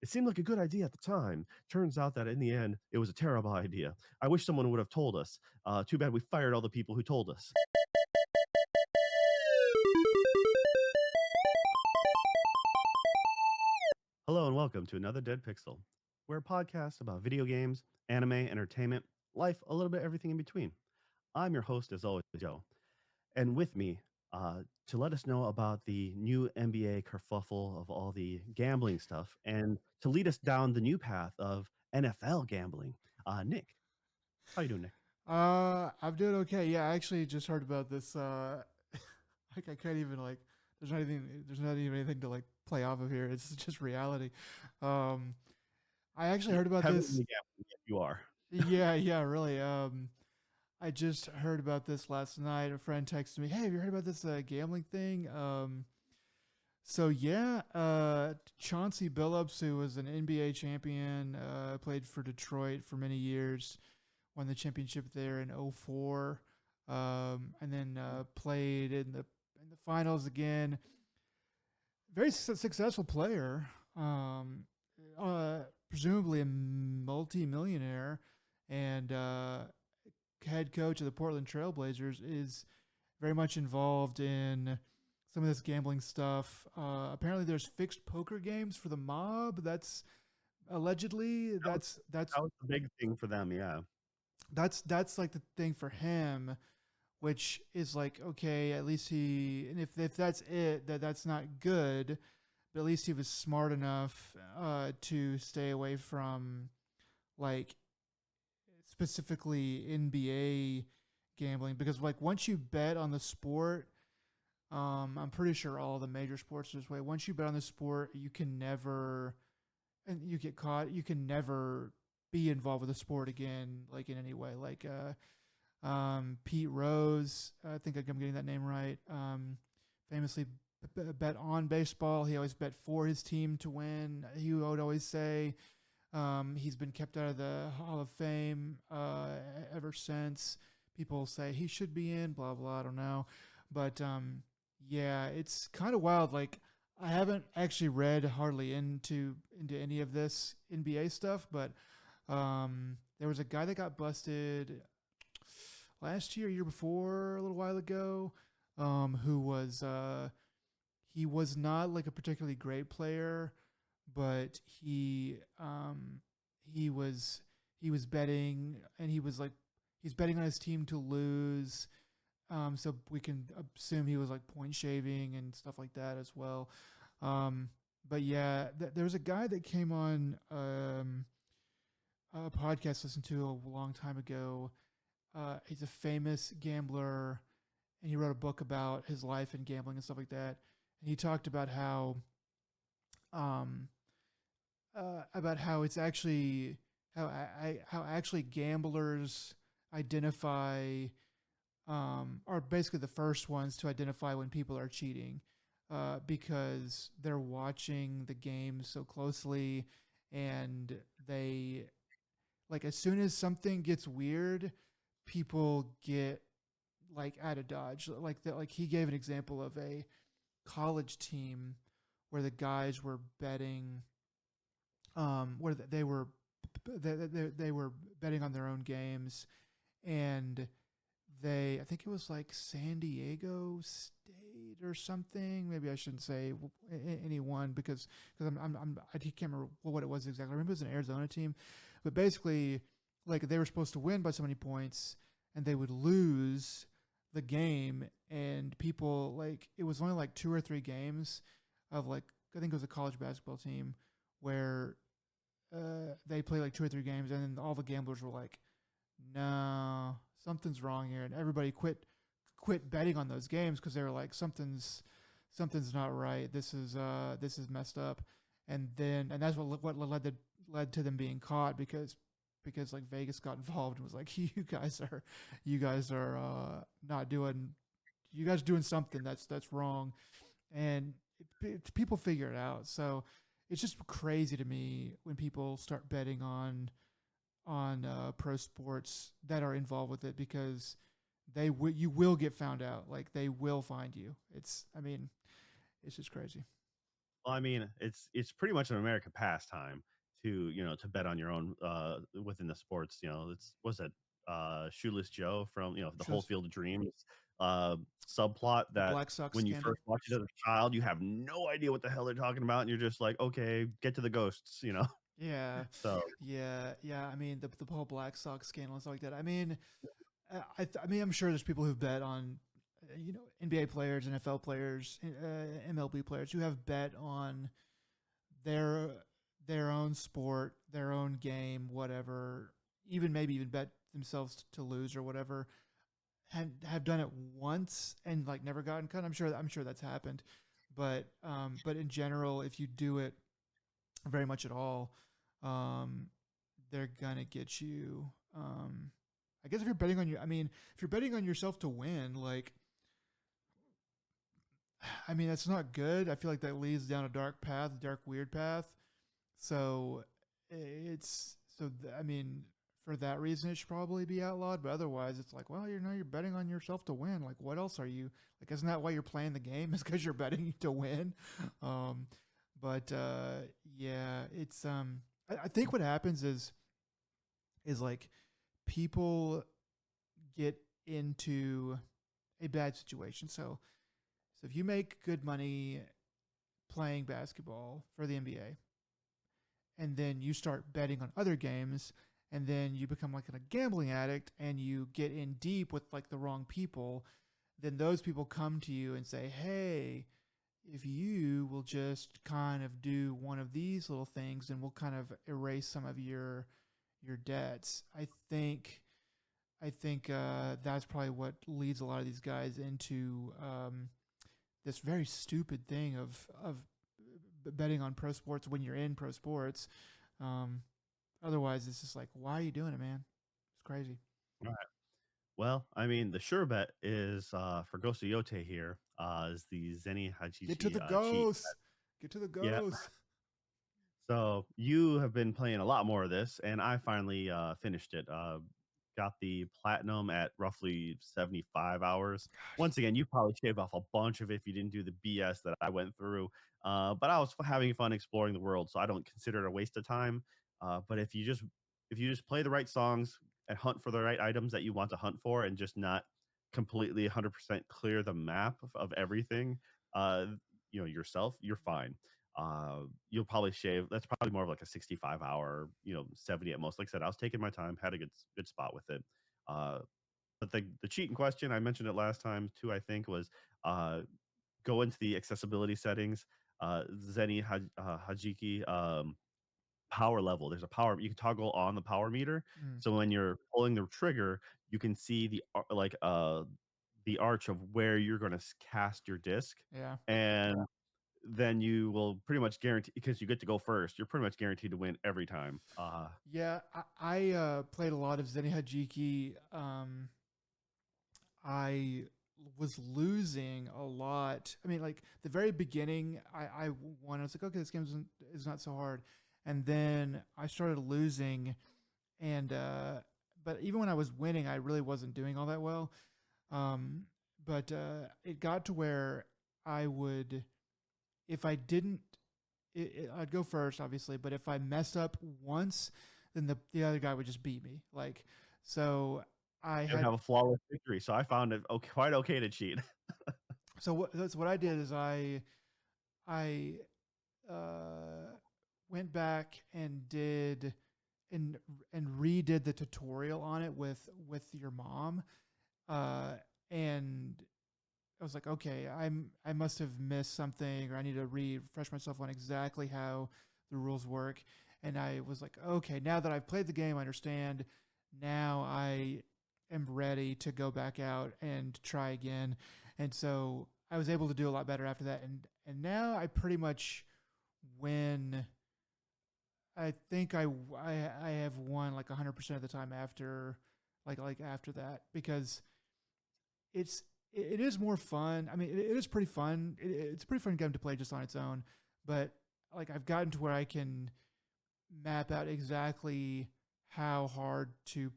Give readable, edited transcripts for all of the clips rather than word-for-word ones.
It seemed like a good idea at the time. Turns out that in the end, it was a terrible idea. I wish someone would have told us. Too bad we fired all the people who told us. Hello and welcome to another Dead Pixel. We're a podcast about video games, anime, entertainment, life, a little bit everything in between. I'm your host, as always, Joe. And with me, to let us know about the new NBA kerfuffle of all the gambling stuff and to lead us down the new path of NFL gambling, Nick. How you doing, Nick? I'm doing okay. Yeah, I actually just heard about this. Like I can't even like. There's not even anything to like play off of here. It's just reality. Um, I actually heard about Heavily this. into gambling, yes, you are. Yeah, really. I just heard about this last night. A friend texted me, "Hey, have you heard about this gambling thing?" So yeah, Chauncey Billups, who was an NBA champion, played for Detroit for many years, won the championship there in '04, and then played in the finals again. Very successful player, presumably a multi-millionaire, and head coach of the Portland Trailblazers is very much involved in some of this gambling stuff. Apparently, there's fixed poker games for the mob. That's allegedly That was, that was the big thing for them, yeah. that's like the thing for him, which is like okay, at least he, and if that's it, that's not good, but at least he was smart enough to stay away from like specifically NBA gambling because like once you bet on the sport, I'm pretty sure all the major sports this way. Once you bet on the sport, you can never, and you get caught, you can never be involved with the sport again, like in any way. Like Pete Rose, I think I'm getting that name right. Famously bet on baseball. He always bet for his team to win. He would always say he's been kept out of the Hall of Fame ever since. People say he should be in, blah blah. I don't know, but yeah, it's kind of wild. Like I haven't actually read hardly into any of this NBA stuff, but there was a guy that got busted last year, year before, a little while ago, who was he was not like a particularly great player, but he was betting, and he was like he's betting on his team to lose. So we can assume he was like point shaving and stuff like that as well. But yeah, there was a guy that came on a podcast I listened to a long time ago. He's a famous gambler, and he wrote a book about his life and gambling and stuff like that. And he talked um, about how it's actually how actually gamblers identify are basically the first ones to identify when people are cheating because they're watching the game so closely, and they like as soon as something gets weird, people get like out of dodge. Like that, like he gave an example of a college team where the guys were betting, where they were betting on their own games, and I think it was like San Diego State or something. Maybe I shouldn't say anyone because I can't remember what it was exactly. I remember it was an Arizona team, but basically, like they were supposed to win by so many points, and they would lose the game, and people like it was only like two or three games of like I think it was a college basketball team where they played like two or three games, and then all the gamblers were like, "No, something's wrong here," and everybody quit betting on those games because they were like, "Something's not right. This is messed up," and that's what led to them being caught because like Vegas got involved and was like, you guys are not doing you guys are doing something that's wrong, and people figure it out. So it's just crazy to me when people start betting on pro sports that are involved with it because you will get found out. Like they will find you. I mean, it's just crazy. Well, I mean, it's pretty much an American pastime to, to bet on your own, within the sports, it's was it, Shoeless Joe from, The Whole Just Field of Dreams, subplot the that Black Sox when you first scandal. watch it as a child, you have no idea what the hell they're talking about, and you're just like, "Okay, get to the ghosts," you know? Yeah, So, yeah. I mean, the whole Black Sox scandal and stuff like that. I mean, I mean, I'm sure there's people who've bet on, NBA players, NFL players, MLB players who have bet on their their own sport, their own game, whatever. Even maybe even bet themselves to lose or whatever. And have done it once and like never gotten cut. I'm sure that's happened, but in general, if you do it very much at all, um, they're gonna get you. I guess if you're betting on I mean, if you're betting on yourself to win, like, I mean, that's not good. I feel like that leads down a dark path, a dark, weird path. So I mean, for that reason, it should probably be outlawed. But otherwise, it's like, well, you're betting on yourself to win. Like, what else are you like? Isn't that why you're playing the game? Is because you're betting to win. Um, but yeah, it's I think what happens is like people get into a bad situation. So if you make good money playing basketball for the NBA, and then you start betting on other games, and then you become like a gambling addict and you get in deep with like the wrong people, then those people come to you and say, hey, if you will just kind of do one of these little things, then we'll kind of erase some of your debts. I think that's probably what leads a lot of these guys into this very stupid thing of betting on pro sports when you're in pro sports. Um, Otherwise, it's just like, why are you doing it, man? It's crazy. alright. Well, I mean, the sure bet is, for Ghost of Yote here, is the Zeni Get to Hachichi, the cheat. ghosts. Get to the Yeah. ghosts. So you have been playing a lot more of this, and I finally finished it. Got the platinum at roughly 75 hours. Gosh. Once again, you probably shaved off a bunch of it if you didn't do the BS that I went through. But I was having fun exploring the world, so I don't consider it a waste of time. But if you just play the right songs and hunt for the right items that you want to hunt for, and just not completely 100% clear the map of everything, uh, yourself, you're fine. You'll probably shave. That's probably more of like a 65 hour, 70 at most. Like I said, I was taking my time, had a good spot with it. Uh, but the cheat in question, I mentioned it last time too, I think, was uh, go into the accessibility settings, Hajiki, power level. There's a power you can toggle on the power meter. Mm, So when you're pulling the trigger, you can see the arch of where you're going to cast your disc, yeah. and then you will pretty much guarantee, because you get to go first. You're pretty much guaranteed to win every time. Yeah. I played a lot of Zeni Hajiki. I was losing a lot. I mean, like the very beginning, I won. I was like, okay, this game is not so hard. And then I started losing, and but even when I was winning, I really wasn't doing all that well. Um, but it got to where I would, if I didn't, I'd go first, obviously. But if I mess up once, then the other guy would just beat me. Like, so I You had have a flawless victory, so I found it quite okay to cheat. that's what I did is I uh, went back and did and redid the tutorial on it with your mom, uh, and I was like, okay, I must have missed something, or I need to refresh myself on exactly how the rules work. And I was like, okay, now that I've played the game, I understand. Now I am ready to go back out and try again. And so I was able to do a lot better after that. And now I pretty much win. I think I have won like 100% of the time after like after that, because it's it is more fun. I mean, it is pretty fun. It's a pretty fun game to play just on its own. But like I've gotten to where I can map out exactly how hard to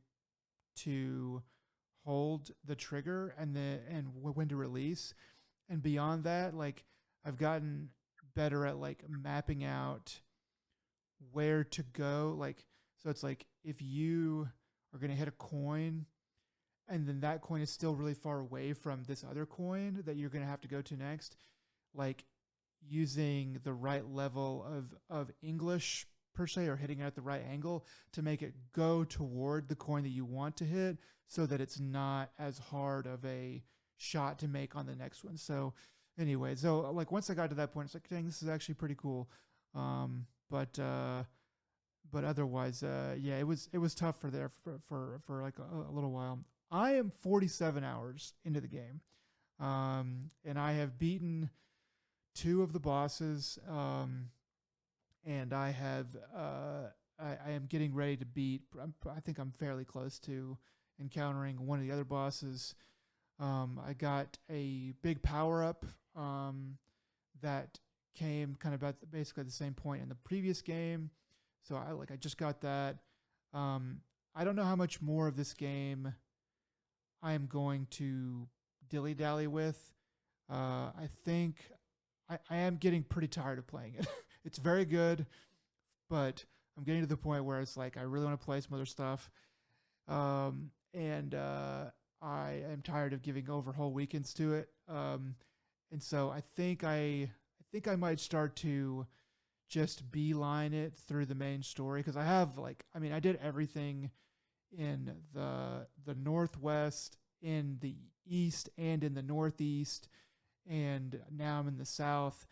hold the trigger and when to release. And beyond that, like I've gotten better at like mapping out where to go. Like, so it's like if you are going to hit a coin and then that coin is still really far away from this other coin that you're going to have to go to next, like using the right level of English per se, or hitting it at the right angle to make it go toward the coin that you want to hit, so that it's not as hard of a shot to make on the next one. So anyway, so like once I got to that point, it's like, dang, this is actually pretty cool. But otherwise, yeah, it was tough for there for like a little while. I am 47 hours into the game, and I have beaten two of the bosses, and I have I am getting ready to beat. I think I'm fairly close to encountering one of the other bosses. I got a big power up that came kind of at basically the same point in the previous game, so I just got that. I don't know how much more of this game I am going to dilly dally with. I think I am getting pretty tired of playing it. It's very good, but I'm getting to the point where it's like I really want to play some other stuff. And I am tired of giving over whole weekends to it. And so I think I might start to just beeline it through the main story, because I have like, I mean, I did everything in the northwest, in the east, and in the northeast, and now I'm in the south,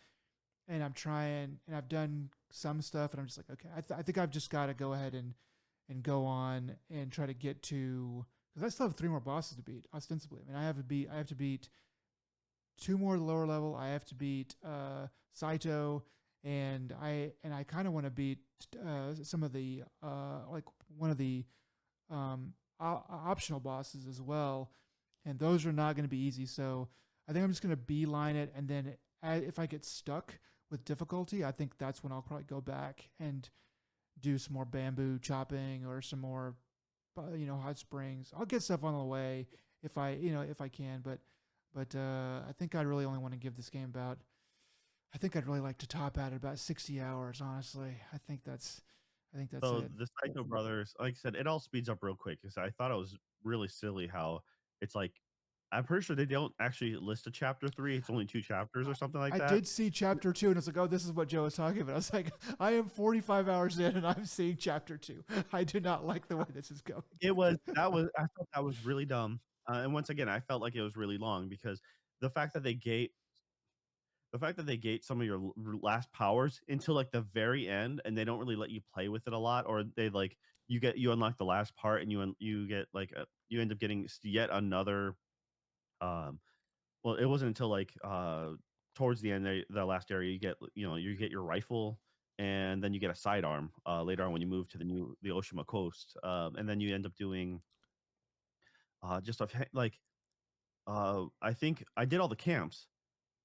and I'm trying, and I've done some stuff, and I'm just like, okay, I think I've just got to go ahead and go on and try to get to, because I still have three more bosses to beat ostensibly. I mean, I have to beat two more lower level. I have to beat Saito, and I kind of want to beat some of the like one of the optional bosses as well, and those are not going to be easy. So I think I'm just going to beeline it, and then if I get stuck with difficulty, I think that's when I'll probably go back and do some more bamboo chopping or some more, hot springs. I'll get stuff on the way if I can, but I think I really only want to give this game about. I think I'd really like to top out at about 60 hours. Honestly, I think that's So it. the Psycho Brothers, like I said, it all speeds up real quick because I thought it was really silly how it's like I'm pretty sure they don't actually list a chapter three. It's only two chapters or something like I that. did see chapter two, and it's like, oh, this is what Joe was talking about. I was like, I am 45 hours in, and I'm seeing chapter two. I do not like the way this is going. It was that was I thought that was really dumb. And once again, I felt like it was really long because the fact that they gate the fact that they gate some of your last powers until like the very end, and they don't really let you play with it a lot, or they like you unlock the last part, and you get like you end up getting yet another. Um, well, it wasn't until like towards the end, the last area, you get your rifle, and then you get a sidearm later on when you move to the Oshima coast, and then you end up doing just a, like I think I did all the camps,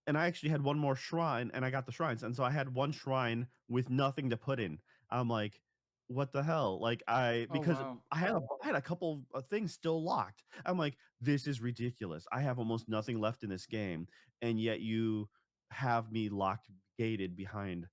and I actually had one more shrine, and I got the shrines, and so I had one shrine with nothing to put in. I'm like, what the hell? Like Oh because wow. I had a couple of things still locked. I'm like, this is ridiculous. I have almost nothing left in this game, and yet you have me locked, gated behind.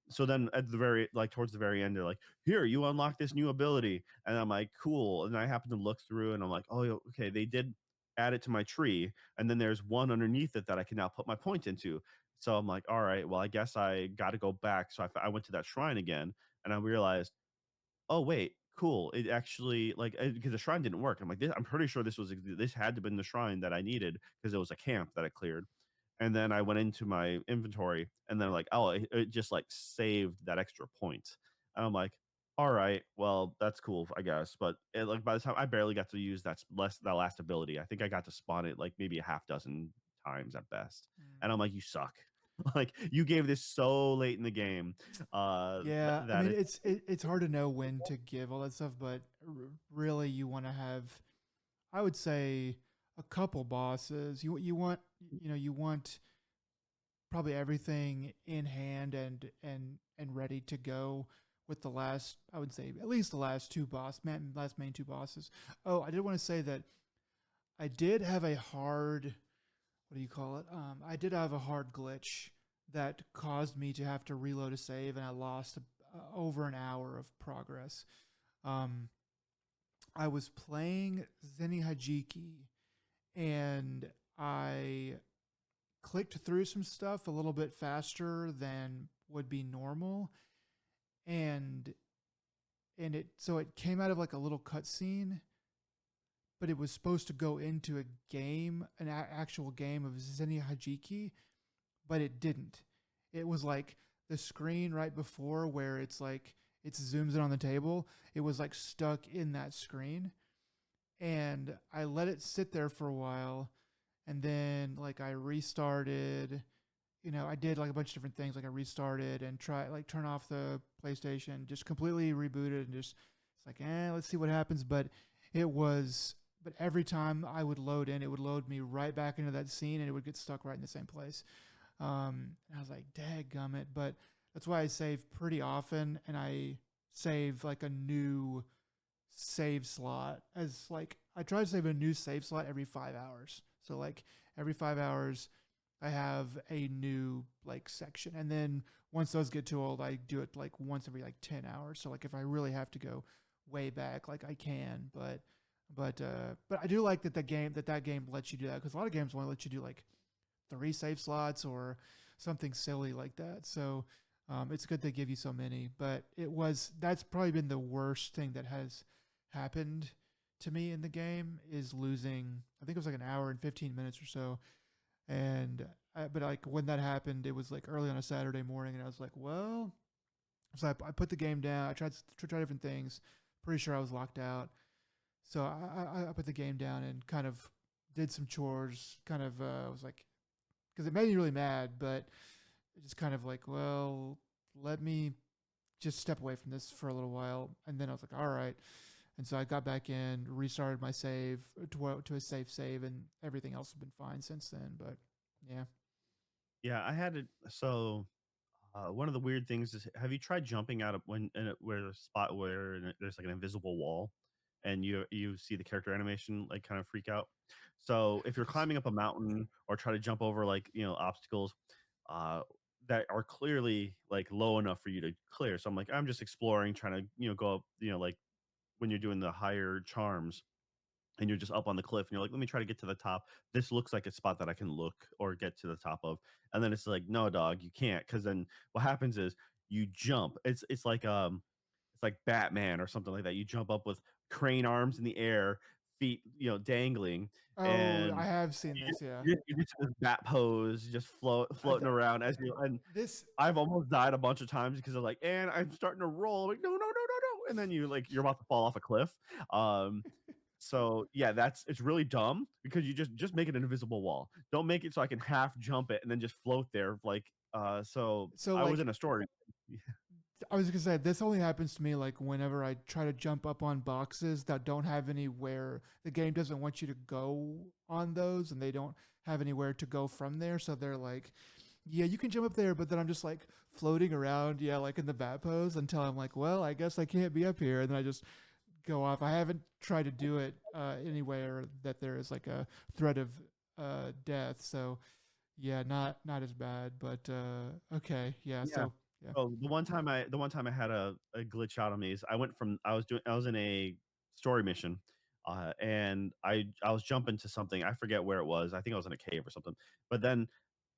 So then at the very like towards the very end, they're like, here, you unlock this new ability, and I'm like, cool. And I happen to look through, and I'm like, oh, okay, they did add it to my tree, and then there's one underneath it that I can now put my point into. So I'm like, all right, well, I guess I got to go back. So I went to that shrine again, and I realized, oh wait, cool. It actually like because the shrine didn't work. I'm like, I'm pretty sure this had to have been the shrine that I needed because it was a camp that I cleared. And then I went into my inventory, and then like, oh, it just like saved that extra point. And I'm like, all right, well, that's cool, I guess. But like by the time I barely got to use that last ability, I think I got to spawn it like maybe a half dozen times at best. Mm. And I'm like, you suck. Like you gave this so late in the game Yeah, I that mean, it it's hard to know when to give all that stuff, but really, you want to have, I would say, a couple bosses. You want probably everything in hand and ready to go with the last. I would say at least the last last main two bosses. Oh, I did want to say that I did have a hard, what do you call it? I did have a hard glitch that caused me to have to reload a save, and I lost over an hour of progress. Um, I was playing Zeni Hajiki, and I clicked through some stuff a little bit faster than would be normal, and it came out of like a little cutscene, but it was supposed to go into a game, actual game of Zeni Hajiki, but it didn't. It was like the screen right before where it's like it zooms in on the table. It was like stuck in that screen, and I let it sit there for a while, and then like I restarted. I did like a bunch of different things. Like I restarted and turn off the PlayStation, just completely rebooted, and just it's like, let's see what happens. It was, but every time I would load in, it would load me right back into that scene, and it would get stuck right in the same place. And I was like, dadgummit. But that's why I save pretty often, and I save like a new save slot as like I try to save a new save slot every 5 hours. So like every 5 hours I have a new like section. And then once those get too old, I do it like once every like 10 hours. So like if I really have to go way back, like I can, but I do like that game lets you do that, because a lot of games want to let you do like 3 save slots or something silly like that. So it's good they give you so many. But that's probably been the worst thing that has happened to me in the game, is losing. I think it was like an hour and 15 minutes or so. But like when that happened, it was like early on a Saturday morning, and I was like, well, so I put the game down. I tried to try different things. Pretty sure I was locked out. So I put the game down and kind of did some chores. Kind of was like, because it made me really mad, but it just kind of like, well, let me just step away from this for a little while. And then I was like, all right. And so I got back in, restarted my save to a safe save, and everything else has been fine since then. But yeah. Yeah, I had it. So one of the weird things is, have you tried jumping out of when in a, where a spot where there's like an invisible wall, and you see the character animation like kind of freak out? So if you're climbing up a mountain or try to jump over like obstacles uh, that are clearly like low enough for you to clear, so I'm just exploring, trying to go up, like when you're doing the higher charms and you're just up on the cliff and you're like, let me try to get to the top. This looks like a spot that I can look or get to the top of. And then it's like, no, dog, you can't. Cause then what happens is you jump. It's like Batman or something like that. You jump up with crane arms in the air, feet, dangling, Oh, I and have seen this. Yeah. you get to this bat pose, just floating Th- around as you and this I've almost died a bunch of times because of like, and I'm starting to roll. I'm like, no, no, no, no, no. And then you're about to fall off a cliff. Um, so yeah, it's really dumb because you just make it an invisible wall. Don't make it so I can half jump it and then just float there. Like so so I was like in a story. I was gonna say, this only happens to me like whenever I try to jump up on boxes that don't have anywhere. The game doesn't want you to go on those, and they don't have anywhere to go from there. So they're like, yeah, you can jump up there, but then I'm just like floating around, yeah, like in the bat pose, until I'm like, well, I guess I can't be up here, and then I just go off. I haven't tried to do it anywhere that there is like a threat of death. So yeah, not as bad, but okay, yeah. Yeah. So yeah. Oh, the one time I had a glitch out on me is I was in a story mission, and I was jumping to something. I forget where it was. I think I was in a cave or something. But then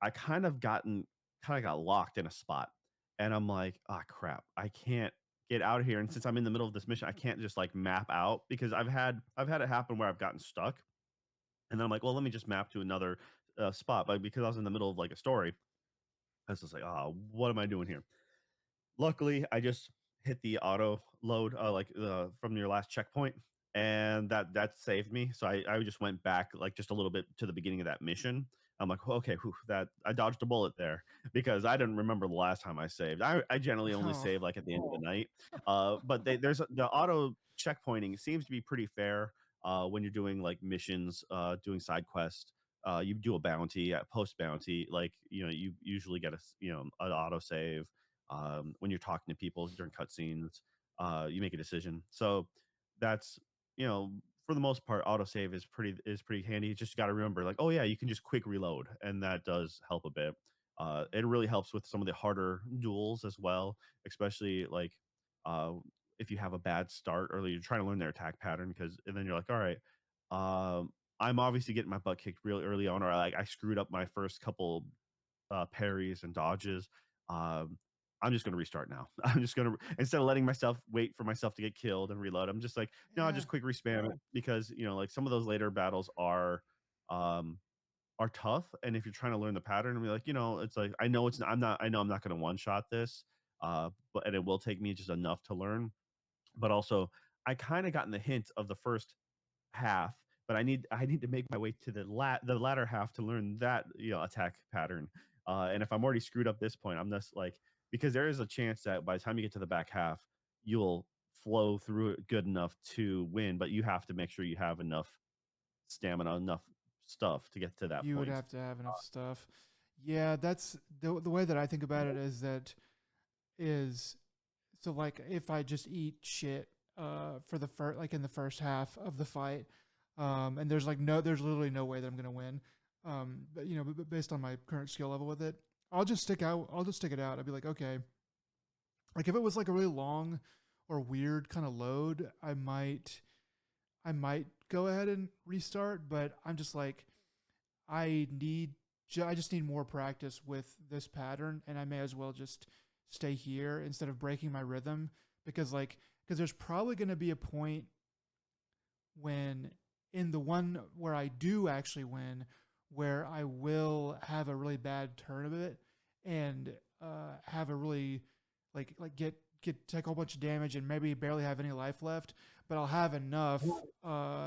I kind of got locked in a spot, and I'm like, ah, crap, I can't get out of here. And since I'm in the middle of this mission, I can't just like map out because I've had it happen where I've gotten stuck, and then I'm like, well, let me just map to another spot. But because I was in the middle of like a story, I was just like, oh, what am I doing here? Luckily, I just hit the auto load, from your last checkpoint, and that saved me. So I just went back like just a little bit to the beginning of that mission. I'm like, okay, whew, that I dodged a bullet there because I didn't remember the last time I saved. I generally only Oh, save like at the end of the night. But the auto checkpointing seems to be pretty fair when you're doing like missions, doing side quests. You do a bounty at post bounty, like you usually get an auto save when you're talking to people during cutscenes. You make a decision. So that's for the most part, autosave is pretty handy. You just got to remember, like, oh yeah, you can just quick reload, and that does help a bit. It really helps with some of the harder duels as well, especially like uh, if you have a bad start or you're trying to learn their attack pattern. Because and then you're like, all right, I'm obviously getting my butt kicked really early on, or like I screwed up my first couple parries and dodges. Um, I'm just gonna restart now. I'm just gonna instead of letting myself wait for myself to get killed and reload, I'm just like, no, I'll Yeah, just quick respam it because like some of those later battles um are tough. And if you're trying to learn the pattern and be like, it's like I know I'm not gonna one shot this, but and it will take me just enough to learn. But also I kind of gotten the hint of the first half, but I need to make my way to the latter half to learn that attack pattern. And if I'm already screwed up this point, I'm just like because there is a chance that by the time you get to the back half, you'll flow through it good enough to win, but you have to make sure you have enough stamina, enough stuff to get to that you would point. have to have enough stuff. Yeah, that's the way that I think about it is so like if I just eat shit for the first like in the first half of the fight, and there's literally no way that I'm gonna win. But but based on my current skill level with it, I'll just stick it out. I'd be like, okay, like if it was like a really long or weird kind of load, I might go ahead and restart, but I'm just like I need I just need more practice with this pattern, and I may as well just stay here instead of breaking my rhythm because there's probably going to be a point when in the one where I do actually win, where I will have a really bad turn of it and have a really like get take a whole bunch of damage and maybe barely have any life left, but I'll have enough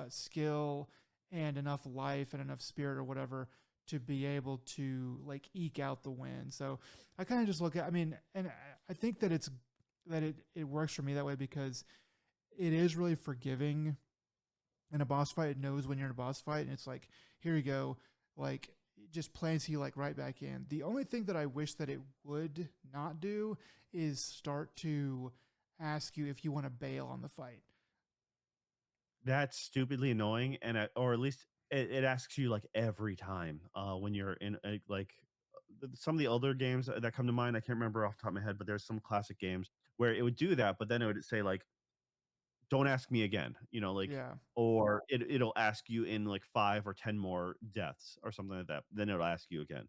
skill and enough life and enough spirit or whatever to be able to like eke out the win. So I kind of just look at, I mean, and I think that it works for me that way because it is really forgiving in a boss fight. It knows when you're in a boss fight, and it's like, here you go, like it just plants you like right back in. The only thing that I wish that it would not do is start to ask you if you want to bail on the fight. That's stupidly annoying, and or at least it asks you like every time when you're in some of the older games that come to mind. I can't remember off the top of my head, but there's some classic games where it would do that, but then it would say like don't ask me again, like, Yeah, or it'll ask you in like 5 or 10 more deaths or something like that. Then it'll ask you again.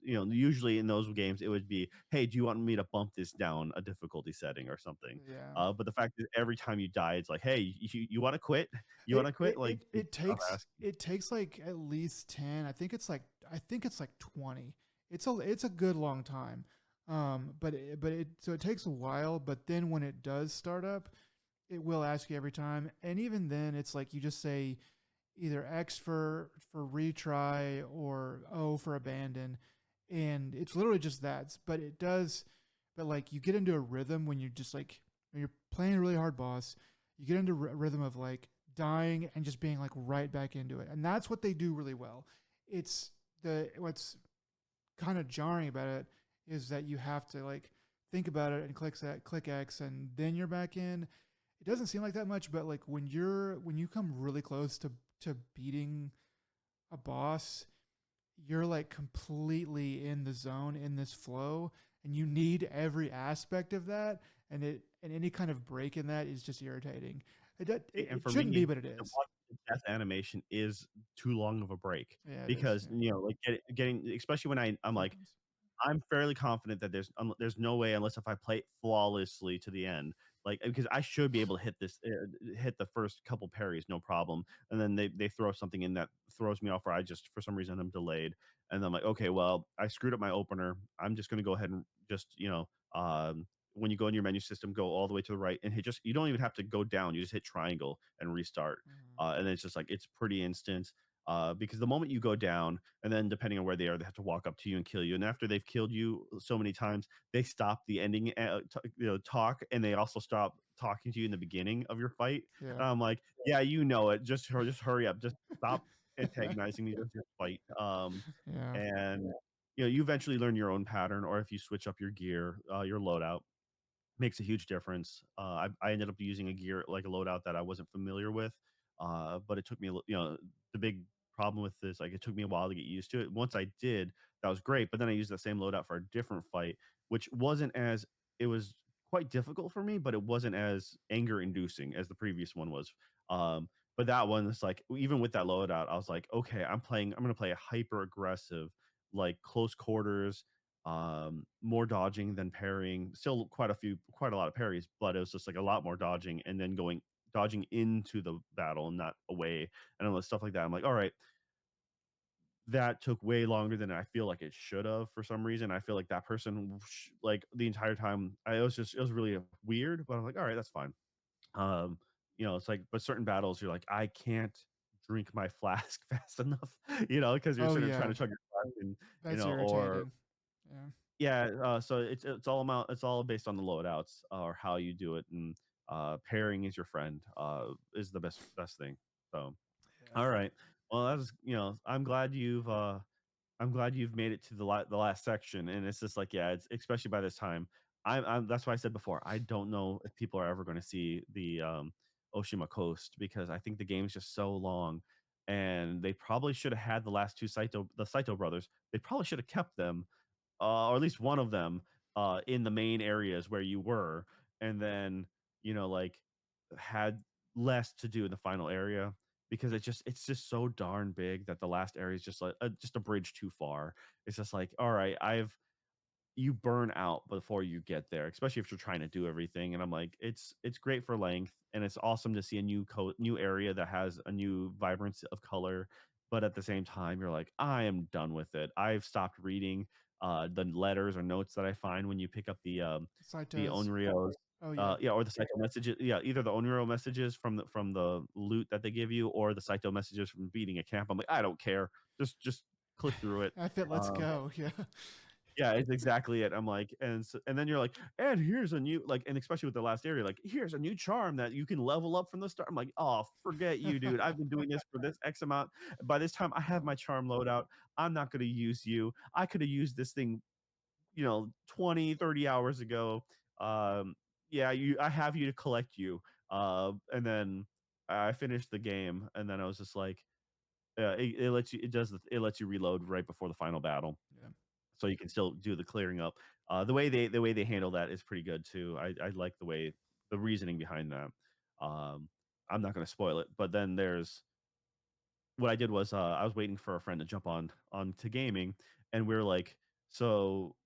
Usually in those games, it would be, "Hey, do you want me to bump this down a difficulty setting or something?" yeah. But the fact that every time you die, it's like, "Hey, you wanna quit? You It wanna quit?" it Like, it, just it stop takes asking. it takes like at least 10. I think it's like 20. It's a good long time. So it takes a while, but then when it does start up, it will ask you every time. And even then it's like you just say either X for retry or O for abandon. And it's literally just that. But like you get into a rhythm when you're just like when you're playing a really hard boss, you get into a rhythm of like dying and just being like right back into it. And that's what they do really well. It's the what's kind of jarring about it is that you have to like think about it and click X and then you're back in. It doesn't seem like that much, but like when you come really close to beating a boss, you're like completely in the zone in this flow, and you need every aspect of that. And any kind of break in that is just irritating. And It for shouldn't be, me, but it the is. watching the death animation is too long of a break Yeah, it is. because, Yeah, like, getting especially when I'm like sometimes. I'm fairly confident that there's no way unless if I play it flawlessly to the end, like because I should be able to hit the first couple parries, no problem, and then they throw something in that throws me off, where I just for some reason I'm delayed, and then I'm like, okay, well I screwed up my opener. I'm just gonna go ahead and just when you go in your menu system, go all the way to the right and hit just you don't even have to go down. You just hit triangle and restart, Mhm. and then it's just like it's pretty instant. Because the moment you go down, and then depending on where they are, they have to walk up to you and kill you. And after they've killed you so many times, they stop the ending, talk, and they also stop talking to you in the beginning of your fight. Yeah. And I'm like, yeah, you know it. Just hurry up. Just stop antagonizing me. Just fight. Yeah. And you eventually learn your own pattern, or if you switch up your gear, your loadout makes a huge difference. I ended up using a gear like a loadout that I wasn't familiar with, but it took me, the big problem with this. Like, it took me a while to get used to it. Once I did, that was great. But then I used the same loadout for a different fight, which wasn't as it was quite difficult for me, but it wasn't as anger inducing as the previous one was. But that one is like, even with that loadout, I was like, okay, I'm gonna play a hyper aggressive, like close quarters, more dodging than parrying. Still quite a lot of parries, but it was just like a lot more dodging and then going dodging into the battle and not away and all this stuff like that. I'm like, all right, that took way longer than I feel like it should have for some reason. I feel like that person, like the entire time, it was really weird. But I'm like, all right, that's fine. Um, it's like, but certain battles, you're like, I can't drink my flask fast enough, because you're Oh sort of trying yeah, to chug your flask, and that's or irritating. Yeah. yeah. So it's all based on the loadouts or how you do it, and pairing is your friend. Is the best thing. So Yeah. all right. Well, that was, I'm glad you've made it to the last section, and it's just like, yeah, it's especially by this time. I'm that's why I said before, I don't know if people are ever going to see the Oshima Coast because I think the game's just so long, and they probably should have had the Saito brothers. They probably should have kept them, or at least one of them, in the main areas where you were, and then like had less to do in the final area because it's just so darn big that the last area is just like just a bridge too far. It's just like, all right, I've you burn out before you get there, especially if you're trying to do everything. And I'm like, it's great for length, and it's awesome to see a new area that has a new vibrance of color. But at the same time, you're like, I am done with it. I've stopped reading the letters or notes that I find when you pick up the Saitos. Onryos. Oh yeah. Yeah, or the Saito messages. Yeah, either the Onryo messages from the loot that they give you, or the Saito messages from beating a camp. I'm like, I don't care. Just click through it. I fit. Let's Um, go. Yeah. yeah, it's exactly it. I'm like, and then you're like, and here's a new like, and especially with the last area, like, here's a new charm that you can level up from the start. I'm like, oh, forget you, dude. I've been doing this for this X amount. By this time, I have Oh, my charm loadout. I'm not gonna use you. I could have used this thing, 20, 30 hours ago. Yeah, I have you to collect you. And then I finished the game, and then I was just like, it lets you, it lets you reload right before the final battle, yeah. so you can still do the clearing up. The way they handle that is pretty good too. I like the reasoning behind that. Um, I'm not going to spoil it, but then there's what I did was I was waiting for a friend to jump on to gaming, and we are like, so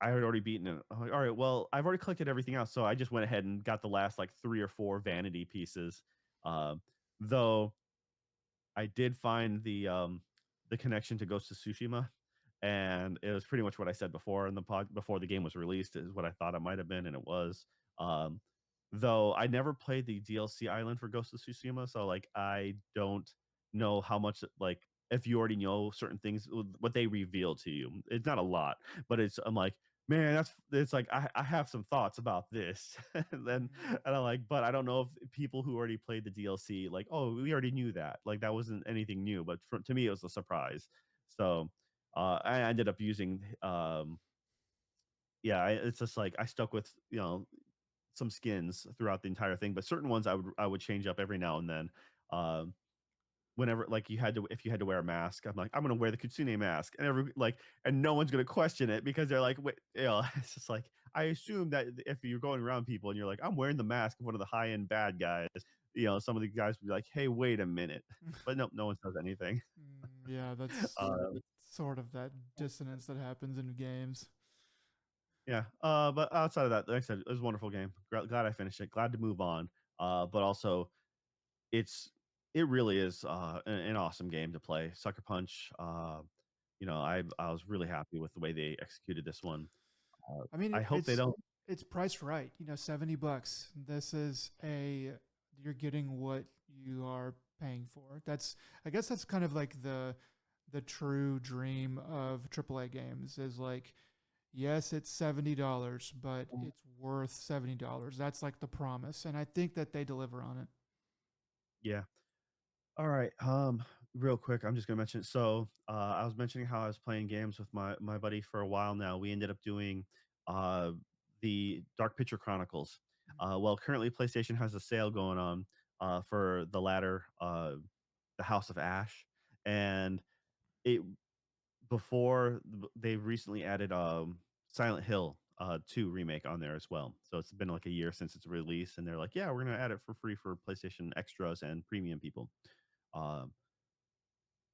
I had already beaten it. I'm like, all right, well, I've already collected everything else, so I just went ahead and got the last like 3 or 4 vanity pieces. Um, though I did find the connection to Ghost of Tsushima, and it was pretty much what I said before in the pod before the game was released is what I thought it might have been, and it was. Um, though I never played the DLC island for Ghost of Tsushima, so like I don't know how much like if you already know certain things, what they reveal to you. It's not a lot, but I'm like, man, it's like I have some thoughts about this. And then Mm, and I'm like, but I don't know if people who already played the DLC, like, oh, we already knew that. Like that wasn't anything new, but to me it was a surprise. So I ended up using yeah, it's just like I stuck with, some skins throughout the entire thing, but certain ones I would change up every now and then. Um Whenever like you had to if you had to wear a mask, I'm like, I'm gonna wear the Kitsune mask, and and no one's gonna question it because they're like, wait, it's just like I assume that if you're going around people and you're like, I'm wearing the mask of one of the high end bad guys, some of the guys would be like, hey, wait a minute, but nope, no one says anything. yeah, that's uh, sort of that dissonance that happens in games. yeah, but outside of that, like I said, it was a wonderful game. Glad I finished it. Glad to move on. But also it's it really is an awesome game to play. Sucker Punch. I was really happy with the way they executed this one. I mean, I hope they don't. it's priced right. You know, $70. This is a you're getting what you are paying for. That's I guess that's kind of like the true dream of AAA games is like yes, it's $70, but it's worth $70. That's like the promise, and I think that they deliver on it. Yeah. All right. Real quick, I'm just gonna mention. So, I was mentioning how I was playing games with my buddy for a while now. We ended up doing uh the Dark Picture Chronicles. Well, currently PlayStation has a sale going on for the latter, the House of Ash, and it before they recently added Silent Hill 2 remake on there as well. So it's been like a year since its release, and they're like, yeah, we're gonna add it for free for PlayStation extras and premium people. Um,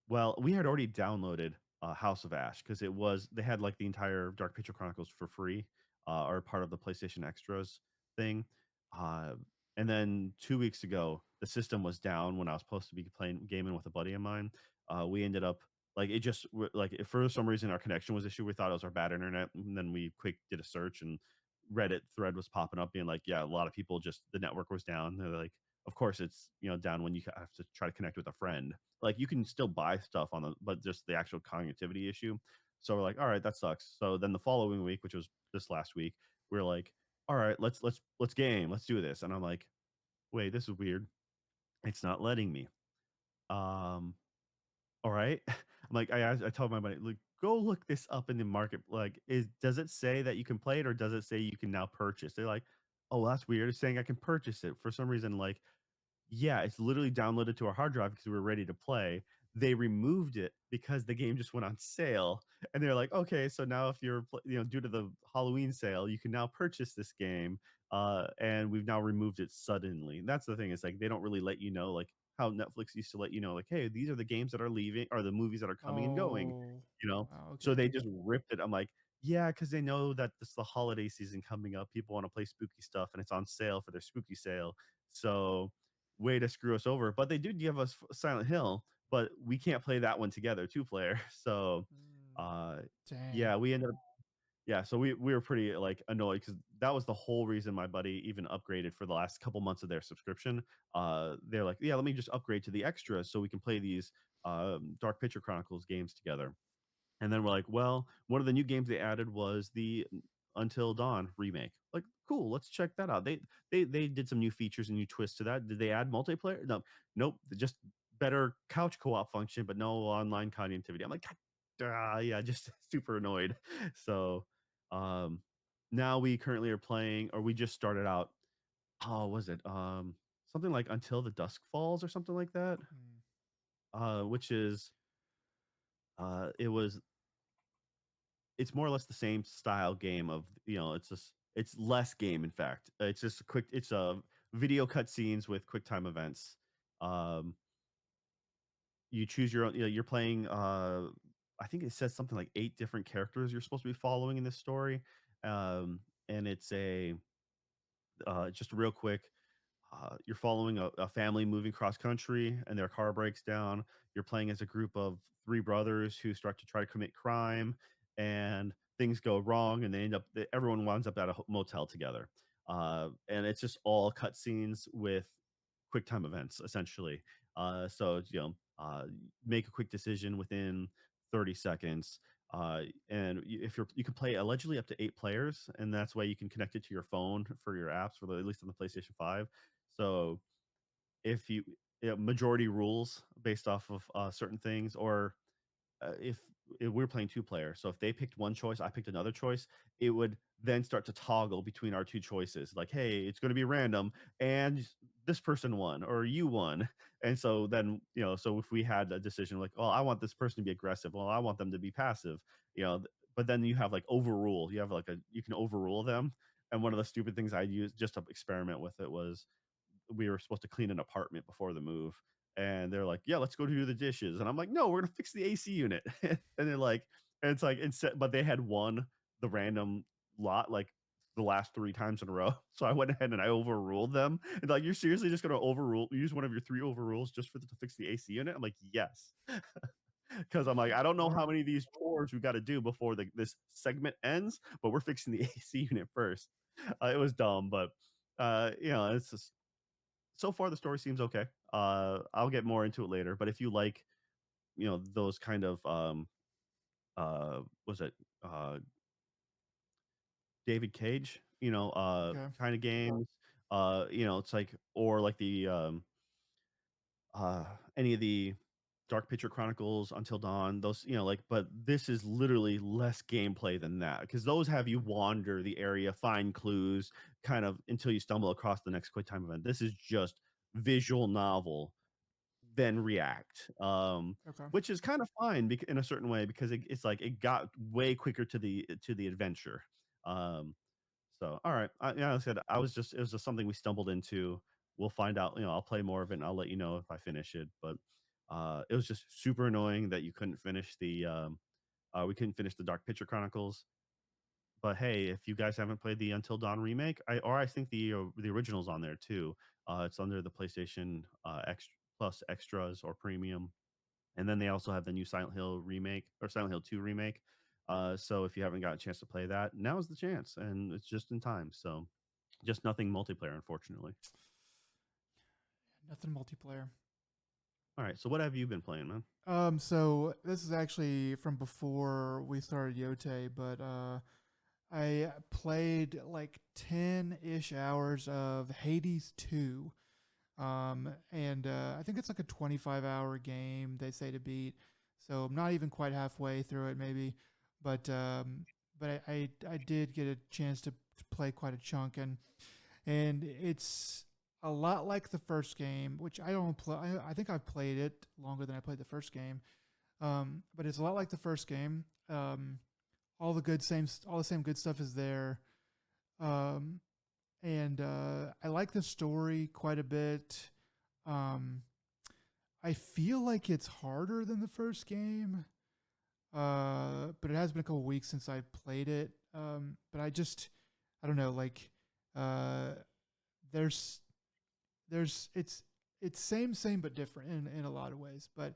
well, we had already downloaded, House of Ash because it was they had, like, the entire Dark Picture Chronicles for free, or part of the PlayStation Extras thing, uh, and then 2 weeks ago, the system was down when I was supposed to be playing gaming with a buddy of mine. We ended up like, it just like, if for some reason our connection was issue, we thought it was our bad internet, and then we quick did a search, and Reddit thread was popping up being like, "Yeah, a lot of people just the network was down." They're like, "Of course, it's, down when you have to try to connect with a friend." Like, you can still buy stuff on the but just the actual connectivity issue. So we're like, "All right, that sucks." So then the following week, which was this last week, we're like, "All right, let's game. Let's do this." And I'm like, "Wait, this is weird. It's not letting me." Um, all right. I'm like, I told my buddy, "Look, go look this up in the market. Like, does it say that you can play it or does it say you can now purchase?" They're like, "Oh, that's weird. It's saying I can purchase it." For some reason, like, yeah, it's literally downloaded to our hard drive because we were ready to play. They removed it because the game just went on sale, and they're like, "Okay, so now if you're due to the Halloween sale, you can now purchase this game, and we've now removed it suddenly." And that's the thing, is, like, they don't really let you know, like, how Netflix used to let you know, like, "Hey, these are the games that are leaving or the movies that are coming and going," Oh, you know? wow. So they Okay. just ripped it. I'm like, "Yeah, because they know that this the holiday season coming up, people wanna play spooky stuff, and it's on sale for their spooky sale, so way to screw us over." But they did give us Silent Hill, but we can't play that one together, two player. So, Mm, uh, yeah, dang. we ended up yeah, so we were pretty like annoyed because that was the whole reason my buddy even upgraded for the last couple months of their subscription. They're like, yeah, let me just upgrade to the extras so we can play these Dark Picture Chronicles games together. And then we're like, well, one of the new games they added was the Until Dawn remake. Like, cool, let's check that out. They did some new features and new twists to that. Did they add multiplayer? No, nope. Just better couch co-op function, but no online connectivity. I'm like, God, yeah, just super annoyed. So um now we currently are playing, or we just started out. Oh, was it something like Until the Dusk Falls or something like that? Mm, Which is it was it's more or less the same style game of, it's just it's less game, in fact. It's just a quick it's a video cutscenes with quick time events. Um, you choose your own, you're playing, I think it says something like 8 different characters you're supposed to be following in this story. And it's a just real quick, you're following a family moving cross country and their car breaks down. You're playing as a group of three brothers who start to try to commit crime, and things go wrong, and everyone winds up at a motel together. And it's just all cutscenes with quick time events, essentially. So make a quick decision within 30 seconds. And you can play allegedly up to 8 players, and that's why you can connect it to your phone for your apps, at least on the PlayStation 5. So if majority rules based off of certain things, or if we're playing two player, so if they picked one choice, I picked another choice, it would then start to toggle between our two choices. Like, hey, it's going to be random, and this person won or you won. And so then, so if we had a decision like, oh, I want this person to be aggressive, well, I want them to be passive, but then you have like overrule. You have like you can overrule them. And one of the stupid things I used just to experiment with it was, we were supposed to clean an apartment before the move. And they're like, yeah, let's go do the dishes. And I'm like, no, we're gonna fix the AC unit. And they're like, and it's like, instead, but they had won the random lot like the last 3 times in a row. So I went ahead and I overruled them. And like, you're seriously just gonna use one of your 3 overrules just to fix the AC unit? I'm like, yes. Because I'm like, I don't know how smart. many of these chores we got to do before this segment ends, but we're fixing the AC unit first. It was dumb, but it's just so far the story seems okay. I'll get more into it later, but if you like, those kind of was it David Cage, Okay. kind of games, it's like, or like the any of the Dark Picture Chronicles, Until Dawn, those, like, but this is literally less gameplay than that because those have you wander the area, find clues, kind of until you stumble across the next quick time event. This is just visual novel then react, Okay. which is kind of fine in a certain way because it's like it got way quicker to the adventure. Um, so all right, yeah, like I said, it was just something we stumbled into. We'll find out. I'll play more of it and I'll let you know if I finish it. But it was just super annoying that you couldn't finish we couldn't finish the Dark Picture Chronicles. But hey, if you guys haven't played the Until Dawn remake, I think the original's on there too. It's under the PlayStation Plus extras or premium, and then they also have the new Silent Hill remake or Silent Hill 2 remake. So if you haven't got a chance to play that, now's the chance, and it's just in time. So just nothing multiplayer, unfortunately. Nothing multiplayer. All right, so what have you been playing, man? So this is actually from before we started Yote, but I played like 10-ish hours of Hades 2. And I think it's like a 25-hour game they say to beat. So I'm not even quite halfway through it, maybe. But I did get a chance to play quite a chunk, and it's a lot like the first game, which I don't play. I think I've played it longer than I played the first game. But it's a lot like the first game. All the same good stuff is there. Um, and I like the story quite a bit. Um, I feel like it's harder than the first game, but it has been a couple weeks since I played it. But I don't know, like uh, there's there's it's same but different in a lot of ways. But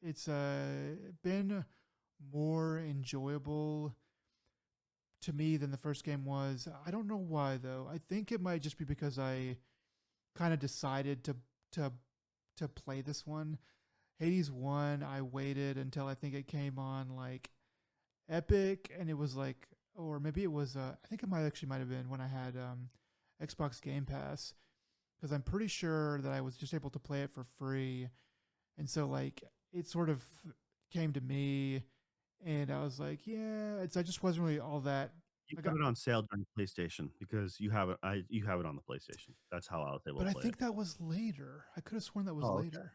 it's been more enjoyable to me than the first game was. I don't know why though. I think it might just be because I kind of decided to to play this one. Hades 1, I waited until I think it came on like Epic, and it was like, or maybe it was I think it might have been when I had Xbox Game Pass, because I'm pretty sure that I was just able to play it for free. And so like it sort of came to me, and I was like, yeah, I just wasn't really all that. You I got got it on sale during PlayStation because you have it on the PlayStation. That's how I was able But to I play it. think that was later. I could have sworn that was Oh, later.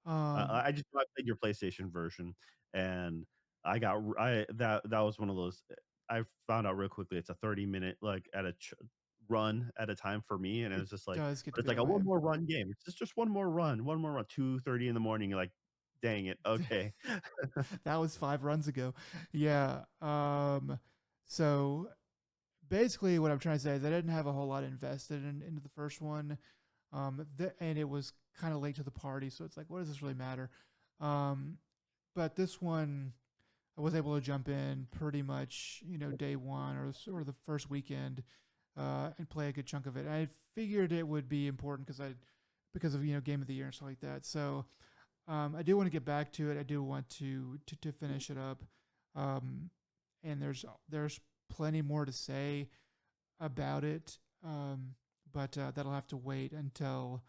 Um, I just know I played your PlayStation version, and I got r I that was one of those I found out real quickly it's a 30-minute, like, at a run at a time for me, and it it was just like does get but to it's be like that a way. one more run game. It's just one more run, 2:30 in the morning, you're like, "Dang it, okay." That was 5 runs ago. Yeah. So basically, what I'm trying to say is I didn't have a whole lot invested into the first one, and it was kind of late to the party, so it's like, what does this really matter? Um, but this one, I was able to jump in pretty much, day one or the first weekend, and play a good chunk of it. I figured it would be important because of Game of the Year and stuff like that. So I do want to get back to it. I do want to finish it up. Um, and there's plenty more to say about it. But that'll have to wait until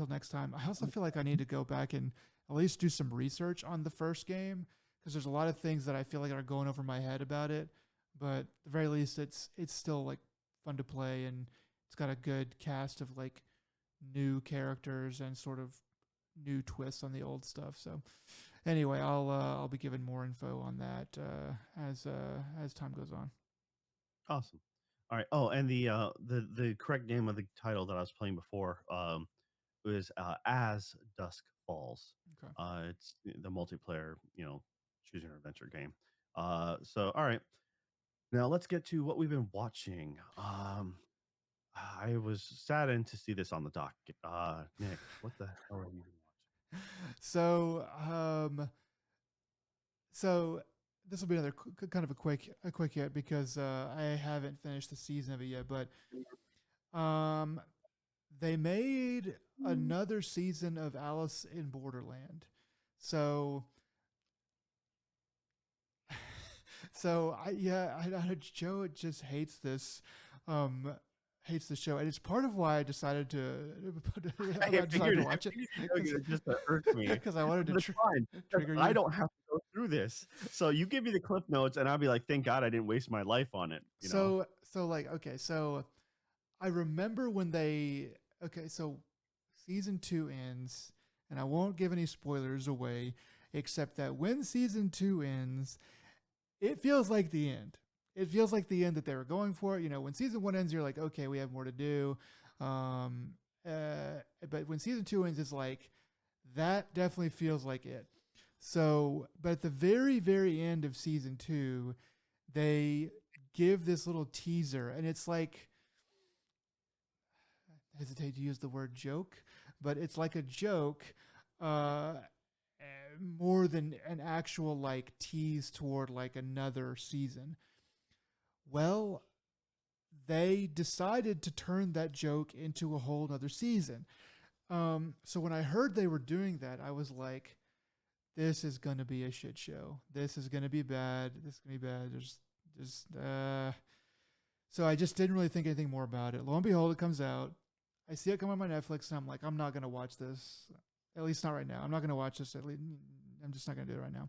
next time. I also feel like I need to go back and at least do some research on the first game, because there's a lot of things that I feel like are going over my head about it. But at the very least, it's still like fun to play, and it's got a good cast of like new characters and sort of new twists on the old stuff. So anyway, I'll be giving more info on that as time goes on. Awesome. Alright, oh, and the correct name of the title that I was playing before, was, As Dusk Falls. Okay. It's the multiplayer, choose your adventure game. So alright. Now let's get to what we've been watching. I was saddened to see this on the docket. Nick, what the hell have you been So so this will be another kind of a quick hit, because I haven't finished the season of it yet, but um they made watching? another season of Alice in Borderland. So I know Joe just um hates the show, and it's part of why I decided to I I watch it, figured you were because just to irk me, I wanted to but it's fine because trigger I you. don't have to go through this. So you give me the cliff notes, and I'll be like, "Thank God I didn't waste my life on it," you know? So like, okay, so I remember when they okay, so season 2 ends, and I won't give any spoilers away, except that when season 2 ends, it feels like the end. It feels like the end that they were going for. You know, when season 1 ends, you're like, okay, we have more to do. But when season 2 ends, it's like, that definitely feels like it. So, but at the very, very end of season 2, they give this little teaser, and it's like, I hesitate to use the word joke, but it's like a joke, uh, more than an actual like tease toward like another season. Well, they decided to turn that joke into a whole other season. So when I heard they were doing that, I was like, this is going to be a shit show. This is going to be bad. This is going to be bad. So I just didn't really think anything more about it. Lo and behold, it comes out. I see it come on my Netflix, and I'm like, I'm not going to watch this. At least not right now. I'm not going to watch this. At least I'm just not going to do it right now.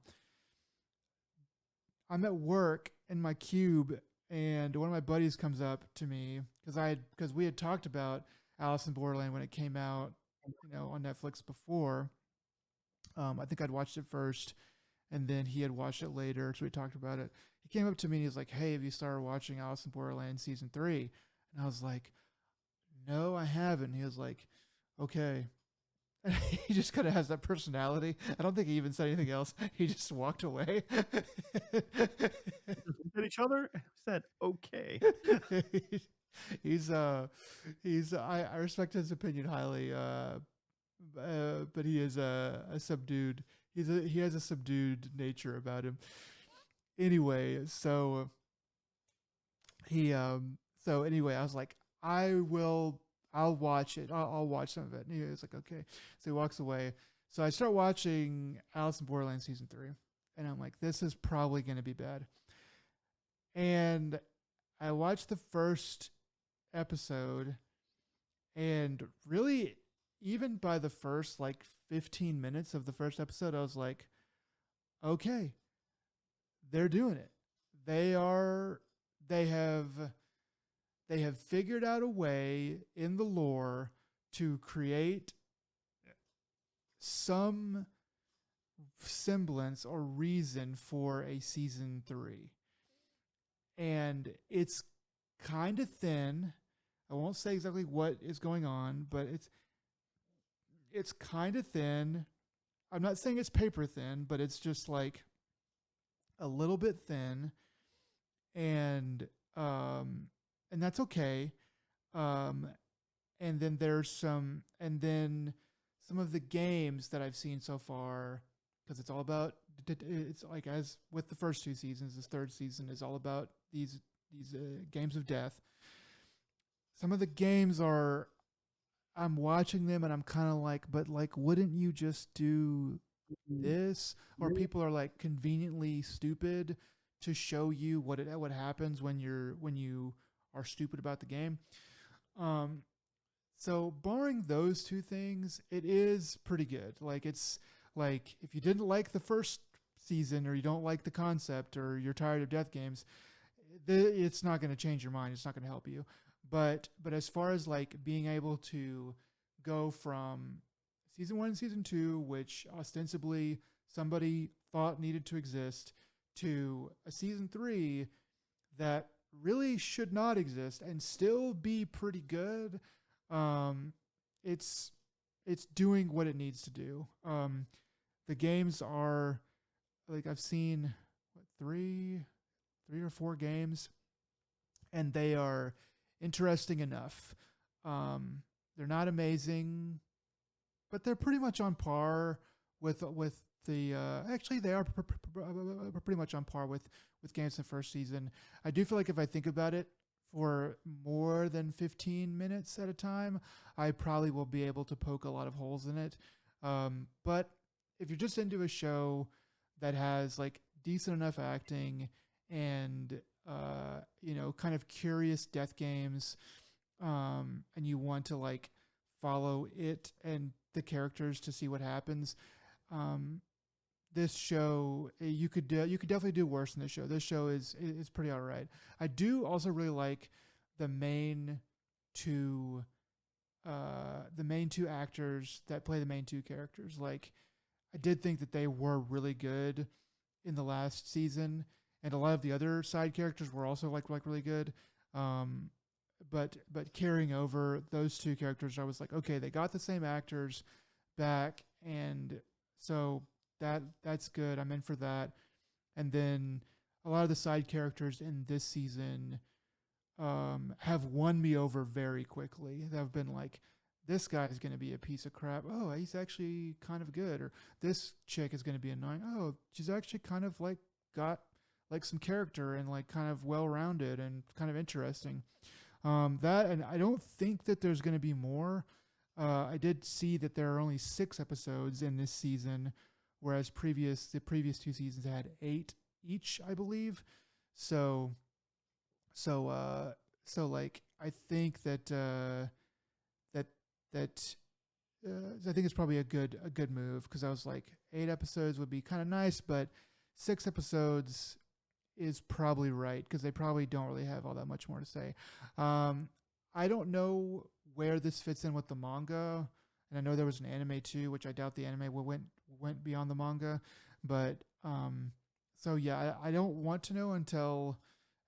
I'm at work in my cube, and one of my buddies comes up to me because we had talked about Alice in Borderland when it came out, on Netflix before. I think I'd watched it first, and then he had watched it later, so we talked about it. He came up to me and he was like, "Hey, have you started watching Alice in Borderland season 3?" And I was like, "No, I haven't." He was like, "Okay." And he just kind of has that personality. I don't think he even said anything else. He just walked away. Looked at each other and said, "Okay." he's I respect his opinion highly, but he is a subdued. He has a subdued nature about him. Anyway, so anyway, I was like, I'll watch it. I'll watch some of it. And he was like, okay. So he walks away. So I start watching Alice in Borderland season 3, and I'm like, this is probably going to be bad. And I watched the first episode, and really, even by the first like 15 minutes of the first episode, I was like, okay, they're doing it. They have figured out a way in the lore to create some semblance or reason for a season 3. And it's kind of thin. I won't say exactly what is going on, but it's kind of thin. I'm not saying it's paper thin, but it's just like a little bit thin, and that's okay. Um, and then some of the games that I've seen so far, because it's like, as with the first 2 seasons, this third season is all about these games of death. Some of the games I'm watching them and I'm kind of like, but like, wouldn't you just do this? Or people are like conveniently stupid to show you what happens when you are stupid about the game. So barring those 2 things, it is pretty good. Like, it's like, if you didn't like the first season, or you don't like the concept, or you're tired of death games, it's not going to change your mind. It's not going to help you. But as far as like being able to go from season 1 and season 2, which ostensibly somebody thought needed to exist, to a season 3 that really should not exist and still be pretty good, it's doing what it needs to do. The games are like, I've seen three or 4 games, and they are interesting enough. They're not amazing, but they're pretty much on par with the. Actually, they are pretty much on par with games in the first season. I do feel like if I think about it for more than 15 minutes at a time, I probably will be able to poke a lot of holes in it. But if you're just into a show that has like decent enough acting and kind of curious death games, and you want to like follow it and the characters to see what happens, this show, you could definitely do worse than this show. This show is pretty alright. I do also really like the main 2 the main two actors that play the main two characters. Like, I did think that they were really good in the last season, and a lot of the other side characters were also like really good. Um, but carrying over those two characters, I was like, okay, they got the same actors back, and so that's good. I'm in for that. And then a lot of the side characters in this season have won me over very quickly. They've been like, this guy is going to be a piece of crap. Oh, he's actually kind of good. Or this chick is going to be annoying. Oh, she's actually kind of like got like some character and like kind of well rounded and kind of interesting. That, and I don't think that there's going to be more. I did see that there are only 6 episodes in this season, whereas the previous 2 seasons had 8 each, I believe. So so like I think that that that I think it's probably a good move, because I was like 8 episodes would be kind of nice, but 6 episodes is probably right, because they probably don't really have all that much more to say. Um, I don't know where this fits in with the manga, and I know there was an anime too, which I doubt the anime went beyond the manga, but so yeah, I don't want to know until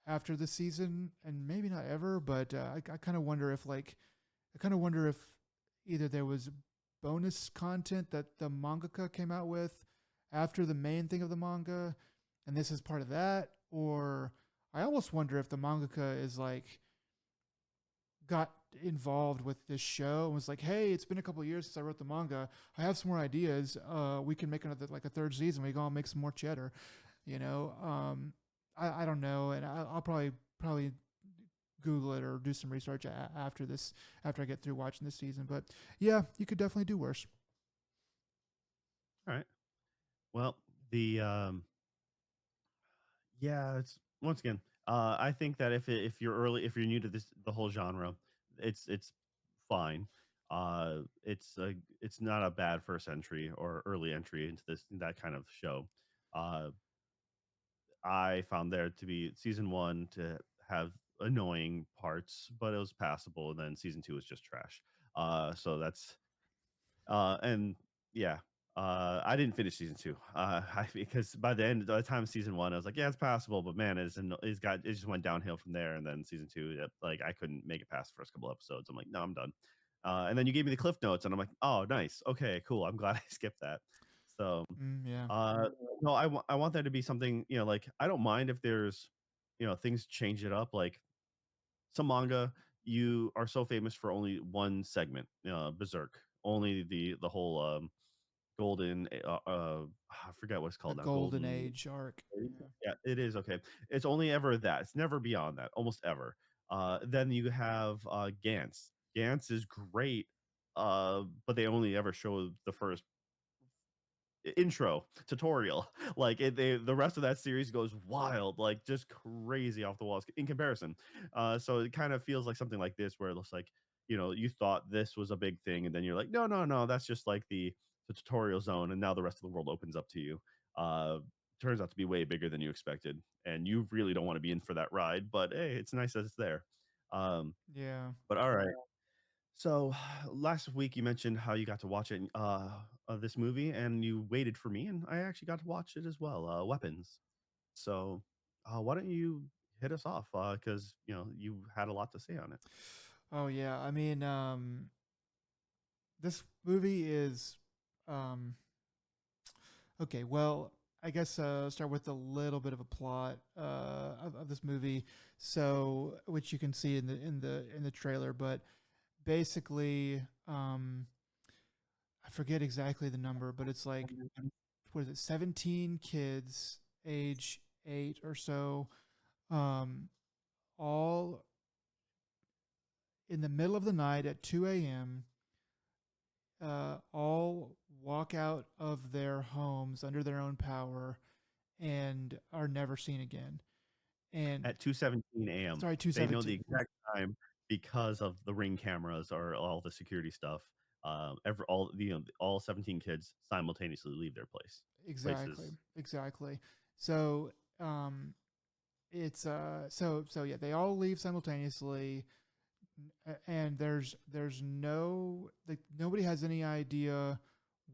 after the season, and maybe not ever, but I kind of wonder if either there was bonus content that the mangaka came out with after the main thing of the manga, and this is part of that, or I almost wonder if the mangaka is like got involved with this show and was like, "Hey, it's been a couple of years since I wrote the manga. I have some more ideas. We can make another like a third season. We can all make some more cheddar." You know, I don't know, and I'll probably Google it or do some research after I get through watching this season. But yeah, you could definitely do worse. All right. Well, the yeah, it's once again. I think that if you're early, if you're new to the whole genre, it's fine. It's not a bad first entry or early entry into that kind of show. Uh, I found there to be season one to have annoying parts, but it was passable, and then season two was just trash. So that's and yeah, I didn't finish season two. Because by the time of season one, I was like, yeah, it's passable, but man, it just went downhill from there. And then season two, like I couldn't make it past the first couple episodes. I'm like, no, I'm done. And then you gave me the cliff notes, and I'm like, oh, nice, okay, cool. I'm glad I skipped that. So, Yeah, uh, no, I want there to be something, like I don't mind if there's, things change it up. Like some manga, you are so famous for only one segment, Berserk, only the whole golden I forget what it's the called now. golden Golden age arc. Yeah, Yeah, it is okay. It's only ever that. It's never beyond that, almost ever. Then you have Gantz. Gantz is great, but they only ever show the first intro tutorial. Like the rest of that series goes wild, like just crazy off the walls in comparison. So it kind of feels like something like this, where it looks like, you thought this was a big thing, and then you're like, no, no, no, that's just like the tutorial zone, and now the rest of the world opens up to you. uh Turns out to be way bigger than you expected, and you really don't want to be in for that ride, but hey, it's nice that it's there. um yeah. but all right, so last week you mentioned how you got to watch it, this movie, and you waited for me, and I actually got to watch it as well. Weapons. So, why don't you hit us off? Because you had a lot to say on it. Oh yeah. I mean, this movie is um okay. Well, I guess start with a little bit of a plot of this movie, so which you can see in the trailer. But basically, I forget exactly the number, but it's like, what is it, 17 kids, age 8 or so, um, all in the middle of the night at 2 a.m., all walk out of their homes under their own power and are never seen again. And At 2:17 a.m., sorry, they know the 217. exact time because of the Ring cameras or all the security stuff. All 17 kids simultaneously leave their Exactly, places. exactly. So it's so yeah, they all leave simultaneously. and there's no, like, nobody has any idea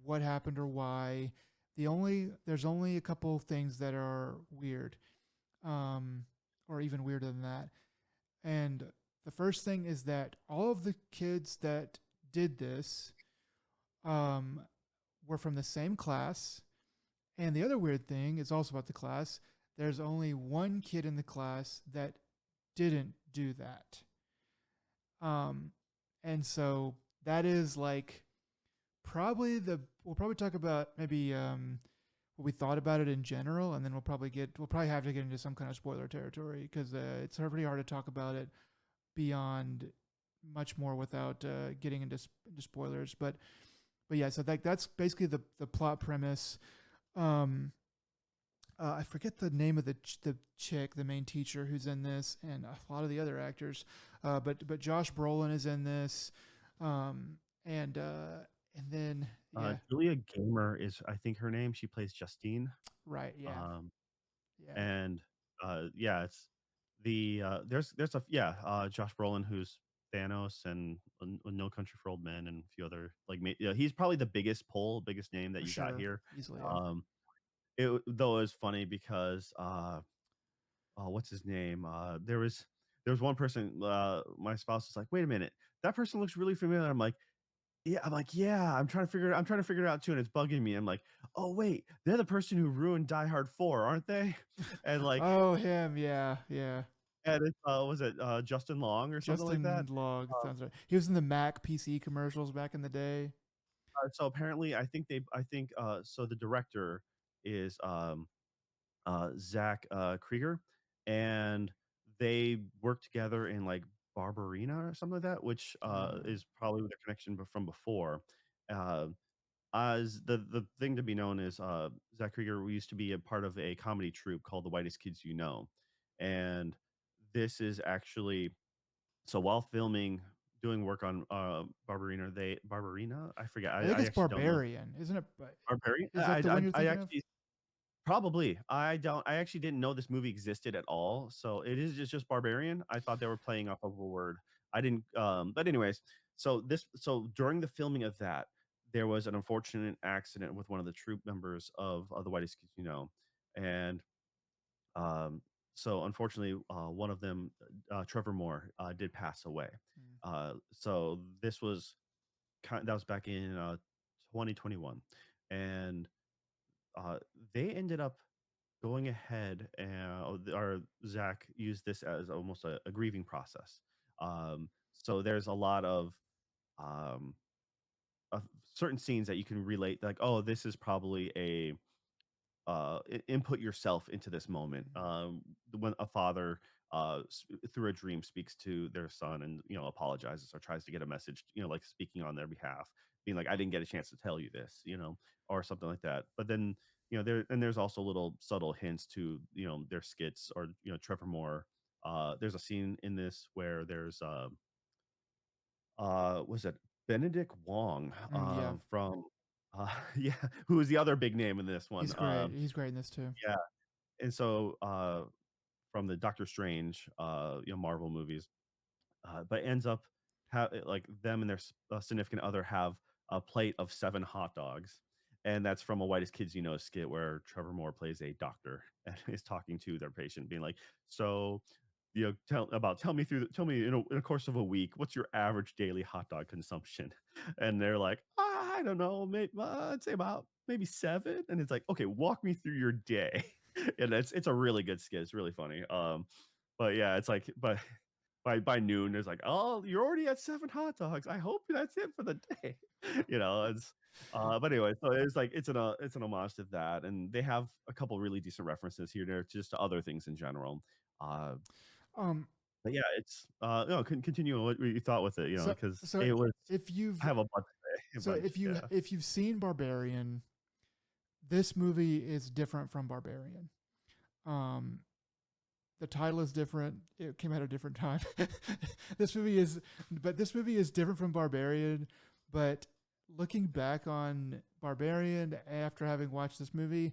what happened or why. There's only a couple of things that are weird, um, or even weirder than that. And the first thing is that all of the kids that did this, um, were from the same class. And the other weird thing is also about the class. There's only one kid in the class that didn't do that. Um, and so that is like probably we'll probably talk about maybe what we thought about it in general, and then we'll probably have to get into some kind of spoiler territory because it's pretty hard to talk about it beyond much more without getting into spoilers. But yeah, so that's basically the plot premise. Um, I forget the name of the chick, the main teacher who's in this, and a lot of the other actors. But Josh Brolin is in this, um, and then yeah, Julia Gamer is, I think, her name. She plays Justine. right, yeah, Um, yeah, and yeah, it's there's a Josh Brolin, who's Thanos, and No Country for Old Men, and a few other like yeah, he's probably the biggest name that for you got sure, here. easily, yeah, Um, though it was funny because what's his name? There was one person. My spouse was like, "Wait a minute, that person looks really familiar." I'm like, yeah, I'm trying to figure it out too, and it's bugging me. I'm like, oh wait, they're the person who ruined Die Hard 4, aren't they? And like, oh, him, yeah, yeah. and it's was it Justin Long or something like that? Justin Log sounds right. He was in the Mac PC commercials back in the day. So apparently, I think so the director is Zach Krieger, and they worked together in like Barbarina or something like that, which Uh, is probably their connection from before. Uh, as the thing to be known is Zach Krieger used to be a part of a comedy troupe called The Whitest Kids You Know, and this is actually so while filming, doing work on Barbarina, I forget, I think I it's actually don't know. Barbarian, isn't it? Barbarian, Is that the one you're I thinking of? actually probably I actually didn't know this movie existed at all, so it is just Barbarian. I thought they were playing off of a word. I didn't, but anyways, so during the filming of that, there was an unfortunate accident with one of the troop members of The Whitest Kids You Know, and, um, so unfortunately, one of them, Trevor Moore, did pass away. Mm. So this was that was back in, 2021, and, uh, they ended up going ahead and or Zach used this as almost a grieving process. So there's a lot um, of certain scenes that you can relate, like, oh, this is probably a input yourself into this moment. Mhm. When a father through a dream speaks to their son and apologizes or tries to get a message, like speaking on their behalf, being like, I didn't get a chance to tell you this, or something like that. But then there's also little subtle hints to their skits, or Trevor Moore. There's a scene in this where there's was it Benedict Wong Yeah, from yeah, who is the other big name in this one. he's great. He's great in this too. Yeah, and so from the Doctor Strange, Marvel movies, but ends up like them and their significant other have a plate of 7 hot dogs, and that's from a Whitest Kids You Know skit where Trevor Moore plays a doctor and is talking to their patient, being like, "So, tell me in a course of a week, what's your average daily hot dog consumption?" And they're like, I don't know, maybe I'd say about maybe 7, and it's like, okay, walk me through your day, and it's a really good skit. It's really funny. But yeah, it's like, but by noon, there's like, "Oh, you're already at 7 hot dogs. I hope that's it for the day." It's but anyway, so it's an homage to that, and they have a couple really decent references here and there just to other things in general. Uh, Um, but yeah, it's no, continue on what you thought with it, so because so it was if you've I have a bunch to say, a so bunch, yeah. if you've seen Barbarian, this movie is different from Barbarian. Um, the title is different. It came out at a different time. This movie is different from Barbarian. But looking back on Barbarian after having watched this movie,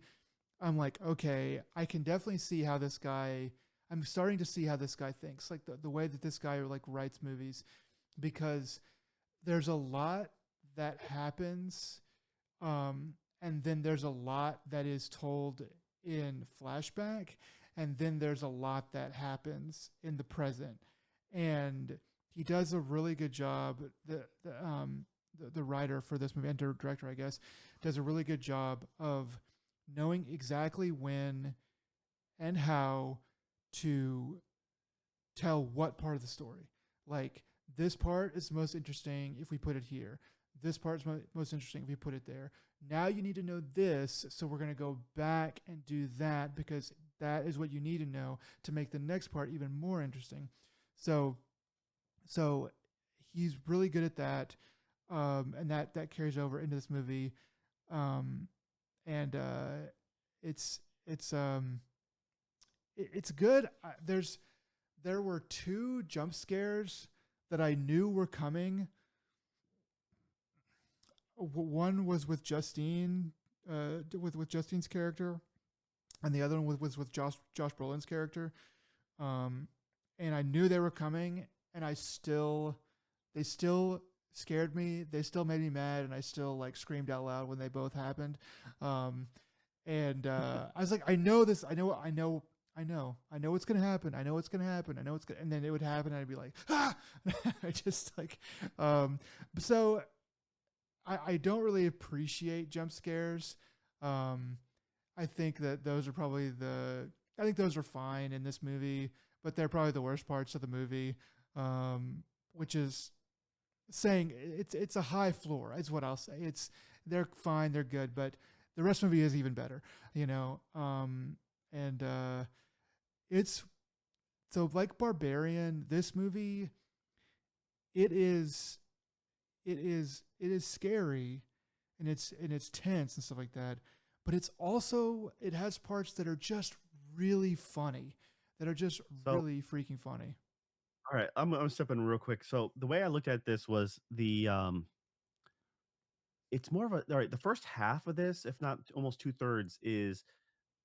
I'm like, okay, I can definitely see how this guy. I'm starting to see how this guy thinks, like the way that this guy like writes movies, because there's a lot that happens, and then there's a lot that is told in flashback, and then there's a lot that happens in the present, and he does a really good job. The writer for this movie and director, I guess, does a really good job of knowing exactly when and how to tell what part of the story. Like, this part is most interesting if we put it here. This part is most interesting if we put it there. Now you need to know this, so we're going to go back and do that because that is what you need to know to make the next part even more interesting. So, so he's really good at that, and that carries over into this movie, um, and it's it's good. There were two jump scares that I knew were coming. One was with Justine, with Justine's character, and the other one was with Josh Brolin's character. Um, and I knew they were coming, and they still scared me. They still made me mad, and I still like screamed out loud when they both happened. Um, and I was like, I know this. I know what's gonna happen. I know what's gonna happen. I know it's gonna, and then it would happen, and I'd be like, ah, I just like, um, so I don't really appreciate jump scares. Um, I think that those are probably I think those are fine in this movie, but they're probably the worst parts of the movie, which is saying it's a high floor. Is what I'll say. They're fine, they're good, but the rest of the movie is even better, you know. And it's so like Barbarian. This movie, it is it is scary, and it's tense and stuff like that, but it's also it has parts that are just really funny, that are just So, really freaking funny. all right, I'm stepping real quick. So the way I looked at this was it's more of a all right. The first half of this, if not almost two thirds, is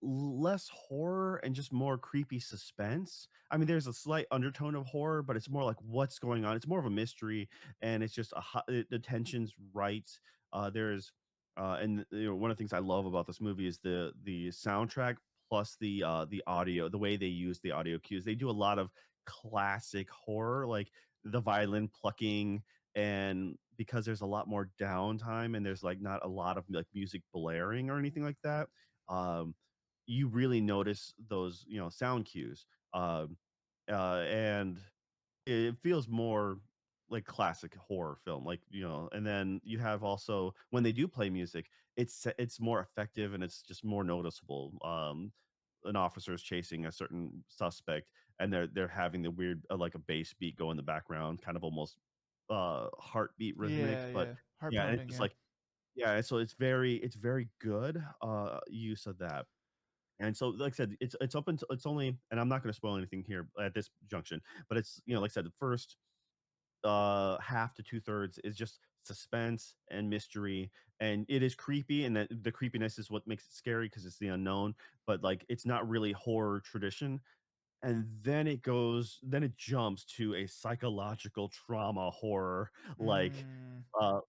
less horror and just more creepy suspense. I mean, there's a slight undertone of horror, but it's more like what's going on. It's more of a mystery, and it's just the tension's right. There's and you know one of the things I love about this movie is the soundtrack plus the audio, the way they use the audio cues. They do a lot of classic horror, like the violin plucking, and because there's a lot more downtime and there's like not a lot of like music blaring or anything like that. Um, you really notice those, you know, sound cues. And it feels more like classic horror film, like, you know, and then you have also when they do play music, it's more effective and it's just more noticeable. An officer is chasing a certain suspect and they're having the weird like a bass beat go in the background, kind of almost heartbeat rhythmic, Yeah, but yeah, heart yeah, it's pounding. just Yeah. like yeah, so it's very good use of that. And so, like I said, it's up until it's only, and I'm not going to spoil anything here at this junction, but it's you know, like I said, the first half to two thirds is just suspense and mystery, and it is creepy, and that the creepiness is what makes it scary because it's the unknown. But like, it's not really horror tradition, and then it jumps to a psychological trauma horror, like Mm, uh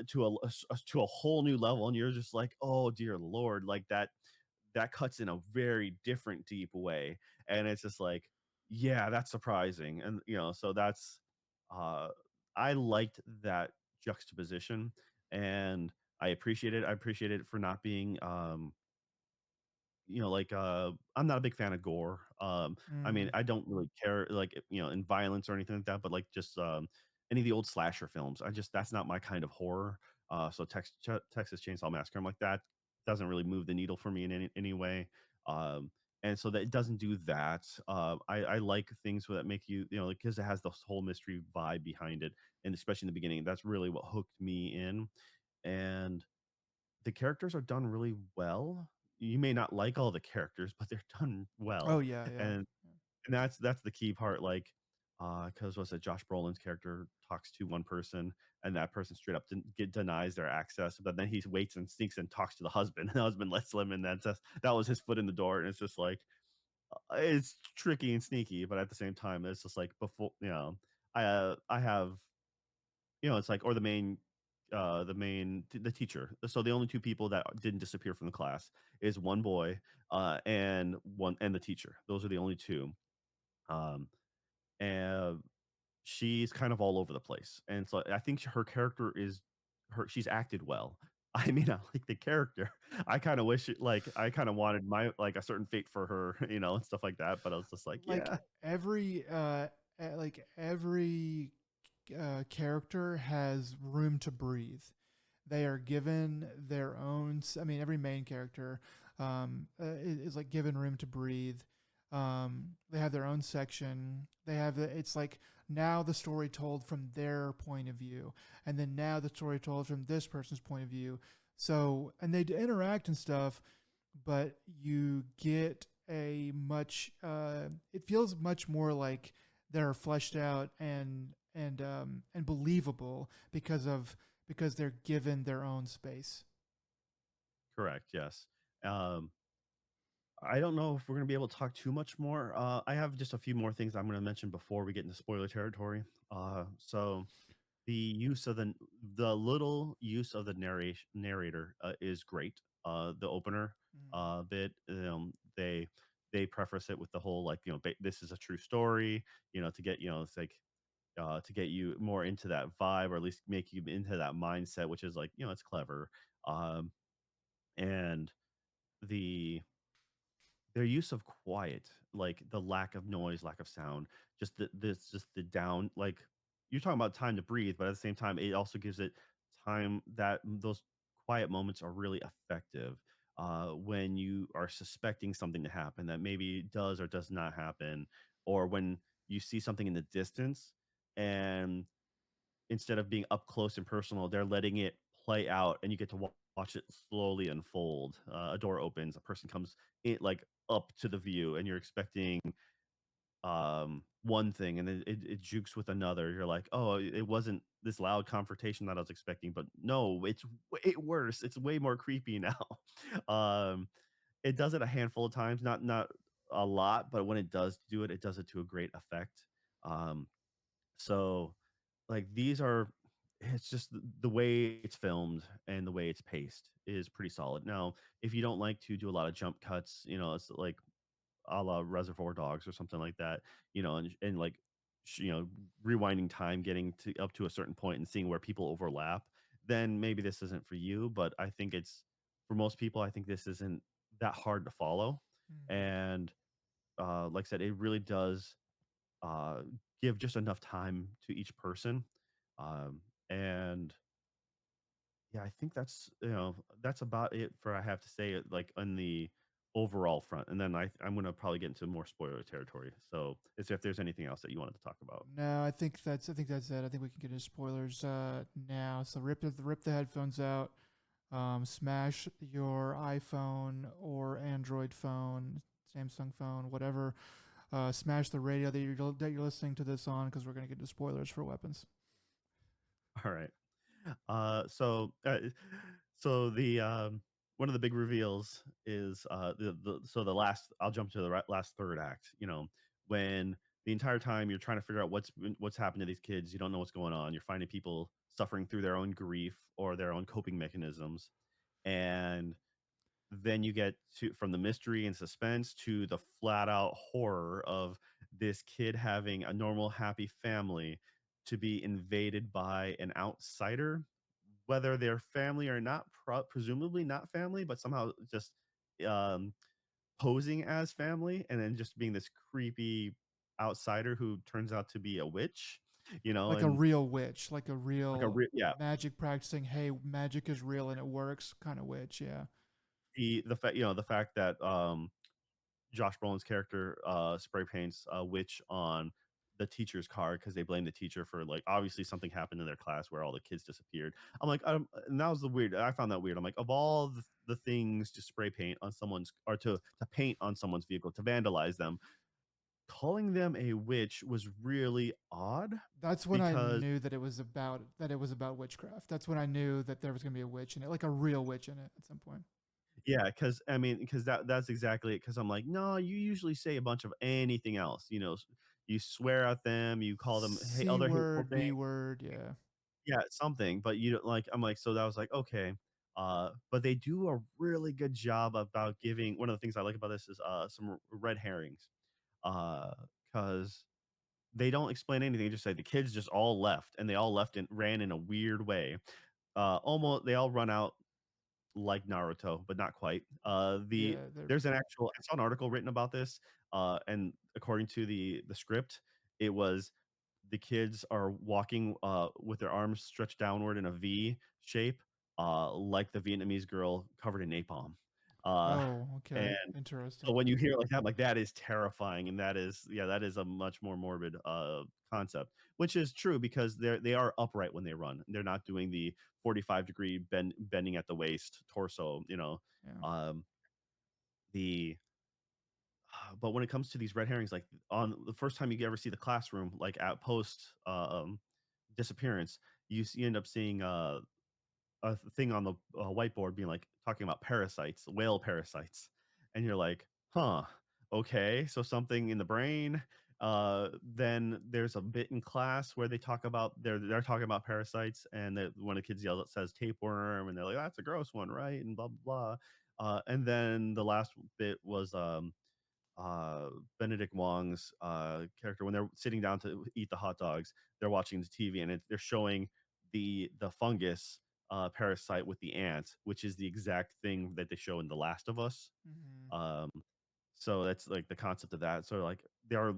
to a whole new level, and you're just like, oh dear lord, like that cuts in a very different deep way, and it's just like, yeah, that's surprising, and you know, so that's uh I liked that juxtaposition, and I appreciate it for not being you know, like, I'm not a big fan of gore. I mean, mm, I don't really care, like, you know, in violence or anything like that, but, like, just, any of the old slasher films, I just that's not my kind of horror. So Texas Chainsaw Massacre, I'm like, that doesn't really move the needle for me in any way. Um, and so that it doesn't do that. I like things that make you, you know, because it has this whole mystery vibe behind it, and especially in the beginning, that's really what hooked me in. And the characters are done really well. You may not like all the characters, but they're done oh well, yeah, yeah. and that's the key part, like, because what's it, Josh Brolin's character talks to one person, and that person straight up denies their access, but then he waits and sneaks and talks to the husband, and the husband lets him in, that was his foot in the door, and it's just like, It's tricky and sneaky, but at the same time, it's just like before, I have, it's like, or the teacher. So the only two people that didn't disappear from the class is one boy, and the teacher. Those are the only two. Um, and she's kind of all over the place, and so I think her character is she's acted well. I mean, I like the character. I kinda wish I kinda wanted a certain fate for her, and stuff like that, but I was just like, Like "Yeah." every character has room to breathe. They are given their own. I mean, every main character is like given room to breathe. They have their own section. They have it's like now the story told from their point of view, and then now the story told from this person's point of view. So, and they interact and stuff, but you get a much. It feels much more like they're fleshed out and believable because they're given their own space. Correct, yes. Um, I don't know if we're gonna be able to talk too much more. I have just a few more things I'm gonna mention before we get into spoiler territory. So the use of the little use of the narrator, is great. The opener, Mm. bit, they preface it with the whole, like, this is a true story, to get, it's like, to get you more into that vibe, or at least make you into that mindset, which is like, it's clever. And the their use of quiet, like the lack of noise, lack of sound, just the down, like, you're talking about time to breathe, but at the same time, it also gives it time that those quiet moments are really effective, when you are suspecting something to happen that maybe does or does not happen, or when you see something in the distance, and instead of being up close and personal, they're letting it play out, and you get to watch it slowly unfold. A door opens, a person comes in, like, up to the view, and you're expecting, one thing, and then it jukes with another. You're like, "Oh, it wasn't this loud confrontation that I was expecting," but no, it's way worse. It's way more creepy now. Um, it does it a handful of times, not a lot, but when it does do it, it does it to a great effect. Um, so, like, these are it's just the way it's filmed and the way it's paced is pretty solid. Now, if you don't like to do a lot of jump cuts, it's like a la Reservoir Dogs or something like that, and like, rewinding time, getting to up to a certain point and seeing where people overlap, then maybe this isn't for you. But I think it's for most people, I think this isn't that hard to follow. Mm. And like I said, it really does uh, give just enough time to each person. And yeah, I think that's about it for I have to say it, like, on the overall front. And then I'm gonna probably get into more spoiler territory. So is if there's anything else that you wanted to talk about. No, I think that's it. I think we can get into spoilers now. So rip the headphones out. Smash your iPhone or Android phone, Samsung phone, whatever. Smash the radio that you're listening to this on because we're gonna get into spoilers for weapons. All right. Uh, so, uh, so the one of the big reveals is the last. I'll jump to the last third act. When the entire time you're trying to figure out what's happened to these kids, you don't know what's going on. You're finding people suffering through their own grief or their own coping mechanisms, and then you get to from the mystery and suspense to the flat out horror of this kid having a normal happy family to be invaded by an outsider, whether they're family or not, presumably not family, but somehow just um, posing as family, and then just being this creepy outsider who turns out to be a witch, Like a and real witch, like a like a real yeah, magic practicing. Hey, magic is real and it works kind of witch. Yeah. the fact that Josh Brolin's character spray paints a witch on the teacher's car because they blame the teacher for, like, obviously something happened in their class where all the kids disappeared. I'm like, and that was the weird. I found that weird. I'm like, of all the things to spray paint on someone's, or to paint on someone's vehicle, to vandalize them, calling them a witch was really odd That's when I because knew that it was about witchcraft. That's when I knew that there was gonna be a witch in it, like a real witch in it at some point. Yeah, because I mean, because that's exactly it. Because I'm like, no, you usually say a bunch of anything else. You swear at them, you call them hey, C other hateful word, things. B word, yeah. Yeah, something, but you don't like. I'm like, so that was like okay. But they do a really good job about giving. One of the things I like about this is some red herrings, because they don't explain anything. They just say the kids just all left, and they all left and ran in a weird way. Almost they all run out like Naruto, but not quite. Yeah, they're There's an actual I saw an article written about this, and according to the script, it was the kids are walking with their arms stretched downward in a V shape, like the Vietnamese girl covered in napalm. Uh, oh, and okay. so Interesting. when you hear it like that, I'm like that is terrifying, and that is yeah, that is a much more morbid concept, which is true because they are upright when they run. They're not doing the 45-degree bending at the waist torso. Yeah. Um, the but when it comes to these red herrings, like on the first time you ever see the classroom, like at post disappearance, you end up seeing a thing on the whiteboard being like talking about parasites, whale parasites, and you're like, huh, okay, so something in the brain. Then there's a bit in class where they talk about they're talking about parasites, and one of the kids yells, it says tapeworm, and they're like, that's a gross one, right? And blah blah blah. And then the last bit was uh, Benedict Wong's character when they're sitting down to eat the hot dogs. They're watching the TV and they're showing the fungus parasite with the ants, which is the exact thing that they show in The Last of Us. Hmm. Um, so that's like the concept of that. So like they are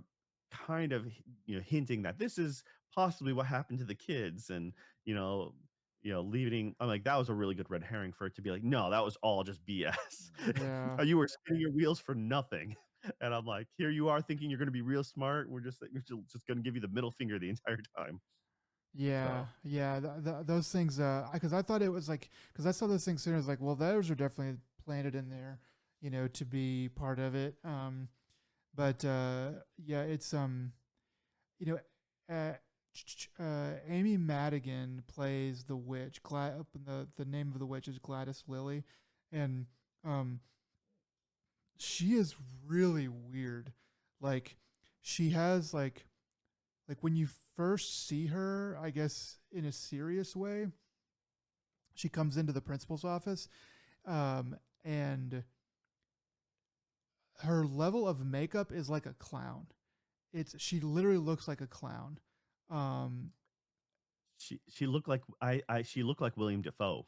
kind of hinting that this is possibly what happened to the kids, and you know leaving. I'm like that was a really good red herring for it to be like no, that was all just BS. Yeah. You were spinning your wheels for nothing. And I'm like, here you are thinking you're going to be real smart. We're just going to give you the middle finger the entire time. Yeah, So yeah, those things. Because I thought it was like, because I saw those things sooner. I was like, well, those are definitely planted in there, to be part of it. But yeah, it's you know, uh, Amy Madigan plays the witch. The name of the witch is Gladys Lilly, and um, she is really weird. Like, she has like when you first see her, I guess in a serious way, she comes into the principal's office, and her level of makeup is like a clown. She literally looks like a clown. Um, she looked like I she looked like William Defoe.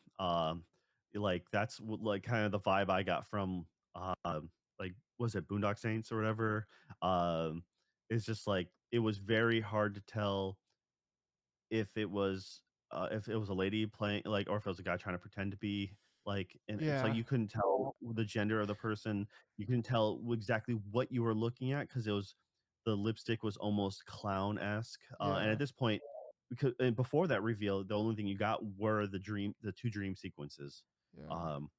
Like that's like kind of the vibe I got from like was it Boondock Saints or whatever. Um, it's just like it was very hard to tell if it was a lady playing like or if it was a guy trying to pretend to be like and it's like yeah, you couldn't tell the gender of the person. You couldn't tell exactly what you were looking at because it was the lipstick was almost clown-esque. And yeah, at this point, because and before that reveal, the only thing you got were the two dream sequences. yeah. Um,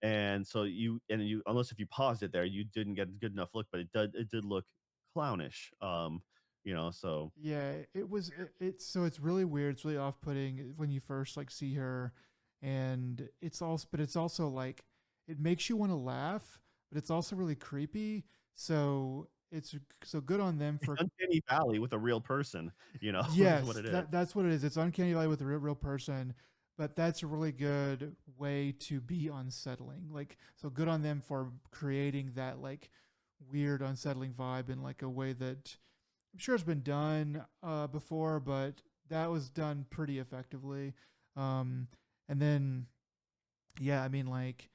and so you unless if you paused it there, you didn't get a good enough look, but it did look clownish. So Yeah, it was it's so it's really weird. It's really off-putting when you first like see her, and it's also like it makes you want to laugh, but it's also really creepy. So it's so good on them it's for Uncanny Valley with a real person, is what yes, it is. that's what it is. It's uncanny valley with a real person, but that's a really good way to be unsettling. Like so good on them for creating that like weird unsettling vibe in like a way that I'm sure it's been done before, but that was done pretty effectively. Um, and then, yeah, I mean, like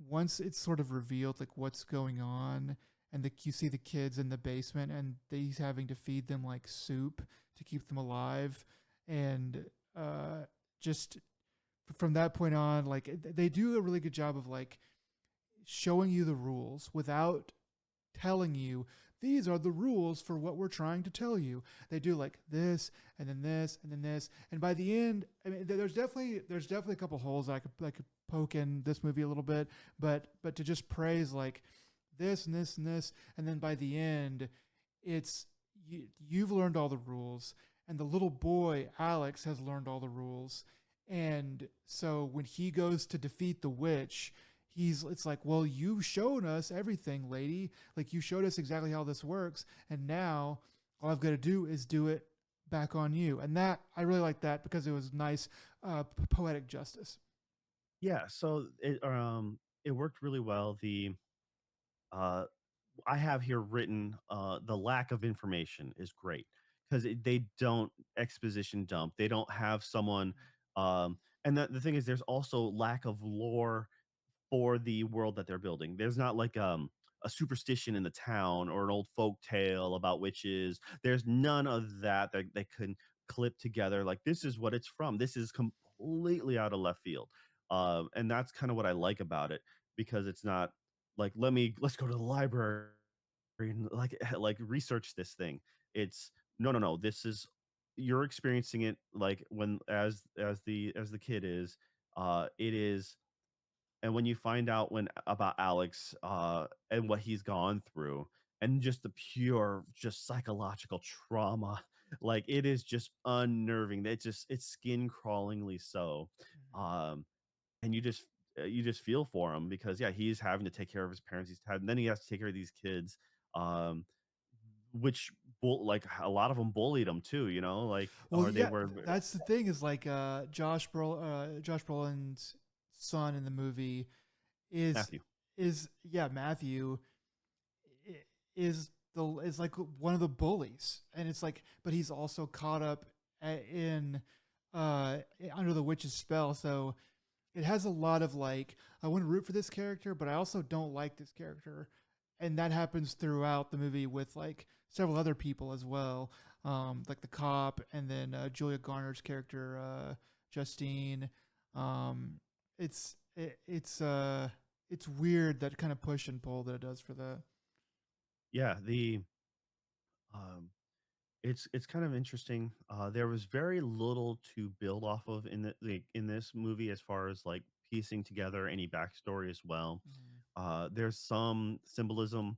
once it's sort of revealed like what's going on, and you see the kids in the basement, and he's having to feed them like soup to keep them alive, and just from that point on, like they do a really good job of like showing you the rules without telling you these are the rules for what we're trying to tell you. They do like this and then this and then this, and by the end, I mean, there's definitely a couple holes I could poke in this movie a little bit, but to just praise like this and this and this, and then by the end, it's you've learned all the rules, and the little boy Alex has learned all the rules, and so when he goes to defeat the witch, it's like, well, you've shown us everything, lady. Like, you showed us exactly how this works, and now all I've got to do is do it back on you. And that, I really like that because it was nice, poetic justice. Yeah, so it worked really well. Uh I have here written, the lack of information is great because they don't exposition dump. They don't have someone, and the thing is, there's also lack of lore for the world that they're building. There's not like a superstition in the town or an old folk tale about witches. There's none of that that they can clip together. Like this is what it's from. This is completely out of left field, and that's kind of what I like about it because it's not like let's go to the library and like research this thing. It's no, no, no. This is you're experiencing it like when as the kid is. It is and when you find out when about Alex, and what he's gone through and just the pure just psychological trauma, like, it is just unnerving. It's skin crawlingly so, Mhm. um, and you just feel for him because, yeah, he's having to take care of his parents, he's had and then he has to take care of these kids, um, which like, a lot of them bullied him too, like, Well, or they yeah, were that's the thing is like Josh Brolin's son in the movie is Matthew. yeah, Matthew is like one of the bullies, and it's like, but he's also caught up in under the witch's spell, so it has a lot of like, I want to root for this character, but I also don't like this character. And that happens throughout the movie with like several other people as well, like the cop, and then Julia Garner's character, Justine. Um, it's weird, that kind of push and pull that it does for that. Yeah, um it's kind of interesting. There was very little to build off of in this movie as far as like piecing together any backstory as well. Mhm. There's some symbolism,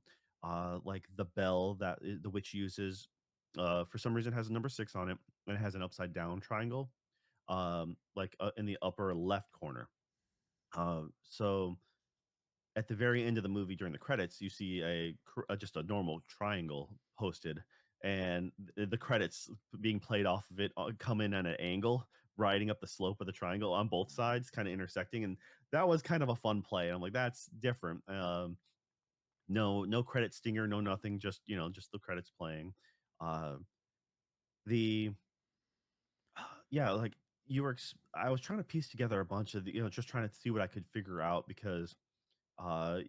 like the bell that the witch uses. For some reason, has a number 6 on it, and it has an upside down triangle, like in the upper left corner. So at the very end of the movie during the credits, you see just a normal triangle posted, and the credits being played off of it come in at an angle, riding up the slope of the triangle on both sides, kind of intersecting, and that was kind of a fun play. I'm like, that's different. No credit stinger, no nothing, just just the credits playing. Uh, the yeah, like I was trying to piece together a bunch of just trying to see what I could figure out because uh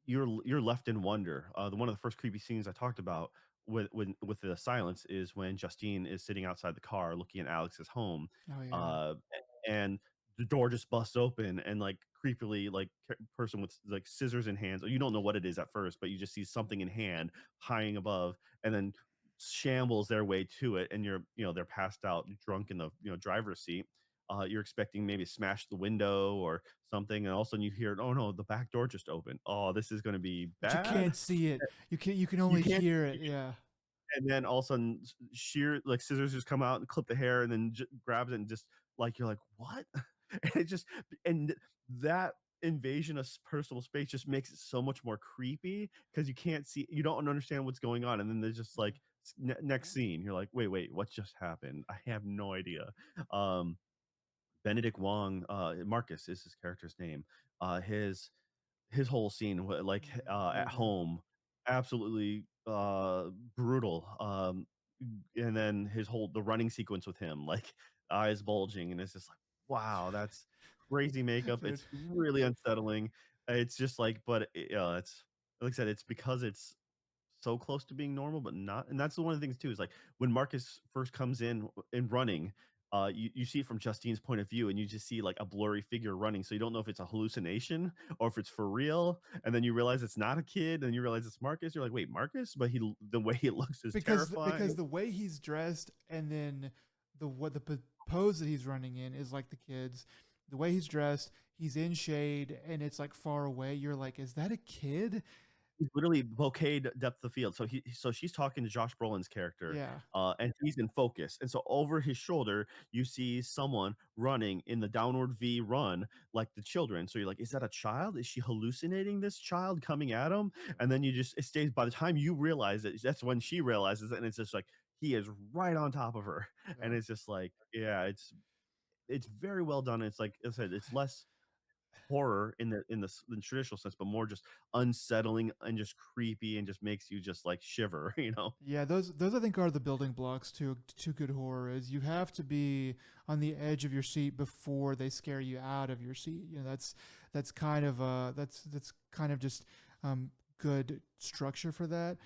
you're left in wonder. One of the first creepy scenes I talked about with the silence is when Justine is sitting outside the car looking at Alex's home, Oh yeah. uh, and the door just busts open and like creepily like person with like scissors in hands. You don't know what it is at first, but you just see something in hand high above, and then shambles their way to it, and they're passed out drunk in the driver's seat. You're expecting maybe smash the window or something, and all of a sudden you hear, "Oh no, the back door just opened. Oh, this is going to be But you bad." can't see it. You can You only can't, hear it. Yeah. and then all of a sudden, sheer like scissors just come out and clip the hair, and then grabs it and just like you're like, "What?" And it just and that invasion of personal space just makes it so much more creepy because you can't see, you don't understand what's going on, and then there's just like next scene, you're like, "Wait, what just happened? I have no idea." Um, Benedict Wong, Marcus is his character's name. His whole scene, like at Brutal. home, absolutely brutal. And then the running sequence with him, like eyes bulging, and it's just like, wow, that's crazy makeup. Dude. It's really unsettling. It's just like, but it's like I said, it's because it's so close to being normal, but not. And that's one of the things too, is like when Marcus first comes in running, you see it from Justine's point of view, and you just see like a blurry figure running. So you don't know if it's a hallucination or if it's for real. And then you realize it's not a kid, and you realize it's Marcus. You're like, wait, Marcus? But the way he looks is Because terrifying. the way he's dressed, and then the pose that he's running in is like the kids. The way he's dressed, he's in shade, and it's like far away. You're like, is that a kid? he's literally bokeh depth of field. So she's talking to Josh Brolin's character, Yeah. and he's in focus. And so over his shoulder, you see someone running in the downward V run like the children. So you're like, is that a child? Is she hallucinating this child coming at him? And then it stays by the time you realize it, that's when she realizes it, and it's just like he is right on top of her. And Yeah. it's just like, yeah, it's very well done. It's like I said, it's less horror in the traditional sense, but more just unsettling and just creepy and just makes you just like shiver, you know? Yeah, those I think are the building blocks to good horror. Is you have to be on the edge of your seat before they scare you out of your seat. You know, that's kind of that's kind of just good structure for that.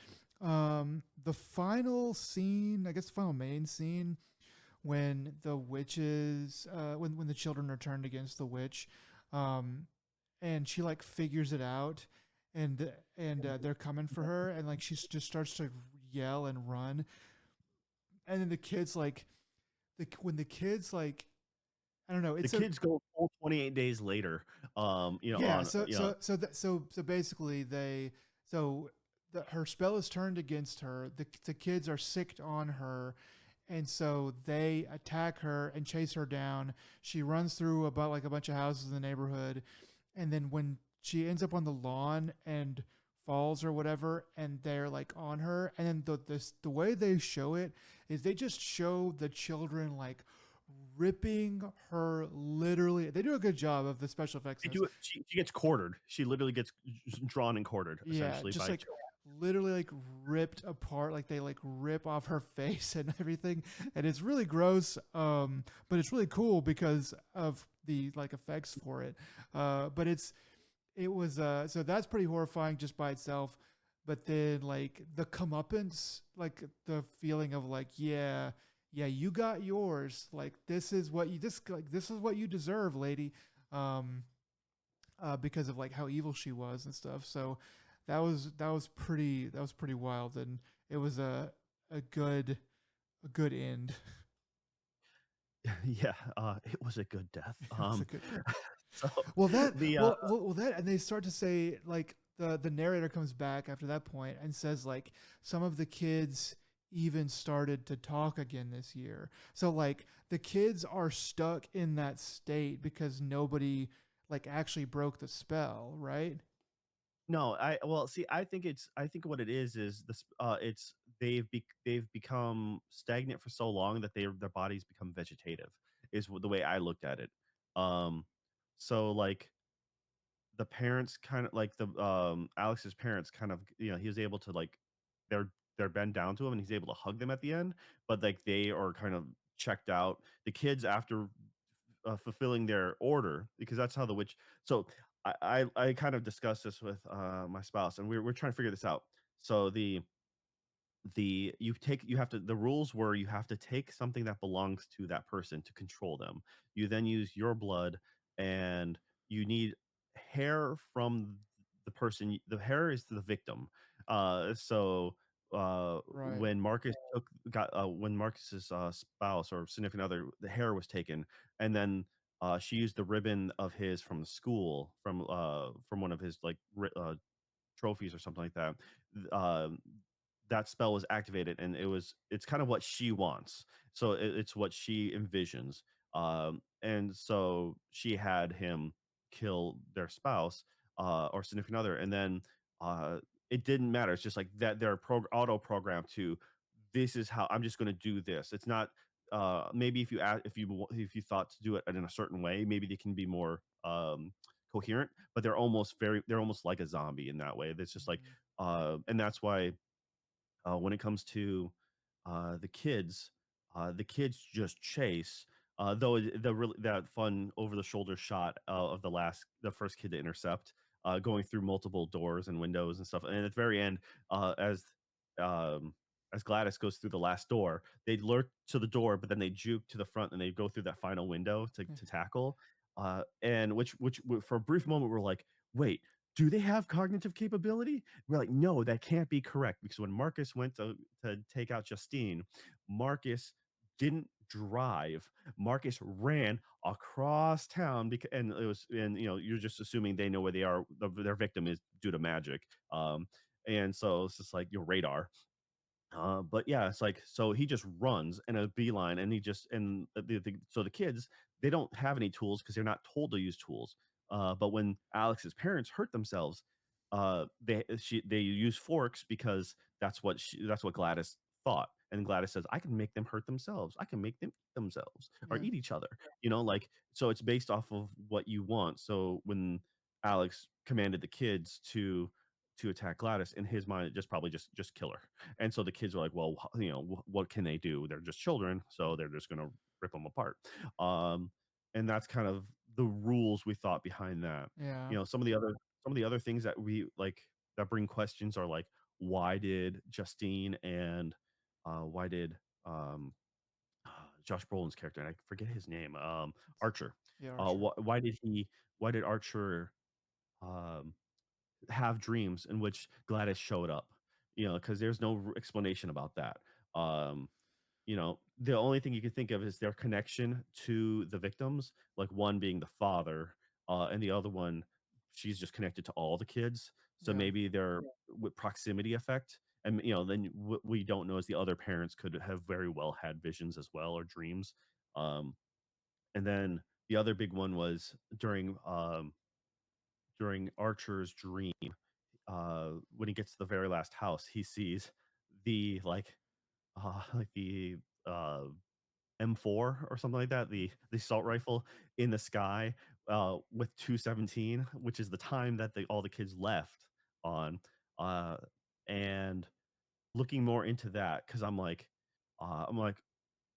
The final scene, I guess, the final main scene when the witches, when the children are turned against the witch, um, and she like figures it out, and they're coming for her, and like she just starts to yell and run, and then the kids like when the kids like I don't know, The it's a kids go full 28 days later, yeah. So basically her spell is turned against her. The kids are sicked on her, and so they attack her and chase her down. She runs through about like a bunch of houses in the neighborhood, and then when she ends up on the lawn and falls or whatever, and they're like on her, and then the way they show it is they just show the children like ripping her literally. They do a good job of the special effects they in this. do it she gets quartered. She literally gets drawn and quartered Yeah, essentially just by like literally like ripped apart, like they like rip off her face and everything, and it's really gross. But it's really cool because of the like effects for it. But it was so that's pretty horrifying just by itself. But then like the comeuppance, like the feeling of like yeah, you got yours. Like this is what you deserve, lady. Um, because of like how evil she was and stuff. So that was pretty wild, and it was a good a good end. yeah, it was a good death. It was a good death. So Well, that the well that and they start to say like the narrator comes back after that point and says like some of the kids even started to talk again this year. So like the kids are stuck in that state because nobody like actually broke the spell, right? No, see, I think what it is this it's they've become stagnant for so long that their bodies become vegetative is the way I looked at it. Um so like the parents kind of like the Alex's parents kind of, he was able to like they're they're bent down to him and he's able to hug them at the end, but like they are kind of checked out. The kids after fulfilling their order because that's how the witch. So I kind of discussed this with my spouse and we're trying to figure this out. So you have to the rules were you have to take something that belongs to that person to control them. You then use your blood and you need hair from the person. The hair is the victim. So Right. when Marcus took got when Marcus's spouse or significant other, the hair was taken, and then she used the ribbon of his from the school from one of his like trophies or something like that. That spell was activated, and it's kind of what she wants. So it's what she envisions. And so she had him kill their spouse or significant other, and then it didn't matter. It's just like that they're auto programmed to this is how I'm just going to do this. It's not maybe if you thought to do it in a certain way, maybe they can be more coherent, but they're almost like a zombie in that way. That's just like Mhm. and that's why when it comes to the kids just chase. Though the really that fun over the shoulder shot of the first kid to intercept, going through multiple doors and windows and stuff, and at the very end, um, as Gladys goes through the last door, they lurk to the door, but then they juke to the front and they go through that final window to Yeah. to tackle. And for a brief moment we're like, wait, do they have cognitive capability? We're like, no, that can't be correct because when Marcus went to take out Justine, Marcus didn't drive. Marcus ran across town because, and it was, and you're just assuming they know where they are. Their victim is due to magic. And so it's just like your radar. But yeah, it's like, so he just runs in a beeline, and he just, and so the kids, they don't have any tools because they're not told to use tools. But when Alex's parents hurt themselves, they use forks because that's what Gladys thought. And Gladys says, I can make them hurt themselves. I can make them eat themselves or Yeah. eat each other. Like, so it's based off of what you want. So when Alex commanded the kids to attack Gladys, in his mind, it just probably just kill her. And so the kids are like, well, what can they do? They're just children, so they're just gonna rip them apart. Um, and that's kind of the rules we thought behind that. Yeah. Some of the other things that we like that bring questions are like, why did Justine and why did um Josh Brolin's character, and I forget his name, Archer. Yeah. Archer. Why did Archer um have dreams in which Gladys showed up, because there's no explanation about that. Um, the only thing you can think of is their connection to the victims, like one being the father, and the other one, she's just connected to all the kids. So Yeah. maybe they're with proximity effect. And then what we don't know is the other parents could have very well had visions as well, or dreams. Um, and then the other big one was during Archer's dream, when he gets to the very last house, he sees the like the uh M4 or something like that, the assault rifle in the sky, with 217, which is the time that all the kids left on. Uh, and looking more into that, because I'm like,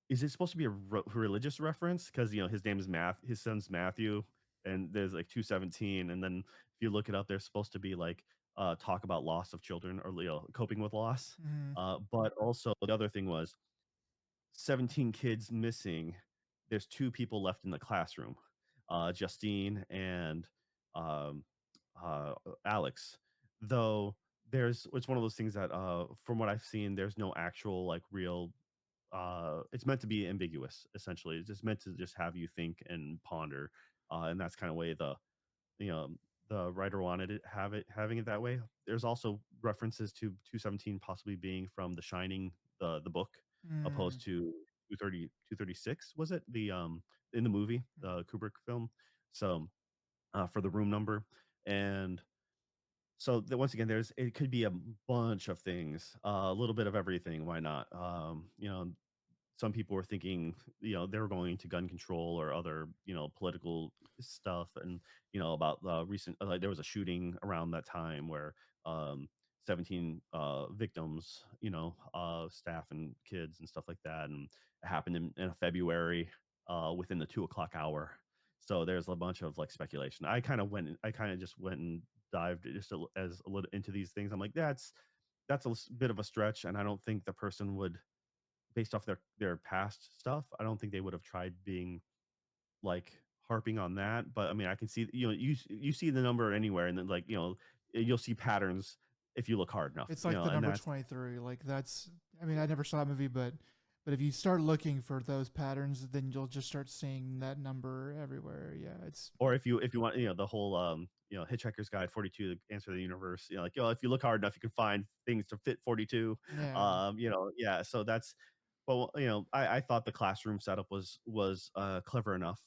is it supposed to be a religious reference? Because his name is his son's Matthew, and there's like 217, and then if you look it up, there's supposed to be like talk about loss of children, or coping with loss. Hmm. But also the other thing was 17 kids missing. There's two people left in the classroom, Justine and um, uh, Alex. Though it's one of those things that, from what I've seen, there's no actual like real, it's meant to be ambiguous. Essentially, it's just meant to just have you think and ponder, and that's kind of way you know the writer wanted having it that way. There's also references to 217 possibly being from The Shining, the book, Mm. opposed to 236, was it, the in the movie, the Kubrick film. So for the room number. And so once again, it could be a bunch of things, a little bit of everything. Why not? Some people were thinking, they were going to gun control or other, political stuff. And, about recent, like there was a shooting around that time where, 17 victims, staff and kids and stuff like that. And it happened in February, within the 2 o'clock hour. So there's a bunch of like speculation. I kind of just went and dived just as a little into these things. I'm like, that's bit of a stretch. And I don't think the person would, based off their past stuff, I don't think they would have tried being like harping on that. But I mean, I can see, you see the number anywhere, and then like, you'll see patterns if you look hard enough, It's like the and number that's, 23. Like that's. I mean, I never saw that movie, but if you start looking for those patterns, then you'll just start seeing that number everywhere. Yeah. It's. or if you want, the whole Hitchhiker's Guide 42, the answer to the universe, like, if you look hard enough, you can find things to fit 42. Yeah. Yeah, so that's, well, I thought the classroom setup was clever enough.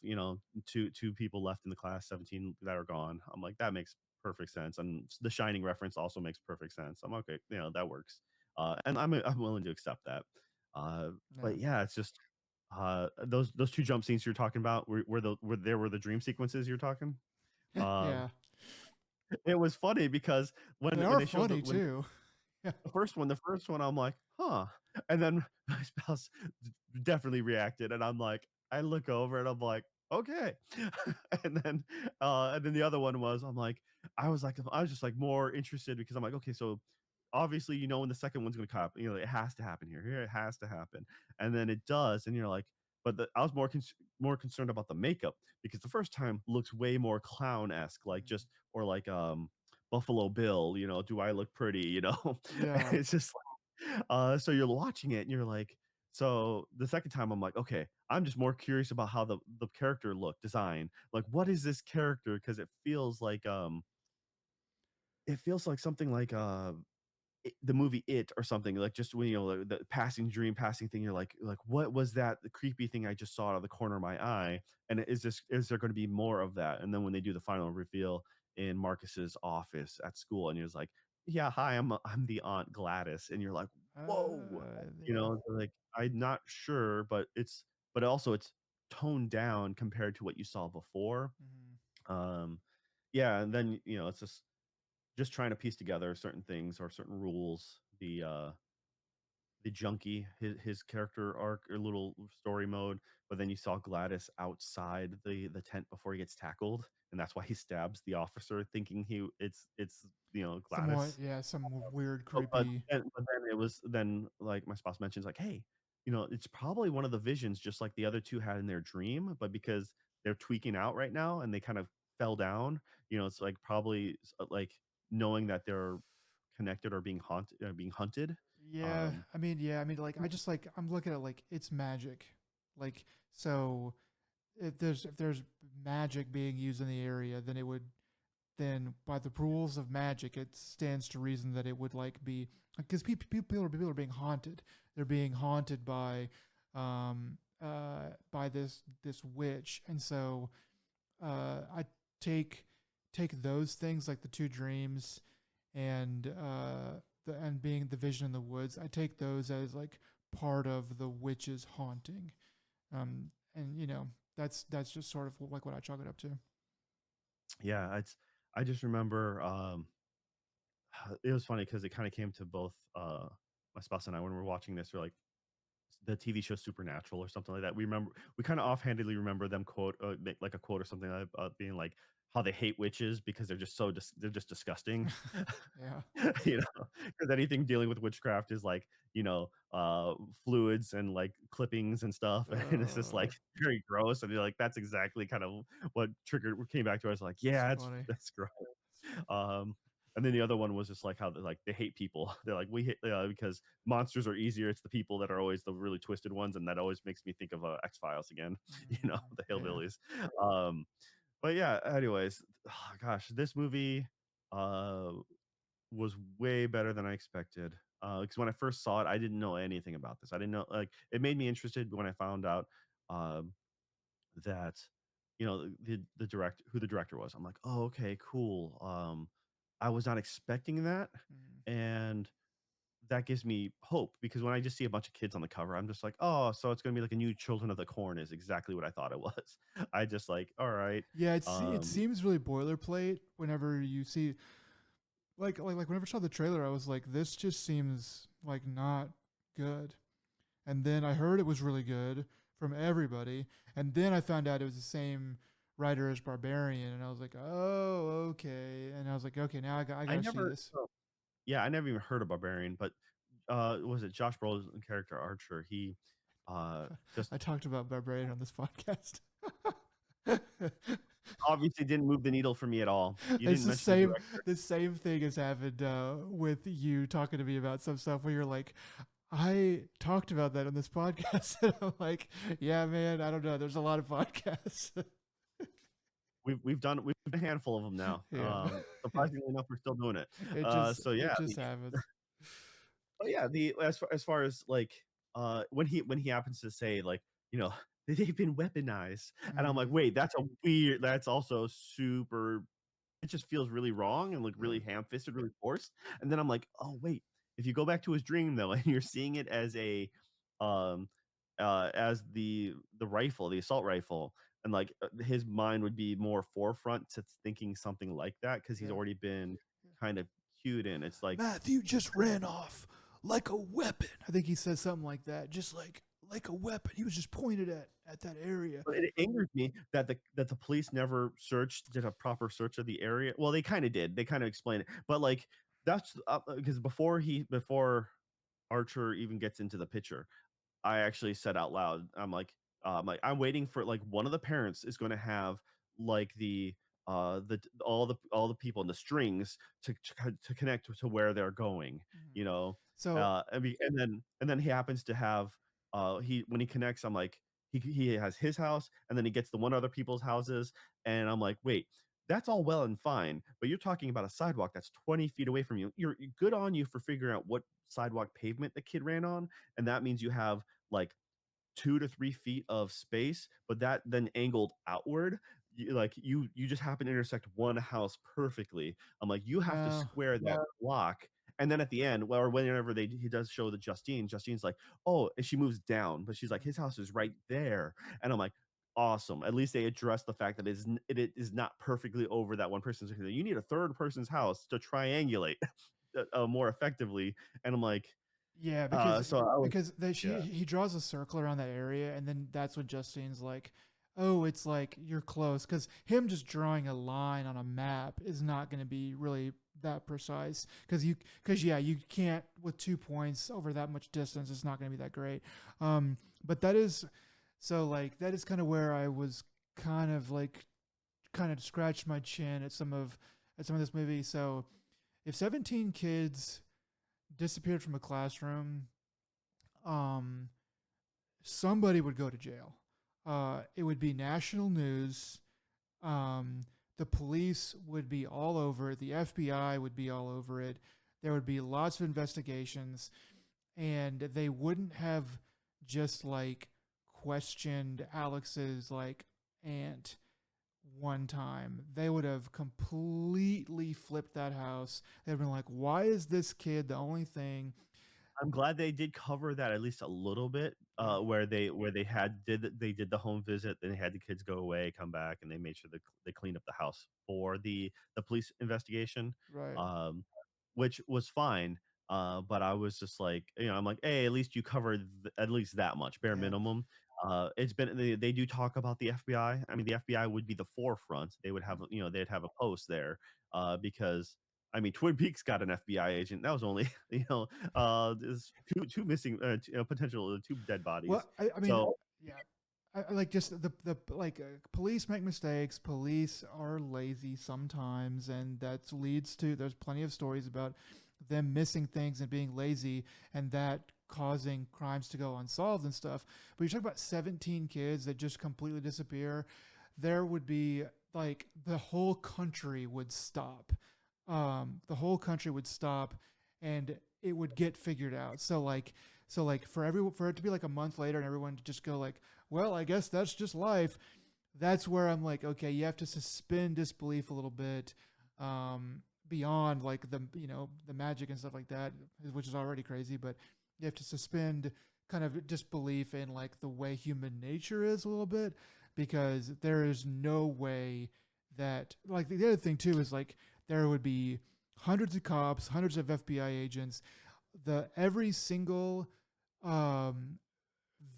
Two people left in the class, 17 that are gone. I'm like, that makes perfect sense. And the Shining reference also makes perfect sense. I'm okay, that works. And I'm willing to accept that. uh Yeah. but yeah, it's just, those two jump scenes you're talking about, were the dream sequences you're talking. Um, Yeah. it was funny because They when are they showed funny when too. Yeah. the first one, I'm like, huh. And then my spouse definitely reacted, and I'm like, I look over and I'm like, okay. And then the other one was, I was just like more interested because I'm like, okay, so obviously, when the second one's gonna happen, it has to happen here. It has to happen. And then it does, and you're like, but I was more concerned about the makeup, because the first time looks way more clown-esque, like just, or like Buffalo Bill, do I look pretty, Yeah. it's just like, so you're watching it and you're like, So the second time I'm like, okay, I'm just more curious about how the character look design. Like, what is this character? Because it feels like something like the movie It or something, like, just when, like, the passing dream, passing thing, you're like, "What was that, the creepy thing I just saw out of the corner of my eye? And is there gonna be more of that?" And then when they do the final reveal in Marcus's office at school, and he was like, "Yeah, hi, I'm the Aunt Gladys," and you're like, "Whoa." Yeah. Like, I'm not sure, but also it's toned down compared to what you saw before. Mhm. Um, yeah, and then, it's just trying to piece together certain things or certain rules. The junkie, his character arc or little story mode, but then you saw Gladys outside the tent before he gets tackled, and that's why he stabs the officer thinking it's Somewhat, Gladys. yeah, some weird, But creepy. then it was then, like, my spouse mentions, like, "Hey, it's probably one of the visions just like the other 2 had in their dream, but because they're tweaking out right now and they kind of fell down, it's, like, probably like, knowing that they're connected or being hunted." Yeah, Um yeah, like I'm looking at like it's magic, like so if there's magic being used in the area, then it would then by the rules of magic, it stands to reason that it would like be because people are being haunted. They're being haunted by this witch, and so I take those things like the two dreams and and being the vision in the woods. I take those as like part of the witch's haunting, and that's just sort of like what I chalk it up to. Yeah, I just remember, it was funny because it kinda came to both, my spouse and I when we were watching this, we're like, the TV show Supernatural or something like that. We kinda offhandedly remember them make like a quote or something being like, how they hate witches because they're just disgusting. Yeah. You know, because anything dealing with witchcraft is like, fluids and, like, clippings and stuff, and it's just, like, Uh, very gross, and you're like, that's exactly kind of what came back to us, like, it's "Yeah, funny. that's gross." Um, and then the other one was just like how they hate people. They're like, "We hate," because monsters are easier, it's the people that are always the really twisted ones, and that always makes me think of, X-Files again, the Yeah. hillbillies. Um, but yeah, anyways, gosh, this movie, uh was way better than I expected. Because when I first saw it, I didn't know anything about this. I didn't know, like, it made me interested when I found out um, that who the director was. I'm like, oh, okay, cool. I was not expecting that, Mm. and that gives me hope because when I just see a bunch of kids on the cover, I'm just like, oh, so it's gonna be like a new Children of the Corn is exactly what I thought it was. I just like, all right. Yeah, it Um, seems really boilerplate whenever you see like whenever I saw the trailer, I was like, this just seems like not good. And then I heard it was really good from everybody, and then I found out it was the same writer as Barbarian, and I was like, oh, okay. And I was like, okay, now I I gotta see never, this. yeah, I never even heard of Barbarian, but was it Josh Brolin's character Archer? He just I talked about Barbarian on this podcast. obviously didn't move the needle for me at all. You It's didn't the mention the same. director. The same thing has happened with you talking to me about some stuff where you're like, I talked about that on this podcast, and I'm like, yeah, man, I don't know. There's a lot of podcasts. We've done a handful of them now. Yeah, Surprisingly enough, we're still doing it. So it yeah, just happens. oh yeah, the as far as like when he happens to say like they've been weaponized, and I'm like, Mm, wait, that's also super. It just feels really wrong and like yeah, really ham-fisted, really forced. And then I'm like, oh wait, if you go back to his dream though, and you're seeing it um as the rifle, the assault rifle, and like his mind would be more forefront to thinking something like that because he's yeah. already been kind of cued in. It's like Matthew just ran off like a weapon. I think he says something like that, just like a weapon. He was just pointed at that area. but it angers me that the police never did a proper search of the area. Well, they kind of did. They kind of explained it, but like that's because before Archer even gets into the picture, I actually said out loud, I'm waiting for like one of the parents is going to have like all the people in the strings to connect to where they're going, Mhm. you know. So And then he happens to have. he when he connects, I'm like, he has his house, and then he gets the one other people's houses, and I'm like, wait, that's all well and fine, but you're talking about a sidewalk that's 20 feet away from you. Good on you for figuring out what sidewalk pavement the kid ran on, and that means you have like 2 to 3 feet of space, but that then angled outward, you just happen to intersect one house perfectly. I'm like, you have to Yeah. square that block. And then at the end, well, or whenever he does show the Justine's like, oh, and she moves down, but she's like, his house is right there. And I'm like, awesome. At least they address the fact that it is not perfectly over that one person's. You need a third person's house to triangulate more effectively. And I'm like, Yeah, because so I was, yeah. he draws a circle around that area, and then that's when Justine's like, "Oh, it's like you're close." Because him just drawing a line on a map is not going to be really that precise. Because yeah, you can't with 2 points over that much distance. It's not going to be that great. But that is so like that is kind of where I was kind of like kind of scratched my chin at some of this movie. So if 17 kids disappeared from a classroom, um, somebody would go to jail. It would be national news. Um, the police would be all over it. The FBI would be all over it. There would be lots of investigations, and they wouldn't have just like questioned Alex's like aunt one time. They would have completely flipped that house. They'd been like, "Why is this kid the only thing?" I'm glad they did cover that at least a little bit, Yeah, where they did the home visit, then they had the kids go away, come back, and they made sure they cleaned up the house for the police investigation, right. um, which was fine. But I was just like, I'm like, hey, at least you covered at least that much, bare Yeah. minimum. It's been they do talk about the FBI. I mean, the FBI would be the forefront. They would have, they'd have a post there, because I mean, Twin Peaks got an FBI agent. That was only, there's two missing, potential two dead bodies. Well, I mean, So yeah. I like just the like police make mistakes. Police are lazy sometimes, and that leads to there's plenty of stories about them missing things and being lazy, and that causing crimes to go unsolved and stuff. But you're talking about 17 kids that just completely disappear. There would be like the whole country would stop. The whole country would stop, and it would get figured out. So like for it to be like a month later and everyone to just go like, well, I guess that's just life. That's where I'm like, okay, you have to suspend disbelief a little bit, beyond like the magic and stuff like that, which is already crazy. But you have to suspend kind of disbelief in like the way human nature is a little bit, because there is no way that like the other thing too is like there would be hundreds of cops, hundreds of FBI agents. The every single um,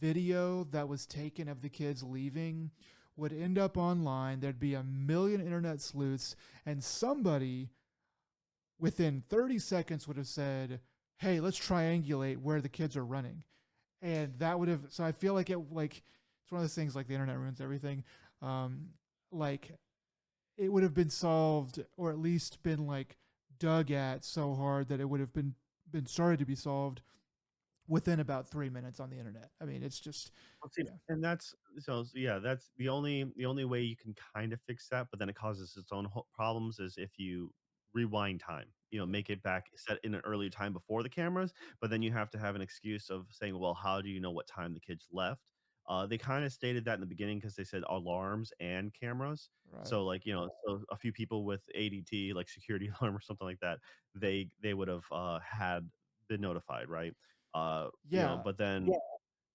video that was taken of the kids leaving would end up online. There'd be a million internet sleuths, and somebody within 30 seconds would have said, "Hey, let's triangulate where the kids are running," and that would have. So I feel like it's one of those things like the internet ruins everything. Like it would have been solved, or at least been like dug at so hard that it would have been started to be solved within about 3 minutes on the internet. I mean, it's just well, see, yeah, and yeah, that's the only way you can kind of fix that, but then it causes its own problems is if you rewind time, yeah, make it back set in an earlier time before the cameras, but then you have to have an excuse of saying, well, how do you know what time the kids left? They kind of stated that in the beginning because they said alarms and cameras. right, So like, so a few people with ADT, like security alarm or something like that, they would have had been notified, right? yeah, But then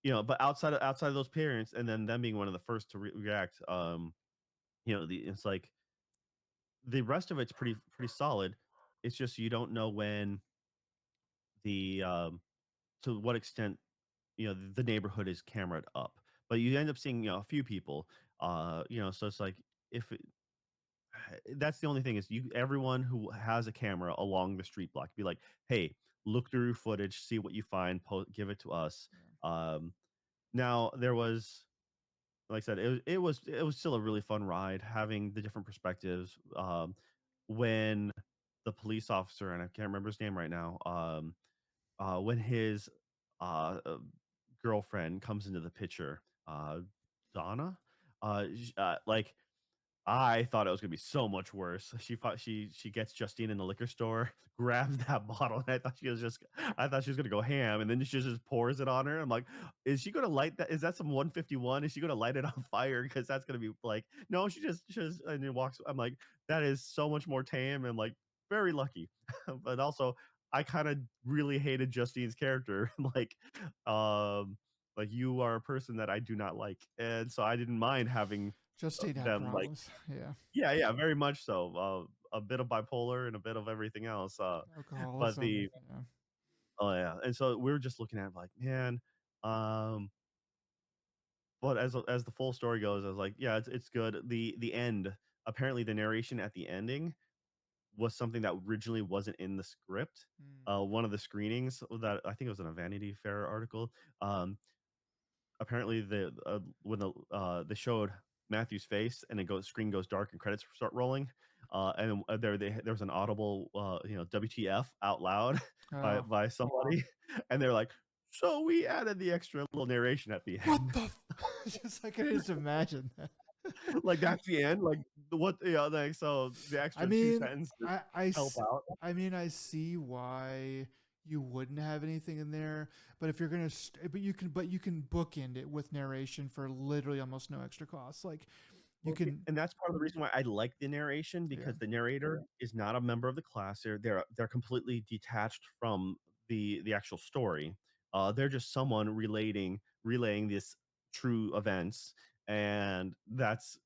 but outside of those parents, and then them being one of the first to react, it's like the rest of it's pretty solid. It's just you don't know when the to what extent the neighborhood is cameraed up, but you end up seeing a few people, so it's like if it, that's the only thing is you everyone who has a camera along the street block be like, hey, look through footage, see what you find, give it to us. yeah, um Now there was, like I said, it was still a really fun ride having the different perspectives. When the police officer, and I can't remember his name right now, when his uh, uh, girlfriend comes into the picture, Donna, like I thought it was gonna be so much worse. She gets Justine in the liquor store, grabs that bottle, and I thought she was gonna go ham, and then she just pours it on her. I'm like, is she gonna light that? Is that some 151? Is she gonna light it on fire? Because that's gonna be like, no, she just and then walks. I'm like, that is so much more tame and like very lucky. But also, I kind of really hated Justine's character. Um, like you are a person that I do not like, and so I didn't mind having Justine had them like problems. Yeah. yeah, yeah, very much so. A bit of bipolar and a bit of everything else. But Alcoholism. the Yeah. oh yeah, and so we are just looking at it like, man, um, but as the full story goes, I was like, yeah, it's good. The end, apparently, the narration at the ending was something that originally wasn't in the script. Mm. One of the screenings that I think it was in a Vanity Fair article. Apparently when they showed Matthew's face and it goes screen goes dark and credits start rolling, and there was an audible WTF out loud Oh, by somebody, and they're like, so we added the extra little narration at the what end. the? Just I can just imagine that. Like that's the end, like what like so the I extra two mean, sentences I help s- out. I mean, I see why you wouldn't have anything in there, but if you're gonna, but you can bookend it with narration for literally almost no extra cost. Like you Okay, can, and that's part of the reason why I like the narration yeah, because the narrator is not a member of the class. They're completely detached from the actual story. They're just someone relaying this true events, and that's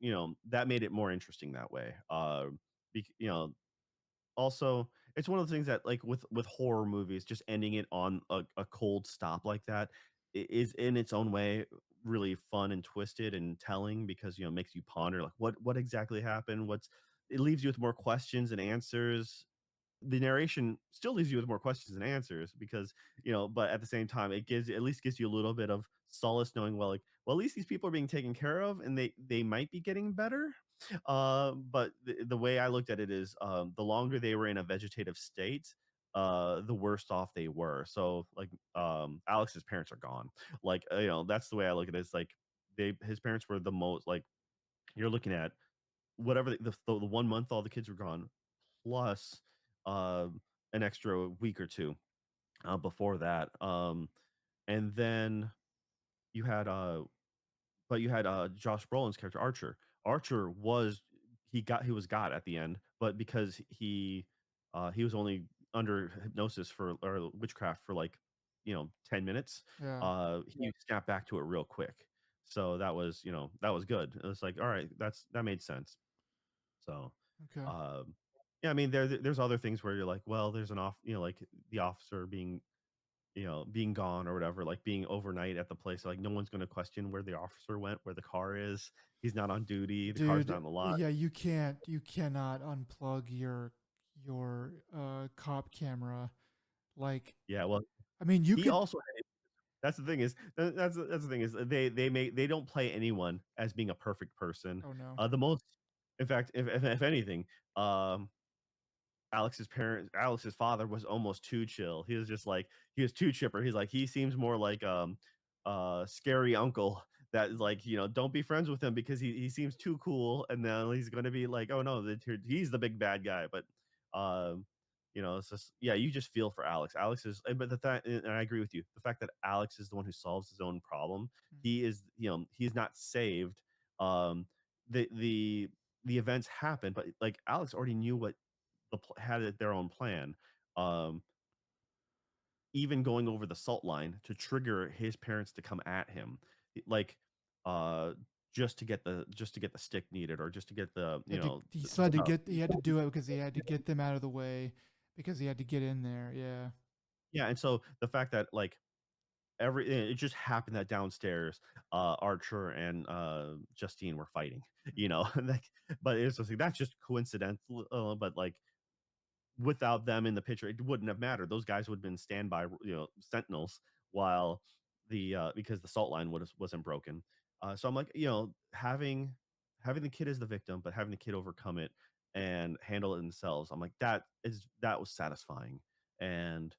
that made it more interesting that way. You know, also it's one of the things that like with horror movies, just ending it on a cold stop like that is in its own way really fun and twisted and telling because it makes you ponder like what exactly happened, what's it leaves you with more questions and answers. The narration still leaves you with more questions and answers because but at the same time it gives at least gives you a little bit of solace knowing well at least these people are being taken care of and they might be getting better. But the way I looked at it is the longer they were in a vegetative state, the worse off they were. So like Alex's parents are gone. Like that's the way I look at it. It's like his parents were the most like you're looking at whatever the 1 month all the kids were gone plus uh, an extra week or two before that. And then you had but you had Josh Brolin's character Archer. Archer was he was God at the end, but because he was only under hypnosis for or witchcraft for like 10 minutes, yeah, he snapped back to it real quick. So that was that was good. It was like all right, that made sense. So okay. um yeah, I mean there's other things where you're like, well, there's an off like the officer being gone or whatever, like being overnight at the place. Like no one's going to question where the officer went, where the car is. He's not on duty. The car's not Dude, in the lot. yeah, you cannot unplug your cop camera. Like, Yeah, well, I mean, you he could. also. That's the thing is that's the thing is they don't play anyone as being a perfect person. Oh no. The most, in fact, if anything, um, Alex's father was almost too chill. He was just like he was too chipper. He's like he seems more like scary uncle that is like, don't be friends with him because he seems too cool and then he's going to be like, oh no, he's the big bad guy. But um it's just yeah, you just feel for Alex. Alex is but the fact and I agree with you. The fact that Alex is the one who solves his own problem. Mm. He is, he's not saved. Um the events happen, but like Alex already knew what had their own plan. Um, even going over the salt line to trigger his parents to come at him, like uh, just to get the stick needed or just to get the He still the had to stuff. get. He had to do it because he had to get them out of the way because he had to get in there. Yeah. Yeah, and so the fact that like it just happened that downstairs Archer and Justine were fighting, like, but it's just like that's just coincidental, but like without them in the picture, it wouldn't have mattered. Those guys would have been standby, sentinels while because the salt line wasn't broken. So I'm like, having the kid as the victim, but having the kid overcome it and handle it themselves. I'm like, that was satisfying. And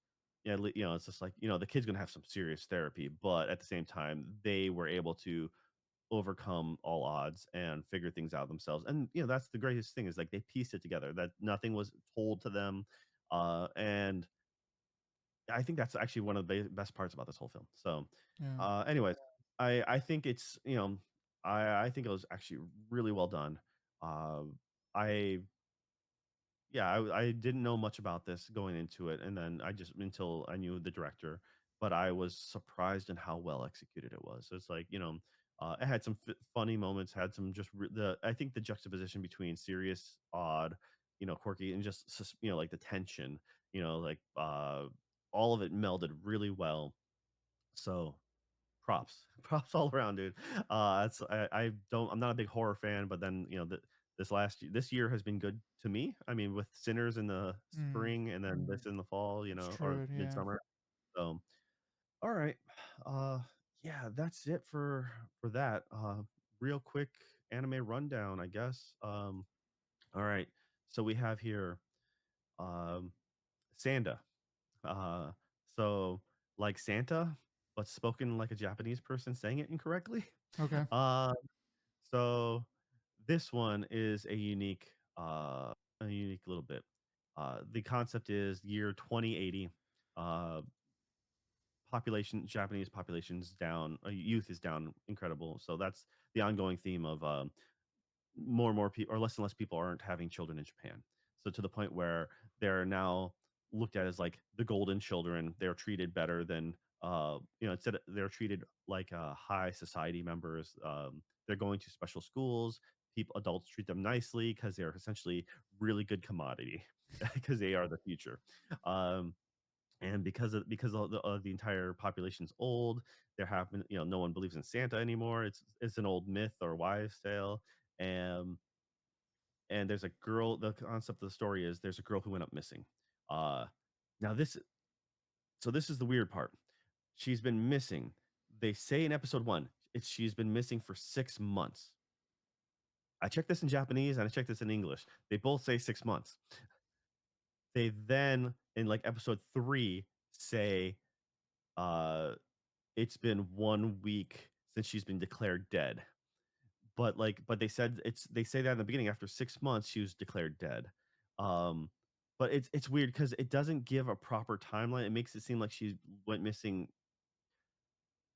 yeah, it's just like, the kid's gonna have some serious therapy, but at the same time, they were able to overcome all odds and figure things out themselves. And that's the greatest thing is like they pieced it together that nothing was told to them. And I think that's actually one of the best parts about this whole film. So, Yeah. anyways, I think it's I think it was actually really well done. I Yeah, I didn't know much about this going into it, and then I just until I knew the director, but I was surprised in how well executed it was. So it's like, it had some funny moments, had some just the I think the juxtaposition between serious, odd, quirky, and just like the tension, like all of it melded really well. So props, props all around, dude. I'm not a big horror fan, but then this year has been good to me. I mean, with Sinners in the Mm, spring and then this in the fall, it's or true. Yeah. midsummer. So, all right, uh, yeah, that's it for that. Real quick anime rundown, I guess. All right, so we have here um, Sanda. Uh, so like Santa, but spoken like a Japanese person saying it incorrectly. Okay. Uh, so this one is a unique little bit. The concept is year 2080. Uh, Japanese population's down. Youth is down, incredible. So that's the ongoing theme of more and more people or less and less people aren't having children in Japan. So to the point where they're now looked at as like the golden children. They're treated better than instead they're treated like high society members. They're going to special schools. People adults treat them nicely because they're essentially really good commodity because they are the future. Um, and because the entire population's old, there have been no one believes in Santa anymore. It's an old myth or wives' tale, and there's a girl. The concept of the story is there's a girl who went up missing. Uh, now this is the weird part. She's been missing. They say in episode one, she's been missing for 6 months. I checked this in Japanese and I checked this in English. They both say 6 months. They then in like episode three say uh it's been 1 week since she's been declared dead. But they say that in the beginning after 6 months she was declared dead. Um, but it's weird because it doesn't give a proper timeline. It makes it seem like she went missing.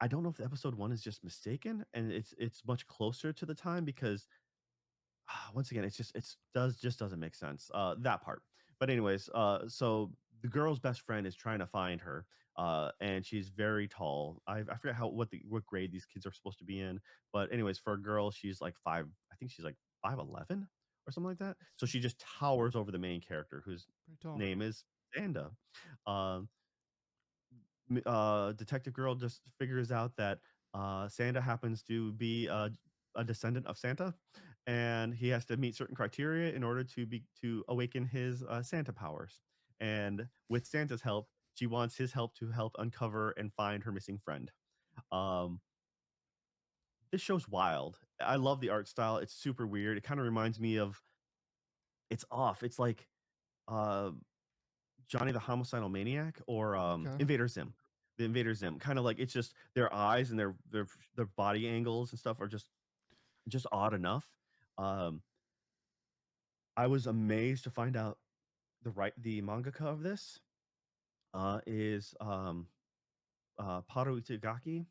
I don't know if episode one is just mistaken and it's much closer to the time because once again, just doesn't make sense. That part. But anyways, so the girl's best friend is trying to find her, and she's very tall. I forget what grade these kids are supposed to be in, but anyways, for a girl, she's like five. I think she's like 5'11" or something like that. So she just towers over the main character, whose Pretty tall. name is Sanda. Um, Detective Girl just figures out that Santa happens to be a descendant of Santa, and he has to meet certain criteria in order to awaken his Santa powers. And with Santa's help, she wants his help to help uncover and find her missing friend. Um, this show's wild. I love the art style. It's super weird. It kind of reminds me of it's off. It's like uh, Johnny the Homicidal Maniac or Okay. Invader Zim. The Invader Zim. Kind of like it's just their eyes and their body angles and stuff are just odd enough. Um, I was amazed to find out the mangaka of this is Paru Itagaki,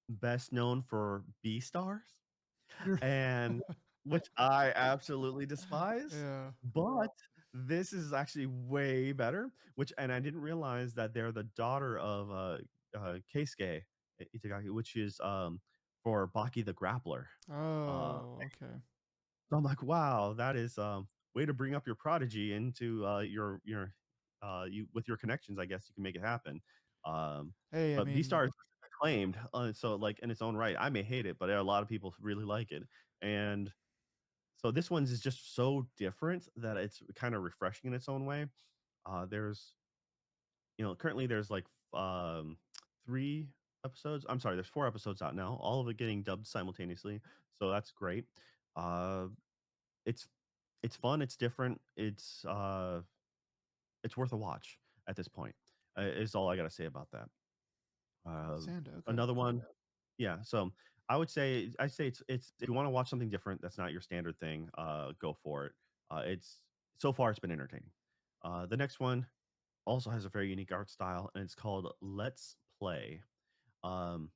best known for B Stars, You're. and which I absolutely despise. Yeah. But this is actually way better. Which and I didn't realize that they're the daughter of Keisuke Itagaki, which is for Baki the Grappler. Uh, Oh. Okay. so I'm like, wow, that is way to bring up your prodigy into your you with your connections. I guess you can make it happen. Um, Hey, I but B mean, Star is acclaimed, so like in its own right. I may hate it, but a lot of people really like it, and so this one's is just so different that it's kind of refreshing in its own way. There's currently there's like um 3 episodes. I'm sorry, there's 4 episodes out now, all of it getting dubbed simultaneously, so that's great. Uh, it's it's fun, it's different, it's worth a watch at this point. is all I gotta say about that. Sanda. Okay. Another one, yeah. So I say it's if you want to watch something different, that's not your standard thing. Go for it. It's so far it's been entertaining. The next one also has a very unique art style, and it's called Let's Play. Um,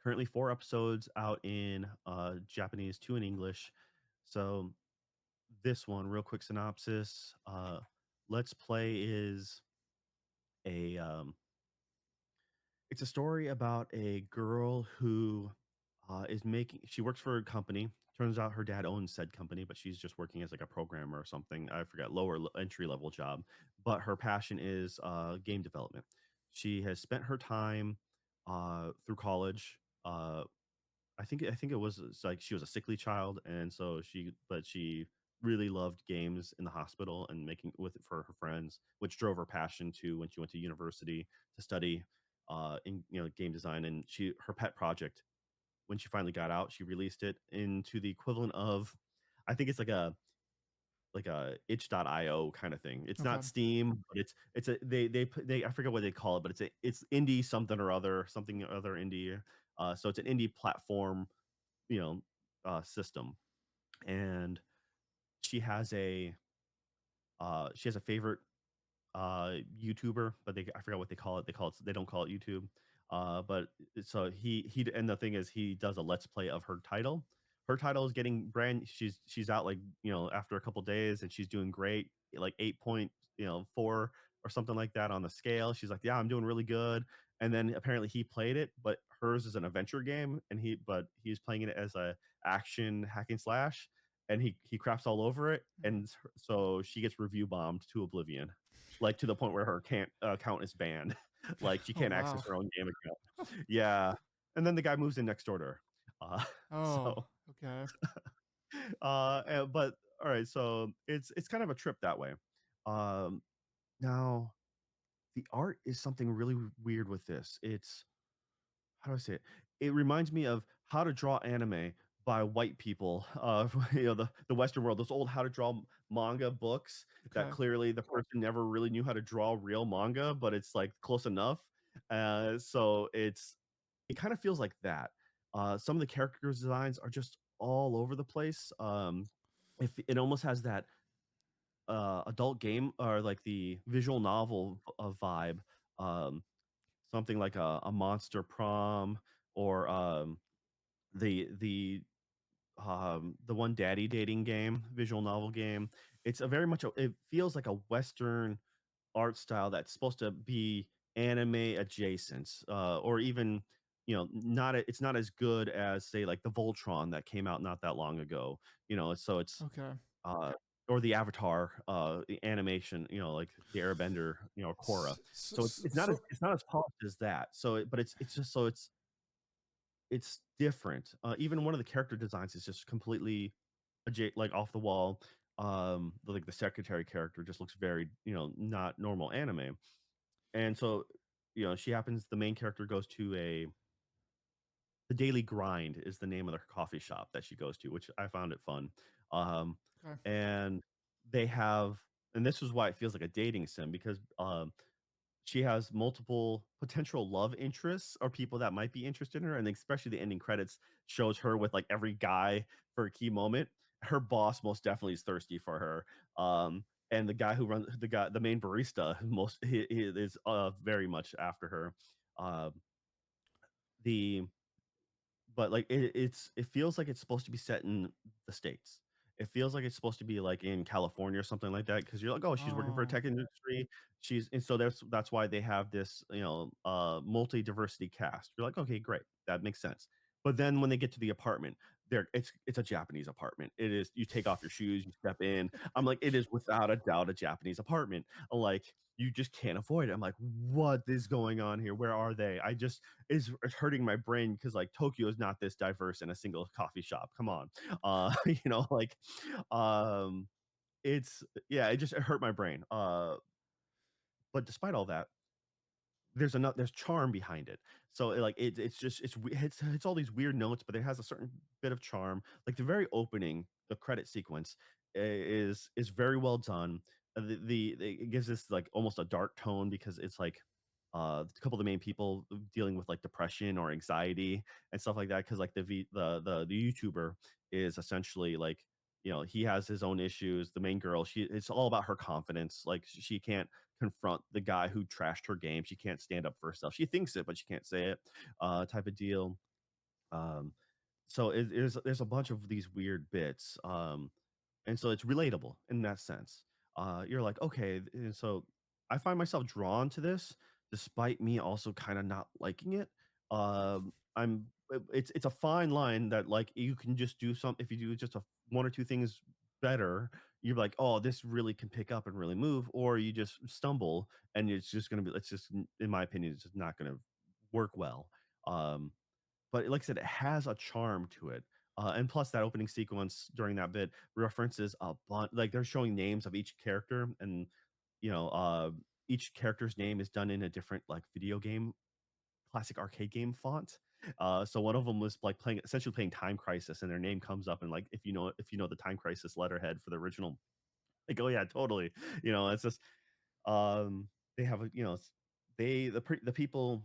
Currently 4 episodes out in Japanese, 2 in English. So this one, real quick synopsis. Let's Play is a it's a story about a girl who is making. She works for a company. Turns out her dad owns said company, but she's just working as like a programmer or something. I forget, entry level job. But her passion is game development. She has spent her time through college. I think it was it's like she was a sickly child, and so she really loved games in the hospital and making with it for her friends, which drove her passion to when she went to university to study in game design. And her pet project when she finally got out, she released it into the equivalent of, I think it's like a itch.io kind of thing. It's Okay. not Steam, but it's a they I forget what they call it, but it's indie something or other, something or other indie. So it's an indie platform, you know, system. And she has a favorite YouTuber, but I forgot what they call it. They don't call it YouTube. But so he and the thing is he does a let's play of her title. Her title is getting she's out like, after a couple days, and she's doing great, like 8.4 or something like that on the scale. She's like, "Yeah, I'm doing really good." And then apparently he played it, but hers is an adventure game, and he's playing it as a action hacking slash, and he craps all over it, Mhm. and so she gets review bombed to oblivion, like to the point where her can't account is banned. Like she Oh can't access wow. her own game account. Yeah, and then the guy moves in next door to her. Uh, Oh. so, Okay. but all right, so it's kind of a trip that way. Um, Now the art is something really weird with this. It's how do I say it? It reminds me of How to Draw Anime by white people, the Western world. Those old How to Draw Manga books that Okay. clearly the person never really knew how to draw real manga, but it's like close enough. So it kind of feels like that. Some of the character designs are just all over the place. If it almost has that adult game or like the visual novel vibe. Um, Something like a Monster Prom, or the one Daddy Dating game, visual novel game. It's a very much it feels like a Western art style that's supposed to be anime adjacent, or even, it's not as good as, say, like the Voltron that came out not that long ago. So it's Okay. uh, or the Avatar the animation, like the Airbender, Korra. So it's not as polished as that. But it's just so it's different. Even one of the character designs is just completely like off the wall. Like the secretary character just looks very, not normal anime. And so, the main character goes to the Daily Grind is the name of the coffee shop that she goes to, which I found it fun. Um, Okay. and they have, and this is why it feels like a dating sim, because she has multiple potential love interests or people that might be interested in her, and especially the ending credits shows her with like every guy for a key moment. Her boss most definitely is thirsty for her. And the guy who runs the main barista, he is very much after her. Um, the but like it feels like it's supposed to be set in the States. It feels like it's supposed to be like in California or something like that, because you're like, oh, she's working for a Oh. tech industry. And so that's why they have this, multi-diversity cast. You're like, okay, great. That makes sense. But then when they get to the apartment, it's a Japanese apartment. It is, you take off your shoes, you step in. I'm like, it is without a doubt a Japanese apartment. Like, you just can't avoid it. I'm like, what is going on here? Where are they? It's hurting my brain because like Tokyo is not this diverse in a single coffee shop. Come on. Like um it just it hurt my brain. But despite all that, there's charm behind it. So it's just it's all these weird notes, but it has a certain bit of charm. Like the very opening, the credit sequence is very well done. It gives this like almost a dark tone because it's like a couple of the main people dealing with like depression or anxiety and stuff like that. Because like the YouTuber is essentially like, you know, he has his own issues. The main girl, she it's all about her confidence. Like she can't confront the guy who trashed her game. She can't stand up for herself. She thinks it, but she can't say it. Type of deal. Um, so there's a bunch of these weird bits, and so it's relatable in that sense. You're like, okay, and so I find myself drawn to this, despite me also kind of not liking it. It's a fine line that like you can just do some if you do just one or two things better, you're like, oh, this really can pick up and really move, or you just stumble and it's just gonna be, it's just in my opinion, it's just not gonna work well. Um, but like I said, it has a charm to it. And plus that opening sequence during that bit references a bunch, like they're showing names of each character, and you know, each character's name is done in a different like video game, classic arcade game font. So one of them was like playing essentially playing Time Crisis, and their name comes up, and like if you know the Time Crisis letterhead for the original, like, oh yeah, totally. You know, it's just they have a, you know, the people,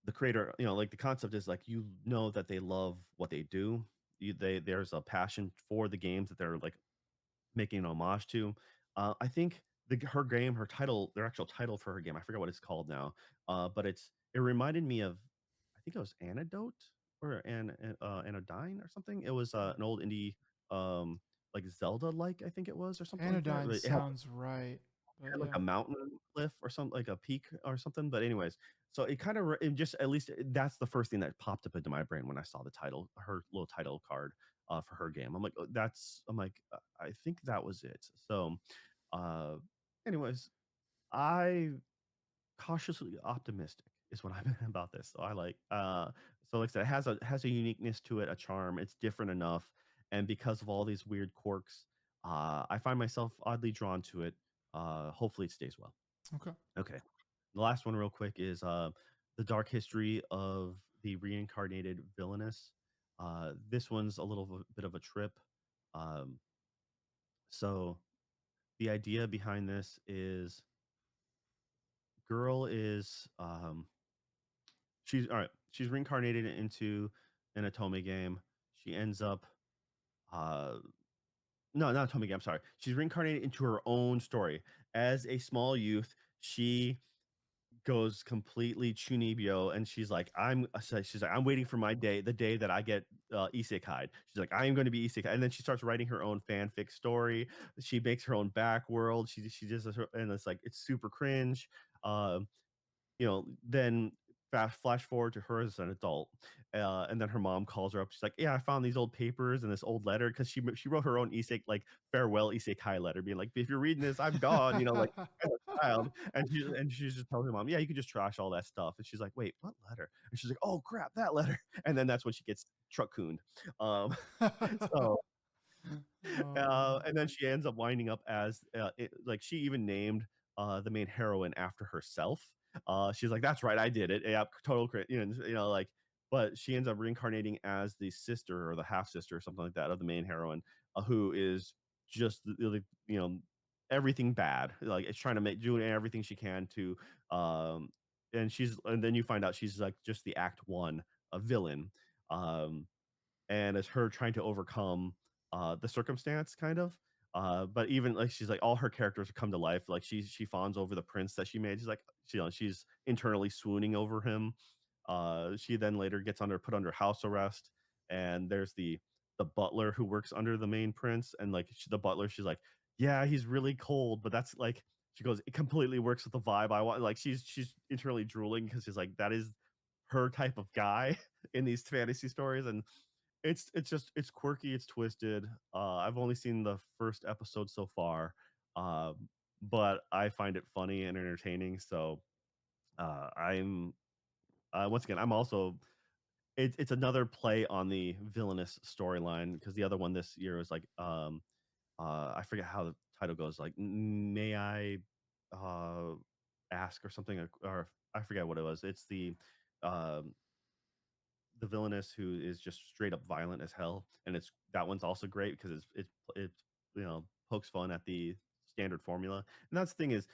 the creator, you know, like the concept is like, you know, that they love what they do. There's a passion for the games that they're like making an homage to. I think her game, her title, their actual title for her game, I forget what it's called now. But it reminded me of, I think it was Antidote or Anodyne or something. It was an old indie, um, like Zelda, like I think it was, or something like that. Anodyne It had sounds right, but had like yeah. a mountain cliff or something, like a peak or something. But anyways, so it kind of, it just, at least that's the first thing that popped up into my brain when I saw the title, her little title card for her game. I'm like, oh, I'm like, I think that was it. So, uh, anyways, I cautiously optimistic is what I'm about this. So I like, so like I said, it has a uniqueness to it, a charm. It's different enough, and because of all these weird quirks, I find myself oddly drawn to it. Hopefully, it stays well. Okay. Okay. The last one, real quick, is the dark history of the reincarnated villainess. This one's a little bit of a trip. Um, so the idea behind this is, girl is she's all right. She's reincarnated into an Atome game. She ends up uh no, not Atome game. I'm sorry. She's reincarnated into her own story. As a small youth, she goes completely chunibyo, and she's like, I'm waiting for my day, the day that I get isekai. She's like, I am going to be isekai, and then she starts writing her own fanfic story. She makes her own back world. She just, and it's like, it's super cringe. um you know, then flash forward to her as an adult, and then her mom calls her up. She's like, "Yeah, I found these old papers and this old letter," because she wrote her own like farewell isekai letter, being like, "If you're reading this, I'm gone," you know, like, as a child. And she's just telling her mom, "Yeah, you can just trash all that stuff." And she's like, "Wait, what letter?" And she's like, "Oh crap, that letter." And then that's when she gets truck cooned. So Oh man. and then she ends up winding up as like, she even named the main heroine after herself. She's like, "That's right, I did it." Yeah, total crit. You know, like, but she ends up reincarnating as the sister or the half sister or something like that of the main heroine, who is just you know, everything bad. Like, it's trying to doing everything she can to, um, and then you find out she's like just the act one, a villain. Um, and it's her trying to overcome the circumstance, kind of. But even like, she's like, all her characters come to life. Like, she fawns over the prince that she made. She's like, you know, she's internally swooning over him. She then later gets put under house arrest, and there's the butler who works under the main prince, and like, the butler, she's like, yeah, he's really cold, but that's like, she goes, it completely works with the vibe I want. Like, she's internally drooling, because she's like, that is her type of guy in these fantasy stories. And it's just, it's quirky, it's twisted. I've only seen the first episode so far, but I find it funny and entertaining. So I'm once again, I'm also, it's another play on the villainous storyline, because the other one this year was like, I forget how the title goes, like, may I uh ask or something, or I forget what it was. It's um the villainess who is just straight up violent as hell, and it's, that one's also great because it's you know, pokes fun at the standard formula. And that's the thing is,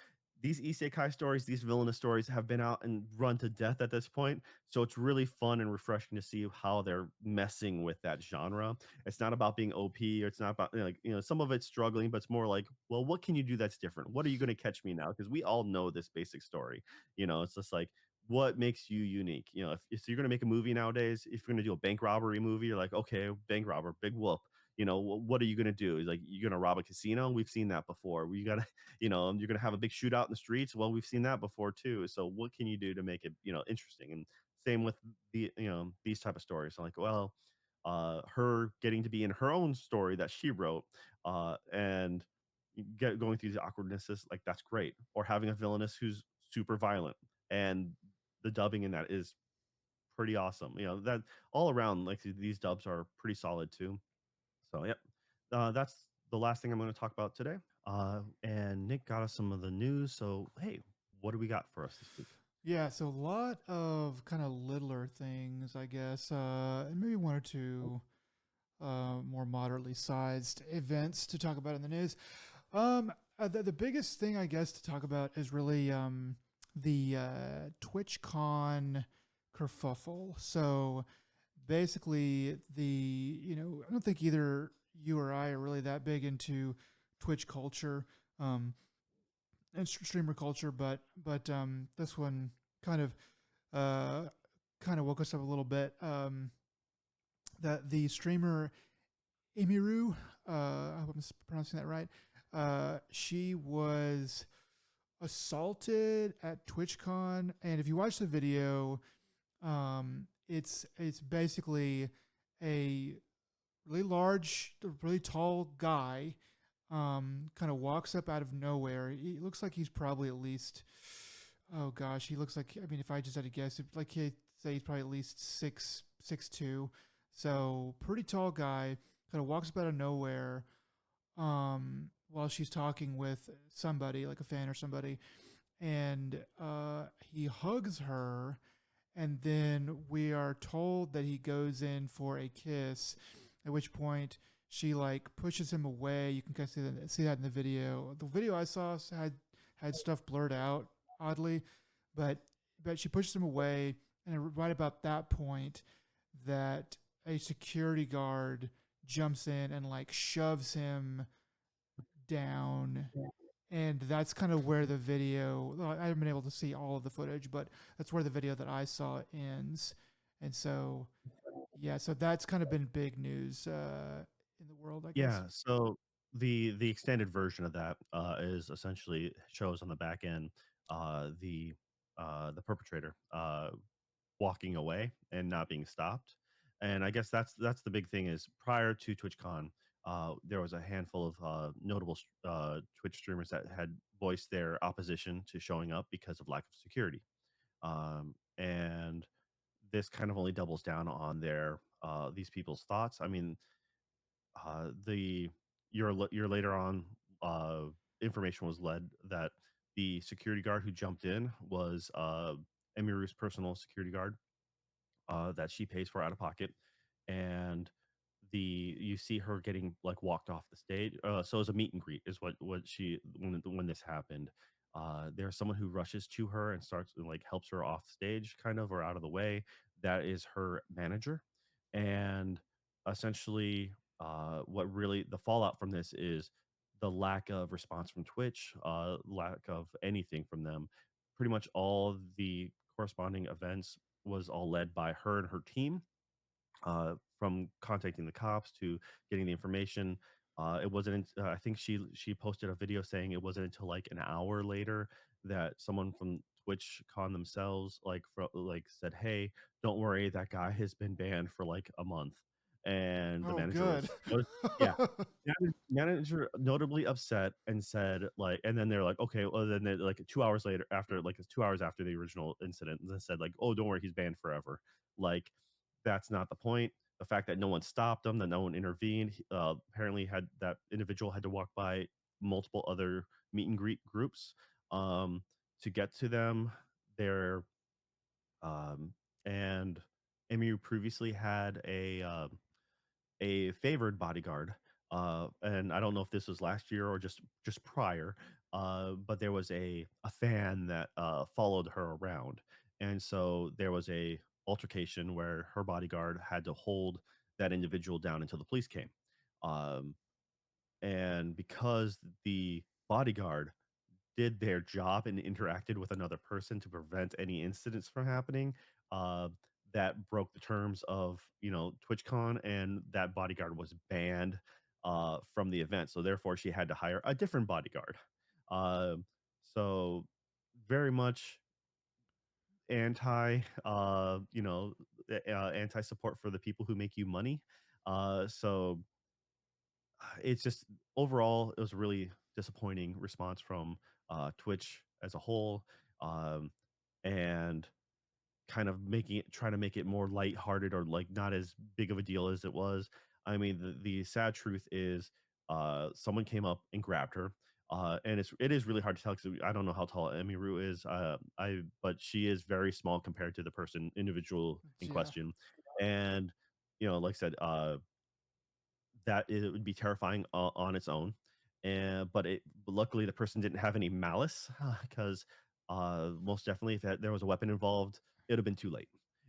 these isekai stories, these villainous stories have been out and run to death at this point, so it's really fun and refreshing to see how they're messing with that genre. It's not about being OP, or it's not about, like, some of it's struggling, but it's more like, "Well, what can you do that's different? What are you gonna catch me now? Because we all know this basic story." It's just like, what makes you unique? If you're gonna make a movie nowadays, if you're gonna do a bank robbery movie, you're like, "Okay, bank robber, big whoop." What are you gonna do? Like, you're gonna rob a casino? We've seen that before. We gotta you're going to have a big shootout in the streets. Well, we've seen that before too. So what can you do to make it, interesting? And same with these type of stories. So like, well, her getting to be in her own story that she wrote, and going through the awkwardnesses, like that's great. Or having a villainess who's super violent, and the dubbing in that is pretty awesome. That all around, like these dubs are pretty solid too. So, yep. That's the last thing I'm going to talk about today. And Nick got us some of the news. So, hey, what do we got for us this week? Yeah, so a lot of kind of littler things, I guess, and maybe one or two more moderately sized events to talk about in the news. The biggest thing, I guess, to talk about is really the TwitchCon kerfuffle. So basically, I don't think either you or I are really that big into Twitch culture. And streamer culture, but this one kind of uh, kind of woke us up a little bit. That the streamer Emiru, I hope I'm pronouncing that right. She was assaulted at TwitchCon, and if you watch the video, it's basically a really large, really tall guy kind of walks up out of nowhere. He looks like he's probably at least, oh gosh, he looks like, I mean, if I just had to guess, like he'd say he's probably at least 6'2". So pretty tall guy, kind of walks up out of nowhere while she's talking with somebody, like a fan or somebody. And he hugs her. And then we are told that he goes in for a kiss, at which point she like pushes him away. You can kind of see that in the video. The video I saw had stuff blurred out oddly, but she pushes him away, and right about that point, that a security guard jumps in and like shoves him down, and that's kind of where the video, well, I haven't been able to see all of the footage, but that's where the video that I saw ends. And so yeah, so that's kind of been big news in the world, I guess. Yeah. So the extended version of that is essentially shows on the back end the perpetrator walking away and not being stopped. And I guess that's the big thing is prior to TwitchCon, there was a handful of notable Twitch streamers that had voiced their opposition to showing up because of lack of security. And this kind of only doubles down on their these people's thoughts. I mean, the your later on uh, information was led that the security guard who jumped in was Emiru's personal security guard that she pays for out of pocket, and you see her getting like walked off the stage. So it was a meet and greet, is what she when this happened. There's someone who rushes to her and starts and like helps her off stage, kind of, or out of the way. That is her manager, and essentially, what really the fallout from this is the lack of response from Twitch, lack of anything from them. Pretty much all the corresponding events was all led by her and her team, from contacting the cops to getting the information. It wasn't. I think she posted a video saying it wasn't until like an hour later that someone from TwitchCon themselves like said, "Hey, don't worry, that guy has been banned for like a month," and the Oh, manager good. was yeah. Manager notably upset and said like, and then they're like, okay, well then they like 2 hours later, after like it's 2 hours after the original incident, they said like, oh, don't worry, he's banned forever. Like, that's not the point. The fact that no one stopped him, that no one intervened, apparently had that individual had to walk by multiple other meet and greet groups um, to get to them. There, and Emu previously had a favored bodyguard And I don't know if this was last year or just prior, but there was a fan that followed her around, and so there was a altercation where her bodyguard had to hold that individual down until the police came. Um, and because the bodyguard did their job and interacted with another person to prevent any incidents from happening, uh, that broke the terms of, TwitchCon, and that bodyguard was banned from the event. So therefore, she had to hire a different bodyguard. So very much anti, anti support for the people who make you money. So it's just overall, it was a really disappointing response from Twitch as a whole, um, and kind of trying to make it more lighthearted or like not as big of a deal as it was. I mean, the sad truth is, someone came up and grabbed her. And it is really hard to tell because I don't know how tall Emiru is. But she is very small compared to the individual in Yeah. question, and like I said, that it would be terrifying on its own. And but luckily the person didn't have any malice because most definitely if there was a weapon involved, it would have been too late.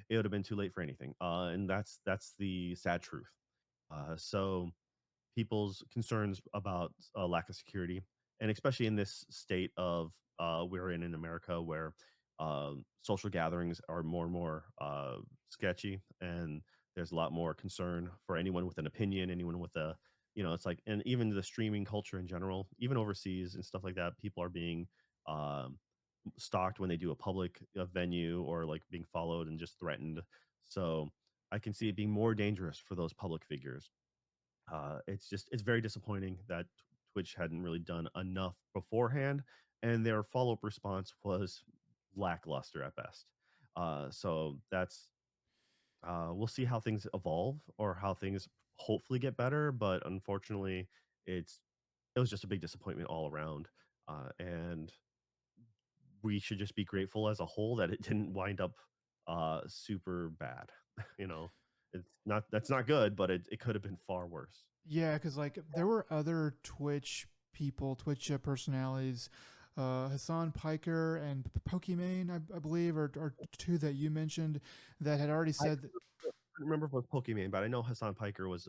It would have been too late for anything. And that's the sad truth. So people's concerns about lack of security, and especially in this state of we're in America where social gatherings are more and more sketchy, and there's a lot more concern for anyone with an opinion, anyone with a it's like, and even the streaming culture in general, even overseas and stuff like that, people are being um, stalked when they do a public venue or like being followed and just threatened. So I can see it being more dangerous for those public figures. It's very disappointing that Twitch hadn't really done enough beforehand, and their follow up response was lackluster at best. So that's we'll see how things evolve or how things hopefully get better, but unfortunately, it's it was just a big disappointment all around, and we should just be grateful as a whole that it didn't wind up super bad. you know, it's not that's not good, but it could have been far worse. Yeah, because like there were other Twitch people, Twitch personalities, Hassan Piker and Pokimane, I believe, are two that you mentioned that had already I said that. couldn't remember if it was Pokemon, but I know Hassan Piker was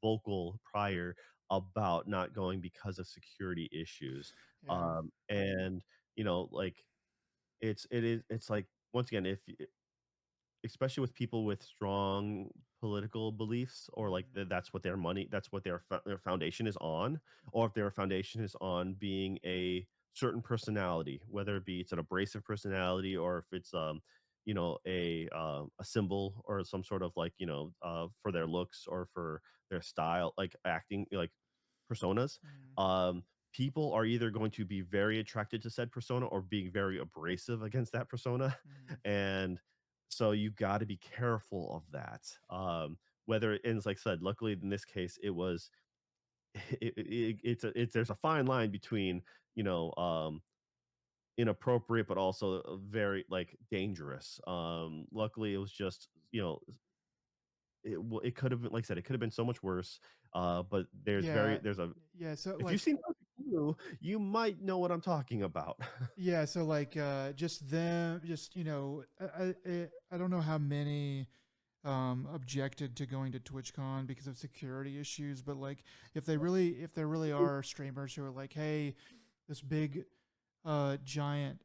vocal prior about not going because of security issues. Yeah. And like it's like, once again, if especially with people with strong political beliefs, or like Mhm. that's what that's what their foundation is on, or if their foundation is on being a certain personality, whether it be it's an abrasive personality, or if it's a symbol or some sort of like for their looks or for their style, like acting, like personas. Mhm. um People are either going to be very attracted to said persona or being very abrasive against that persona. Mhm. And so you got to be careful of that. Whether and it's like I said, luckily in this case, it was it's there's a fine line between you know um, inappropriate but also very like dangerous. Luckily, it was just it could have been, like I said, it could have been so much worse. But Yeah. there's a Yeah. So if you've like seen Perfect Blue, you might know what I'm talking about. yeah. So like just them, just I don't know how many objected to going to TwitchCon because of security issues, but like if there really are streamers who are like, hey, this big giant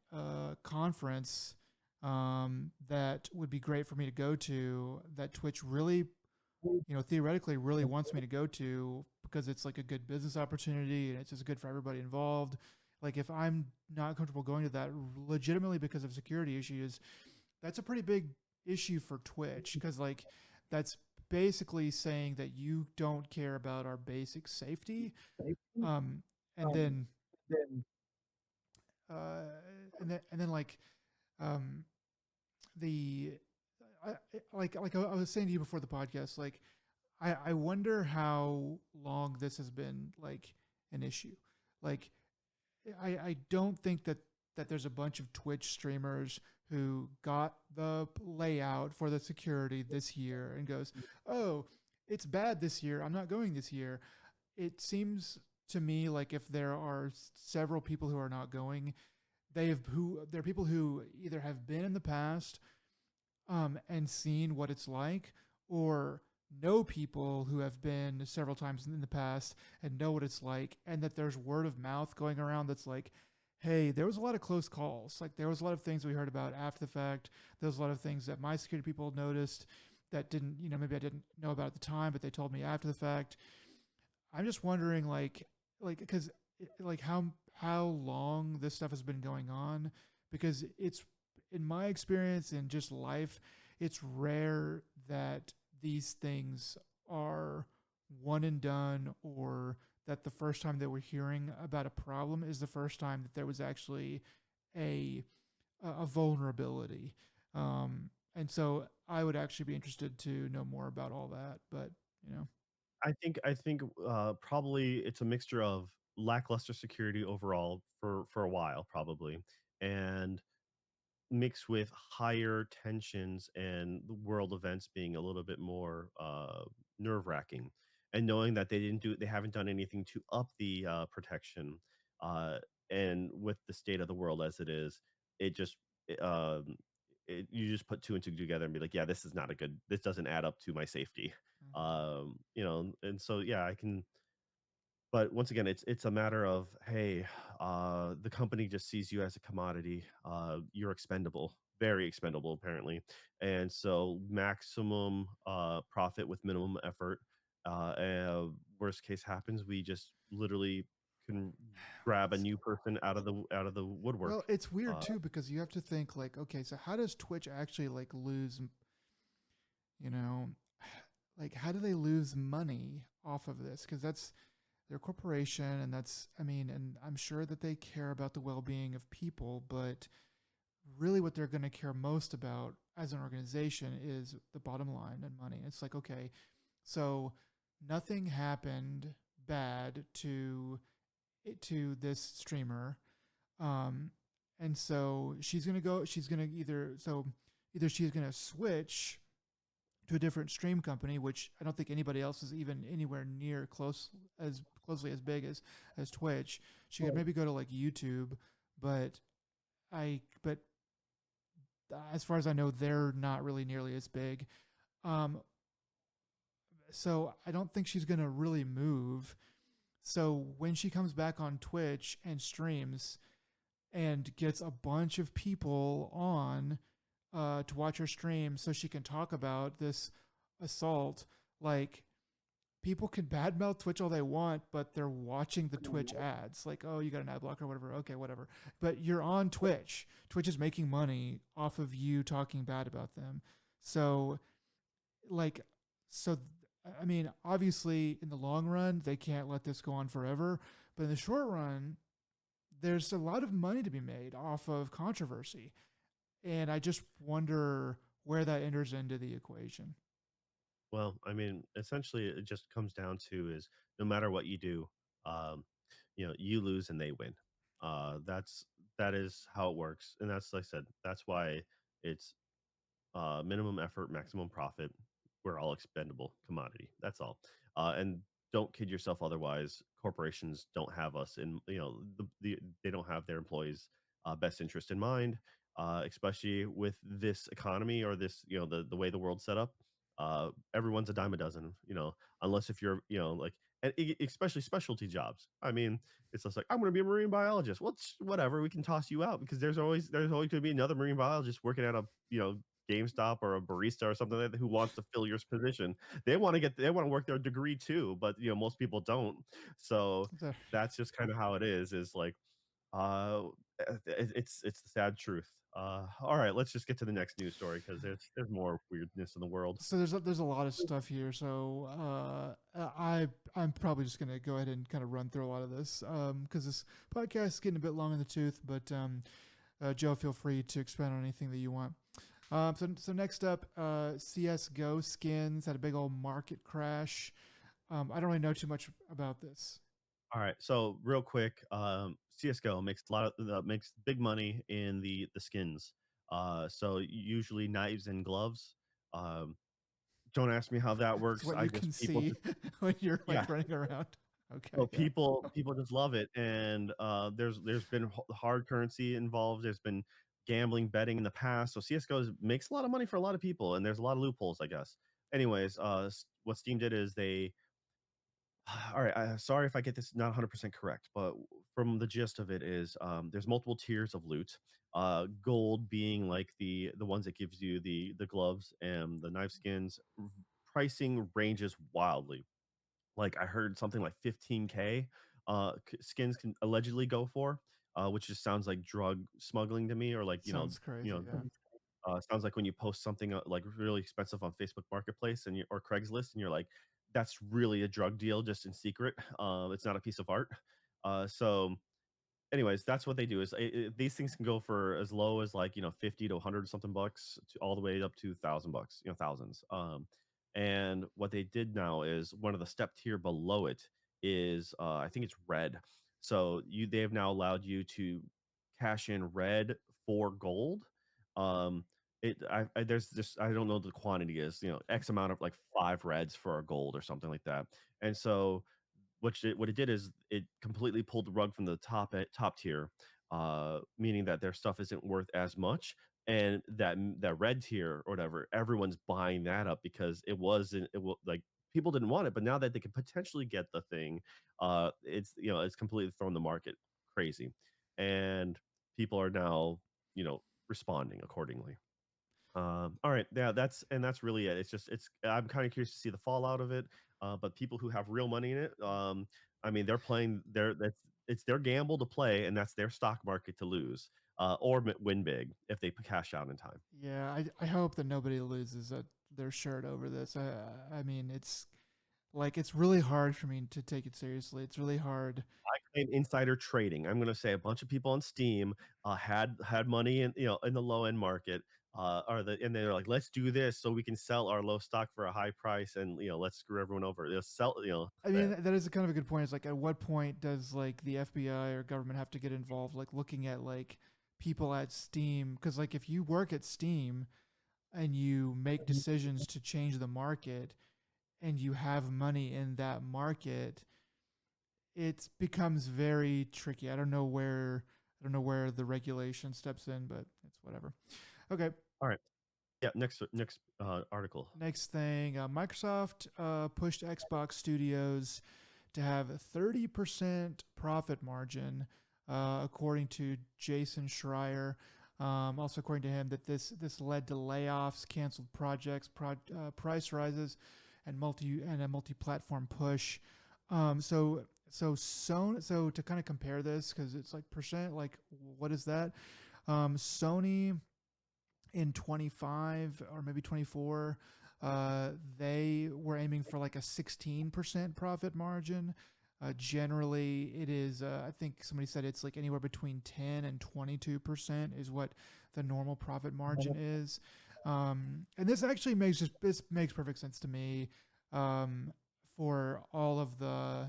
conference that would be great for me to go to, that Twitch really, theoretically really wants me to go to because it's like a good business opportunity and it's just good for everybody involved. Like if I'm not comfortable going to that legitimately because of security issues, that's a pretty big issue for Twitch because like that's basically saying that you don't care about our basic safety. Um, and then uh, and then like um, the I was saying to you before the podcast, like I wonder how long this has been like an issue. Like I don't think that there's a bunch of Twitch streamers who got the layout for the security this year and goes, oh, it's bad this year. I'm not going this year. It seems to me like if there are several people who are not going, there are people who either have been in the past and seen what it's like, or know people who have been several times in the past and know what it's like, and that there's word of mouth going around that's like, hey, there was a lot of close calls. Like there was a lot of things we heard about after the fact. There was a lot of things that my security people noticed that didn't, maybe I didn't know about at the time, but they told me after the fact. I'm just wondering, because like how long this stuff has been going on, because it's in my experience in just life, it's rare that these things are one and done, or that the first time that we're hearing about a problem is the first time that there was actually a a vulnerability. And so I would actually be interested to know more about all that, but you know. Probably it's a mixture of lackluster security overall for a while, probably, and mixed with higher tensions and the world events being a little bit more, nerve-wracking, and knowing that they haven't done anything to up the, protection, uh, and with the state of the world as it is, it just it, you just put 2 and 2 together and be like, "Yeah, this doesn't add up to my safety." And so, yeah, I can but once again, it's a matter of, hey, the company just sees you as a commodity. You're expendable, very expendable, apparently, and so maximum profit with minimum effort. And worst case happens, we just literally can grab a new person out of the woodwork. Well, it's weird Uh, too because you have to think like, okay, so how does Twitch actually like lose, you know, like how do they lose money off of this? Because that's their corporation, and that's, I mean, and I'm sure that they care about the well-being of people, but really what they're going to care most about as an organization is the bottom line and money. It's like, okay, so nothing happened bad to this streamer. Um, and so she's gonna either she's gonna switch to a different stream company, which I don't think anybody else is even anywhere near closely as big as Twitch. She could maybe go to like YouTube, but but as far as I know, they're not really nearly as big. Um, so I don't think she's gonna really move. So when she comes back on Twitch and streams, and gets a bunch of people on to watch her stream so she can talk about this assault. Like, people can badmouth Twitch all they want, but they're watching the Twitch ads. Like, oh, you got an ad blocker or whatever. Okay, whatever. But you're on Twitch. Twitch is making money off of you talking bad about them. So, like, so, I mean, obviously, in the long run, they can't let this go on forever. But in the short run, there's a lot of money to be made off of controversy. And I just wonder where that enters into the equation. well, I mean, essentially, it just comes down to is no matter what you do, um, you lose and they win. That is how it works, and that's like I said, that's why it's minimum effort, maximum profit. We're all expendable commodity. That's all. And don't kid yourself. Otherwise, corporations don't have us in. They don't have their employees' best interest in mind. Especially with this economy or this, the way the world's set up. Everyone's a dime a dozen. Unless if you're, like, and especially specialty jobs. I mean, it's just like I'm going to be a marine biologist. Well, whatever. We can toss you out because there's always going to be another marine biologist working at a GameStop or a barista or something like that who wants to fill your position. They want to work their degree too, but most people don't. So that's just kind of how it is like uh it's the sad truth. All right, let's just get to the next news story because there's more weirdness in the world. So there's a lot of stuff here. So I'm probably just gonna go ahead and kind of run through a lot of this because this podcast is getting a bit long in the tooth. But Joe, feel free to expand on anything that you want. So next up, CS:GO skins had a big old market crash. I don't really know too much about this. All right, so real quick, CS:GO makes big money in the skins. So usually knives and gloves. Um, Don't ask me how that It's works. what I you just can people see just when you're yeah. like running around. Okay, So yeah. people just love it, and there's been hard currency involved. There's been gambling, betting in the past. So CS:GO makes a lot of money for a lot of people, and there's a lot of loopholes, I guess. Anyways, what Steam did is they all right. Sorry if I get this not 100% correct, but from the gist of it is there's multiple tiers of loot. Gold being like the ones that gives you the gloves and the knife skins. Pricing ranges wildly. Like I heard something like 15K skins can allegedly go for, which just sounds like drug smuggling to me, or like Sounds crazy, yeah. sounds like when you post something like really expensive on Facebook Marketplace and or Craigslist, and you're like, that's really a drug deal just in secret. It's not a piece of art. So anyways, that's what they do is these things can go for as low as like 50 to 100 something bucks to all the way up to 1,000 bucks, thousands. And what they did now is one of the step tier below it is I think it's red. So they have now allowed you to cash in red for gold. There's just I don't know what the quantity is, X amount of like 5 reds for a gold or something like that. And so what it did is it completely pulled the rug from the top tier, meaning that their stuff isn't worth as much, and that red tier or whatever, everyone's buying that up because it was like people didn't want it, but now that they could potentially get the thing, it's completely thrown the market crazy, and people are now responding accordingly. All right, yeah, that's really it. I'm kind of curious to see the fallout of it. But people who have real money in it, I mean, they're playing it's their gamble to play, and that's their stock market to lose, or win big if they cash out in time. Yeah, I hope that nobody loses their shirt over this. I mean, it's like it's really hard for me to take it seriously. It's really hard. I claim insider trading. I'm going to say a bunch of people on Steam had money in the low end market, and they're like, let's do this so we can sell our low stock for a high price, and let's screw everyone over. They'll sell I mean, that is a kind of a good point. It's like, at what point does like the FBI or government have to get involved, like looking at like people at Steam? Because like if you work at Steam and you make decisions to change the market and you have money in that market, it becomes very tricky. I don't know where the regulation steps in, but it's whatever. Okay. All right. Yeah. Next article. Next thing, Microsoft pushed Xbox Studios to have a 30% profit margin, according to Jason Schreier. Also, according to him, that this led to layoffs, canceled projects, price rises, and a multi-platform push. So to kind of compare this, because it's like percent, like what is that? Sony in 25 or maybe 24, they were aiming for like a 16% profit margin. Generally, it is, I think somebody said it's like anywhere between 10 and 22% is what the normal profit margin is. And this makes perfect sense to me, um, for all of the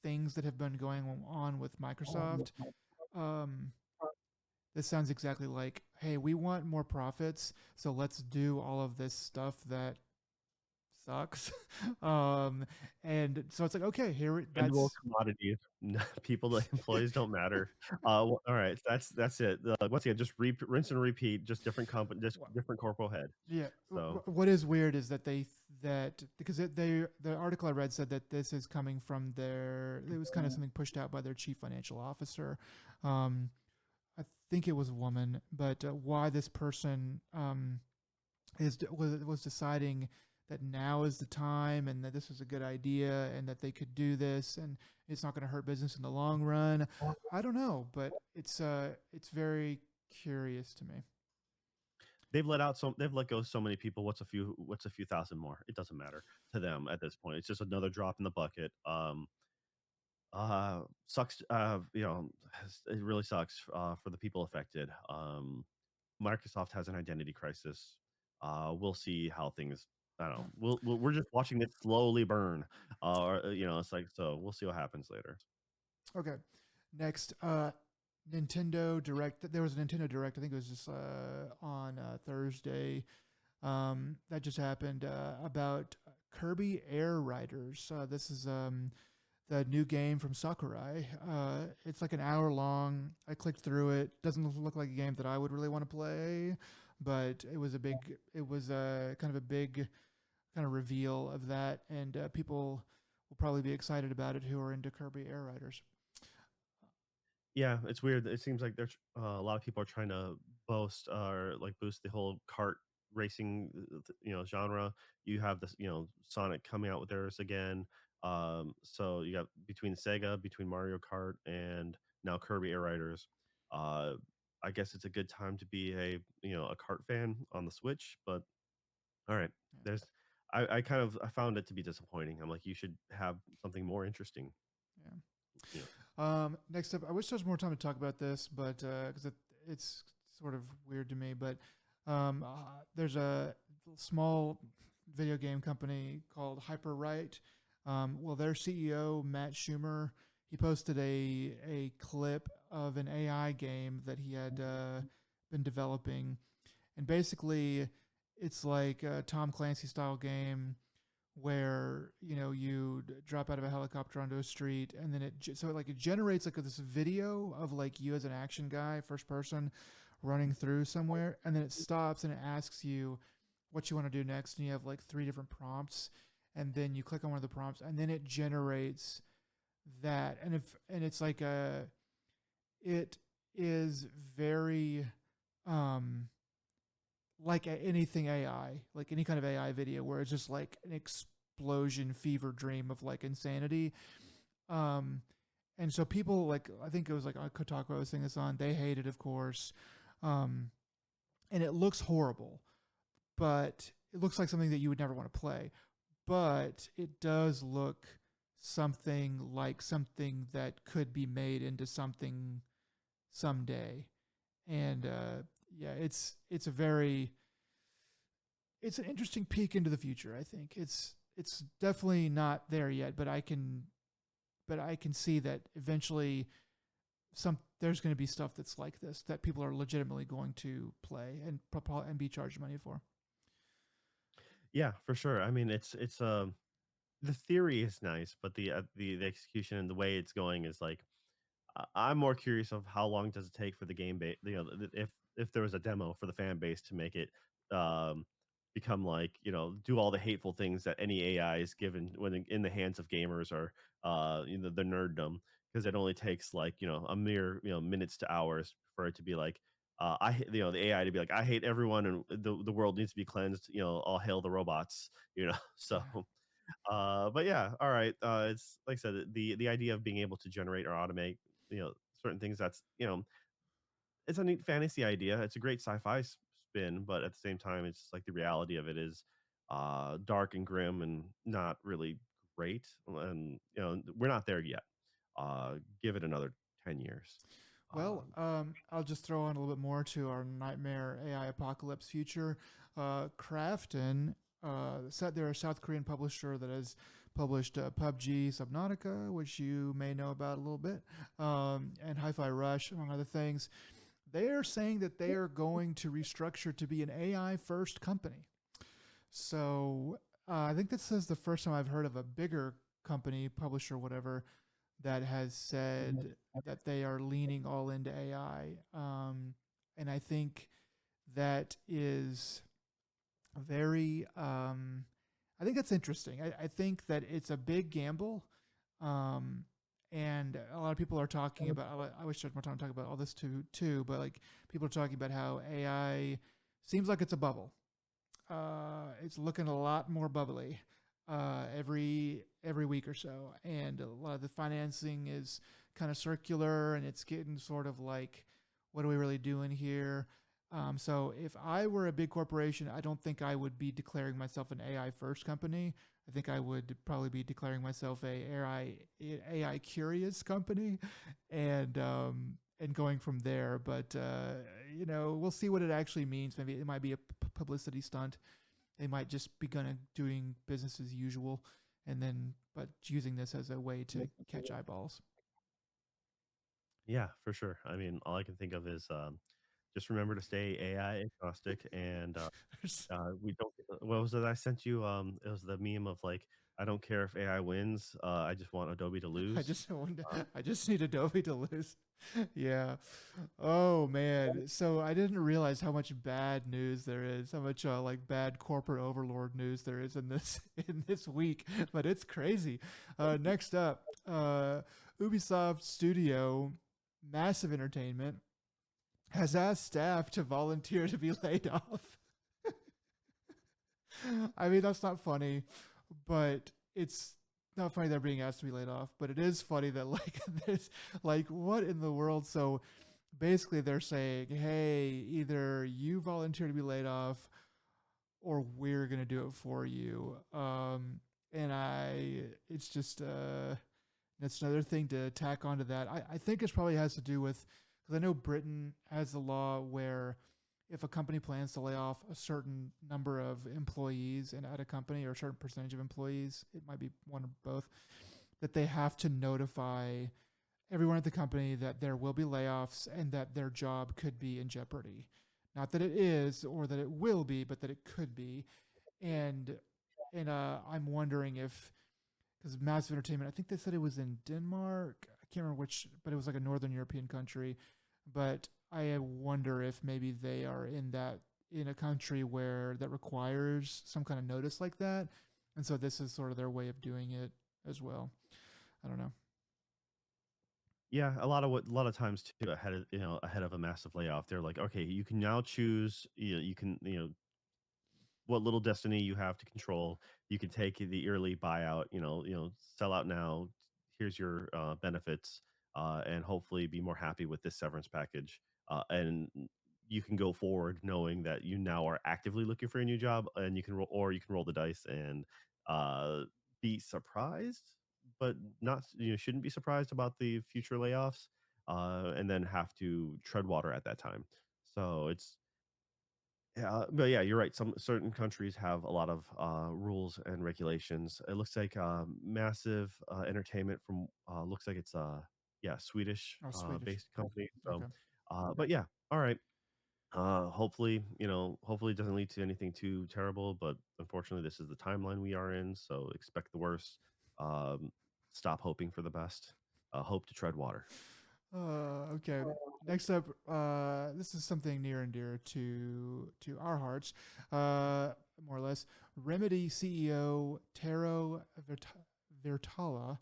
things that have been going on with Microsoft. Um, this sounds exactly like, hey, we want more profits, so let's do all of this stuff that sucks. um, and so it's like, okay, Fungible that's commodities. People, the employees don't matter. All right, that's it. Once again, just rinse and repeat. Just different company, just different corporal head. yeah. So What is weird is that that because the article I read said that this is coming from it was kind of something pushed out by their chief financial officer. Um, I think it was a woman, but why this person was deciding that now is the time and that this was a good idea and that they could do this and it's not going to hurt business in the long run. I don't know, but it's very curious to me. they've let go so many people. What's a few thousand more? It doesn't matter to them at this point. It's just another drop in the bucket. Sucks. It really sucks for the people affected. Microsoft has an identity crisis. We'll see how things. I don't know. We're just watching it slowly burn. It's like so. We'll see what happens later. Okay, next, Nintendo Direct. There was a Nintendo Direct. I think it was just on Thursday. that just happened about Kirby Air Riders. This is the new game from Sakurai. It's like an hour long. I clicked through it. Doesn't look like a game that I would really want to play, but it was kind of a big kind of reveal of that, and people will probably be excited about it who are into Kirby Air Riders. Yeah, it's weird. It seems like there's a lot of people are trying to boast or like boost the whole kart racing, genre. You have this, Sonic coming out with theirs again. So you got between Sega, between Mario Kart, and now Kirby Air Riders. Uh, I guess it's a good time to be a kart fan on the Switch. But all right, Yeah. there's, I found it to be disappointing. I'm like, you should have something more interesting. Yeah. You know, Next up, I wish there was more time to talk about this, but because it's sort of weird to me. But there's a small video game company called Hyperwrite. Well, their CEO Matt Schumer, he posted a clip of an AI game that he had been developing, and basically, it's like a Tom Clancy style game where you drop out of a helicopter onto a street, and then it generates like this video of like you as an action guy, first person, running through somewhere, and then it stops and it asks you what you want to do next, and you have like three different prompts, and then you click on one of the prompts, and then it generates that, and it's like it is very um like anything AI, like any kind of AI video, where it's just like an explosion fever dream of like insanity. Um, and so people like, I think it was like Kotaku I was saying this on, they hate it, of course. Um, and it looks horrible, but it looks like something that you would never want to play. But it does look something like something that could be made into something someday. And yeah, it's a very it's an interesting peek into the future. I think it's definitely not there yet, but I can see that eventually there's going to be stuff that's like this that people are legitimately going to play and be charged money for. yeah, for sure. I mean, it's the theory is nice, but the execution and the way it's going is like, I'm more curious of how long does it take for the game base, if there was a demo for the fan base to make it um become like, do all the hateful things that any AI is given when in the hands of gamers, or the nerddom, because it only takes like, a mere, minutes to hours for it to be like, the AI to be like, I hate everyone and the world needs to be cleansed, all hail the robots, so Yeah. but yeah, all right. It's like I said, the idea of being able to generate or automate, certain things, that's, it's a neat fantasy idea. It's a great sci-fi spin, but at the same time, it's just like the reality of it is dark and grim and not really great. And we're not there yet. Give it another 10 years. Well, I'll just throw on a little bit more to our nightmare AI apocalypse future. Krafton, they're a South Korean publisher that has published PUBG Subnautica, which you may know about a little bit, and Hi-Fi Rush, among other things. They are saying that they are going to restructure to be an AI first company. So I think this is the first time I've heard of a bigger company, publisher, whatever, that has said that they are leaning all into AI. And I think that is very, I think that's interesting. I think that it's a big gamble. Um, and a lot of people are talking about, I wish I had more time to talk about all this too, but like people are talking about how AI seems like it's a bubble. It's looking a lot more bubbly every week or so, and a lot of the financing is kind of circular, and it's getting sort of like, what are we really doing here? So if I were a big corporation, I don't think I would be declaring myself an AI first company. I think I would probably be declaring myself a AI curious company, and going from there. But we'll see what it actually means. Maybe it might be a publicity stunt. They might just be gonna doing business as usual, and then but using this as a way to catch eyeballs. Yeah, for sure. I mean, all I can think of is Just remember to stay AI agnostic, and There's- we don't. What was it I sent you? It was the meme of like, I don't care if AI wins. I just want Adobe to I lose. just want Uh, I just need Adobe to lose. Yeah. Oh man. So I didn't realize how much bad news there is, how much like bad corporate overlord news there is in this in this week. But it's crazy. Next up, Ubisoft Studio, Massive Entertainment, has asked staff to volunteer to be laid off. I mean, that's not funny, but it's not funny they're being asked to be laid off, but it is funny that like this, like what in the world? So basically they're saying, hey, either you volunteer to be laid off or we're going to do it for you. And it's just, that's another thing to tack onto that. I think it probably has to do with, because I know Britain has a law where if a company plans to lay off a certain number of employees and at a company or a certain percentage of employees, it might be one or both, that they have to notify everyone at the company that there will be layoffs and that their job could be in jeopardy. Not that it is or that it will be, but that it could be. And I'm wondering if, because Massive Entertainment, I think they said it was in Denmark. I can't remember which, but it was like a Northern European country. But I wonder if maybe they are in a country where that requires some kind of notice like that, and so this is sort of their way of doing it as well. I don't know. yeah, a lot of times too, ahead of a massive layoff, they're like, okay, you can now choose. You can what little destiny you have to control. You can take the early buyout, sell out now. Here's your benefits, and hopefully be more happy with this severance package. And you can go forward knowing that you now are actively looking for a new job, and you can roll the dice and uh, be surprised, but not shouldn't be surprised about the future layoffs, and then have to tread water at that time. So it's yeah, but yeah, you're right. Some certain countries have a lot of rules and regulations. It looks like massive entertainment from looks like it's yeah, Swedish Oh, Swedish. based company. So, Okay. but yeah, all right. Hopefully, hopefully it doesn't lead to anything too terrible. But unfortunately, this is the timeline we are in. So expect the worst. Um, Stop hoping for the best. Hope to tread water. Okay. Next up, this is something near and dear to our hearts, more or less. Remedy CEO Tero Virtala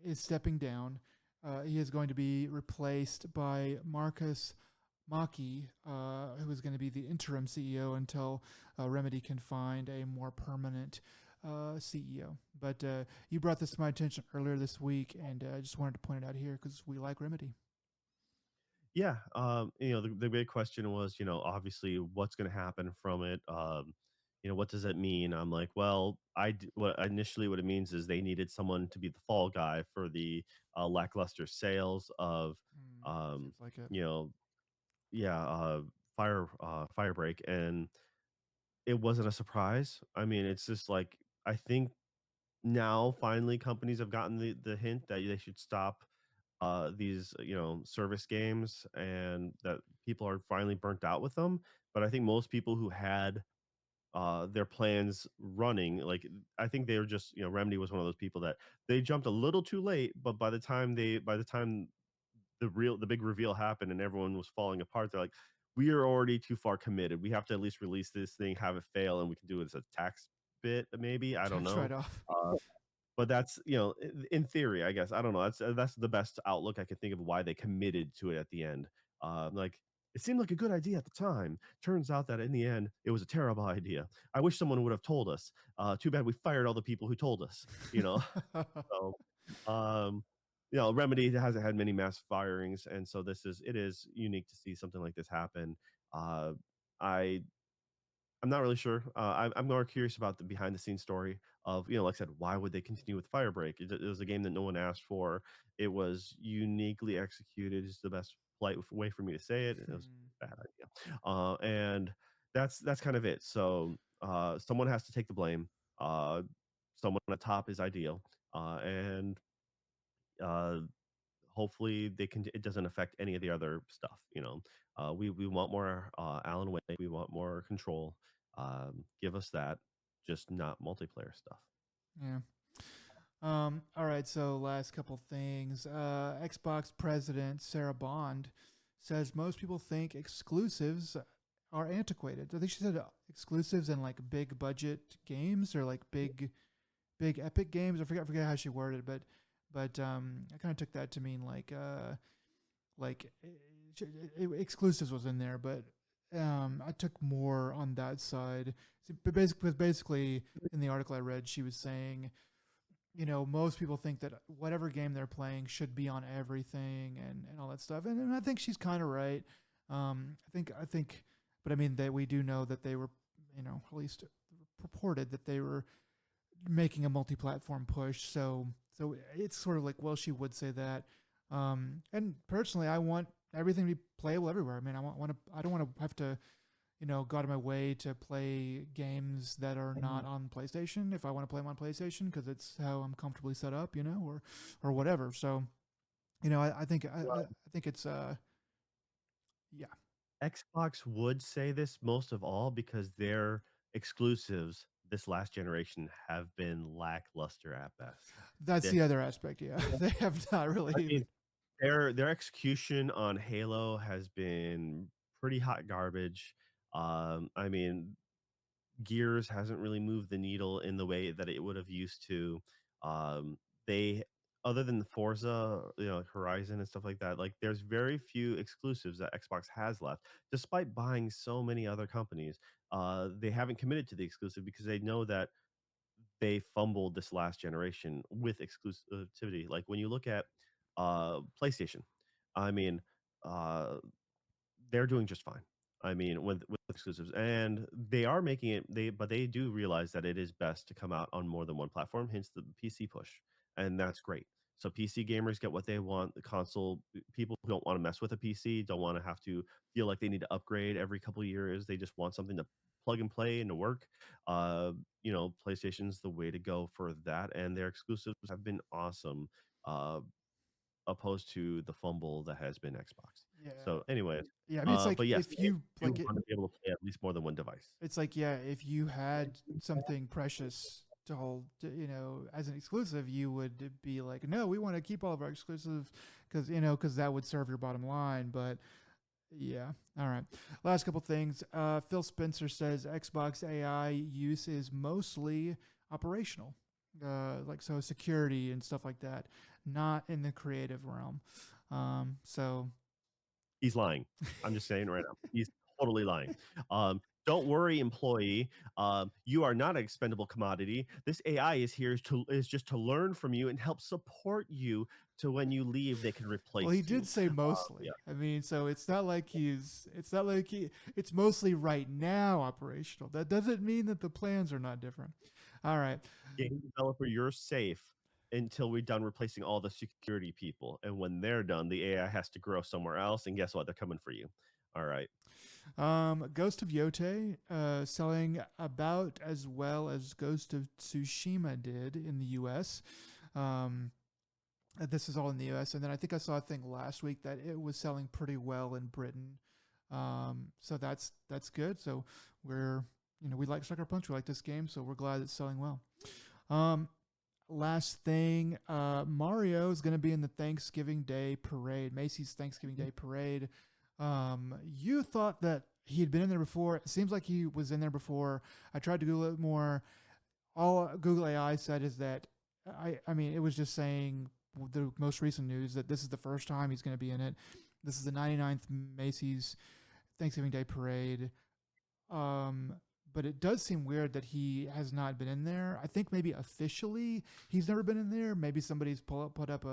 is stepping down. He is going to be replaced by Marcus Maki, who is going to be the interim CEO until Remedy can find a more permanent CEO. But you brought this to my attention earlier this week, and I just wanted to point it out here because we like Remedy. Yeah, the big question was, obviously, what's going to happen from it? What does it mean? I'm like, well, what initially what it means is they needed someone to be the fall guy for the lackluster sales of, um, Seems like it. you know, yeah, Firebreak, and it wasn't a surprise. I mean, it's just like I think now finally companies have gotten the hint that they should stop these service games, and that people are finally burnt out with them. But I think most people who had their plans running, like, I think they were just, Remedy was one of those people that they jumped a little too late, but by the time the big reveal happened and everyone was falling apart, they're like, we are already too far committed. We have to at least release this thing, have it fail, and we can do it as a tax bit, maybe. I don't Tax know. write off. uh, but that's, in theory, I guess. I don't know. That's the best outlook I can think of why they committed to it at the end. Like, it seemed like a good idea at the time. Turns out that in the end, it was a terrible idea. I wish someone would have told us. Too bad we fired all the people who told us. You know. So, um, Remedy hasn't had many mass firings, and so it is unique to see something like this happen. Uh, I I'm not really sure. I'm more curious about the behind the scenes story of, like I said, why would they continue with Firebreak? It was a game that no one asked for. It was uniquely executed. Is the best polite way for me to say it. It was a bad idea, and that's kind of it. So someone has to take the blame. Someone at top is ideal, and uh, hopefully they can. It doesn't affect any of the other stuff. We want more Alan Wake. We want more Control. Give us that, just not multiplayer stuff. Yeah. All right. So last couple things. Xbox president Sarah Bond says most people think exclusives are antiquated. I think she said exclusives and like big budget games or like big epic games. I forget how she worded it, but I kind of took that to mean like exclusives was in there, but I took more on that side. So, but basically in the article I read, she was saying, most people think that whatever game they're playing should be on everything and all that stuff, and I think she's kind of right. I think, but I mean that we do know that they were, at least purported that they were making a multi-platform push. So it's sort of like, well, she would say that. And personally, I want everything to be playable everywhere. I mean, I don't want to have to, go out of my way to play games that are not on PlayStation if I want to play them on PlayStation because it's how I'm comfortably set up, or whatever. So, I think it's yeah. Xbox would say this most of all because their exclusives this last generation have been lackluster at best. That's The the other aspect. Yeah, they have not I really. mean, their execution on Halo has been pretty hot garbage. I mean, Gears hasn't really moved the needle in the way that it would have used to. They Other than Forza, Horizon and stuff like that, like there's very few exclusives that Xbox has left, despite buying so many other companies. They haven't committed to the exclusive because they know that they fumbled this last generation with exclusivity. Like when you look at PlayStation, I mean, uh, they're doing just fine. I mean, with exclusives, and they are making it. They do realize that it is best to come out on more than one platform. Hence the PC push, and that's great. So PC gamers get what they want. The console people who don't want to mess with a PC, don't want to have to feel like they need to upgrade every couple of years. They just want something to plug and play and to work. PlayStation's the way to go for that, and their exclusives have been awesome. Opposed to the fumble that has been Xbox. Yeah. So, anyways, Yeah, I mean, it's like but yes, if they you do like it, want to be able to play at least more than one device. it's like, yeah, if you had something precious to hold, as an exclusive, you would be like, no, we want to keep all of our exclusives because that would serve your bottom line. But yeah, all right. Last couple things. Phil Spencer says Xbox AI use is mostly operational, like so security and stuff like that, not in the creative realm. So He's lying. I'm just saying right now. He's totally lying. Don't worry, employee. You are not an expendable commodity. This AI is just to learn from you and help support you to when you leave, they can Well, he replace did you. say Yeah. mostly. I mean, so it's mostly right now operational. That doesn't mean that the plans are not different. All right. Game developer, you're safe until we're done replacing all the security people. And when they're done, the AI has to grow somewhere else. And guess what? They're coming for you. All right. Ghost of Yote selling about as well as Ghost of Tsushima did in the US. Um, this is all in the US. And then I think I saw a thing last week that it was selling pretty well in Britain. So that's good. So we like Sucker Punch. We like this game. So we're glad it's selling well. Um, Last thing, Mario is going to be in the Thanksgiving Day parade, Macy's Thanksgiving Day parade. You thought that he had been in there before. It seems like he was in there before. I tried to Google it more. All Google AI said is that I mean, it was just saying the most recent news that this is the first time he's going to be in it. This is the 99th Macy's Thanksgiving Day parade. But it does seem weird that he has not been in there. I think maybe officially he's never been in there. Maybe somebody's put up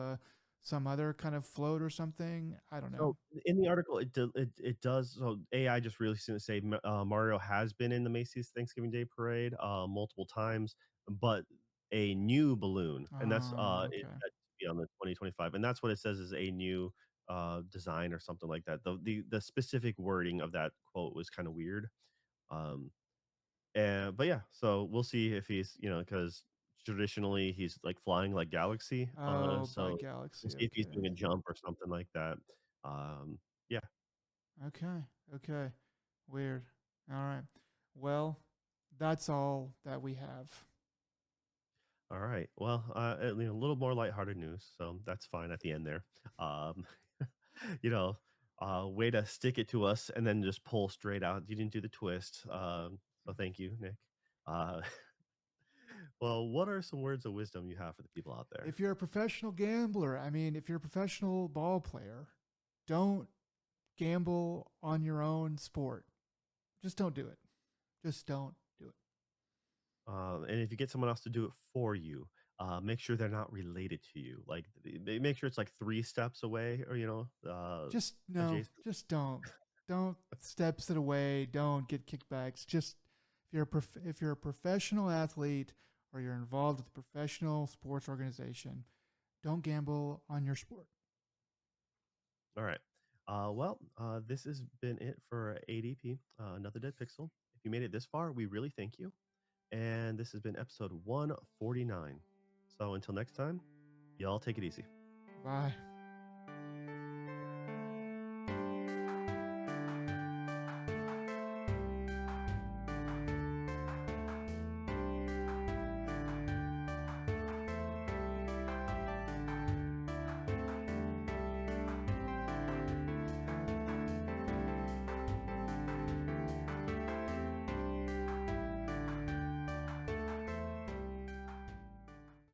some other kind of float or something. I don't know. So in the article, it does. So AI just really seems to say Mario has been in the Macy's Thanksgiving Day Parade multiple times, but a new balloon, and that's it Okay. set to be on the 2025, and that's what it says is a new design or something like that. The specific wording of that quote was kind of weird. Um, but yeah, so we'll see if he's because traditionally he's like flying like Galaxy. Oh, by So we'll Galaxy. see if he's Okay. doing a jump or something like that. Yeah. Okay. Okay. Weird. All right. Well, that's all that we have. All right. Well, a little more lighthearted news, so that's fine at the end there. Um, you know, way to stick it to us and then just pull straight out. You didn't do the twist. So thank you, Nick. Uh, well, what are some words of wisdom you have for the people out there? If you're a professional gambler, I mean, if you're a professional ball player, don't gamble on your own sport. Just don't do it. Just don't do it. And if you get someone else to do it for you, make sure they're not related to you. Like, make sure it's like 3 steps away, or Just no, adjacent. just don't. Don't steps it away. Don't get kickbacks. Just if you're a professional athlete or you're involved with a professional sports organization, don't gamble on your sport. All right. This has been it for ADP, another dead pixel. If you made it this far, we really thank you. And this has been episode 149. So until next time, y'all take it easy. Bye.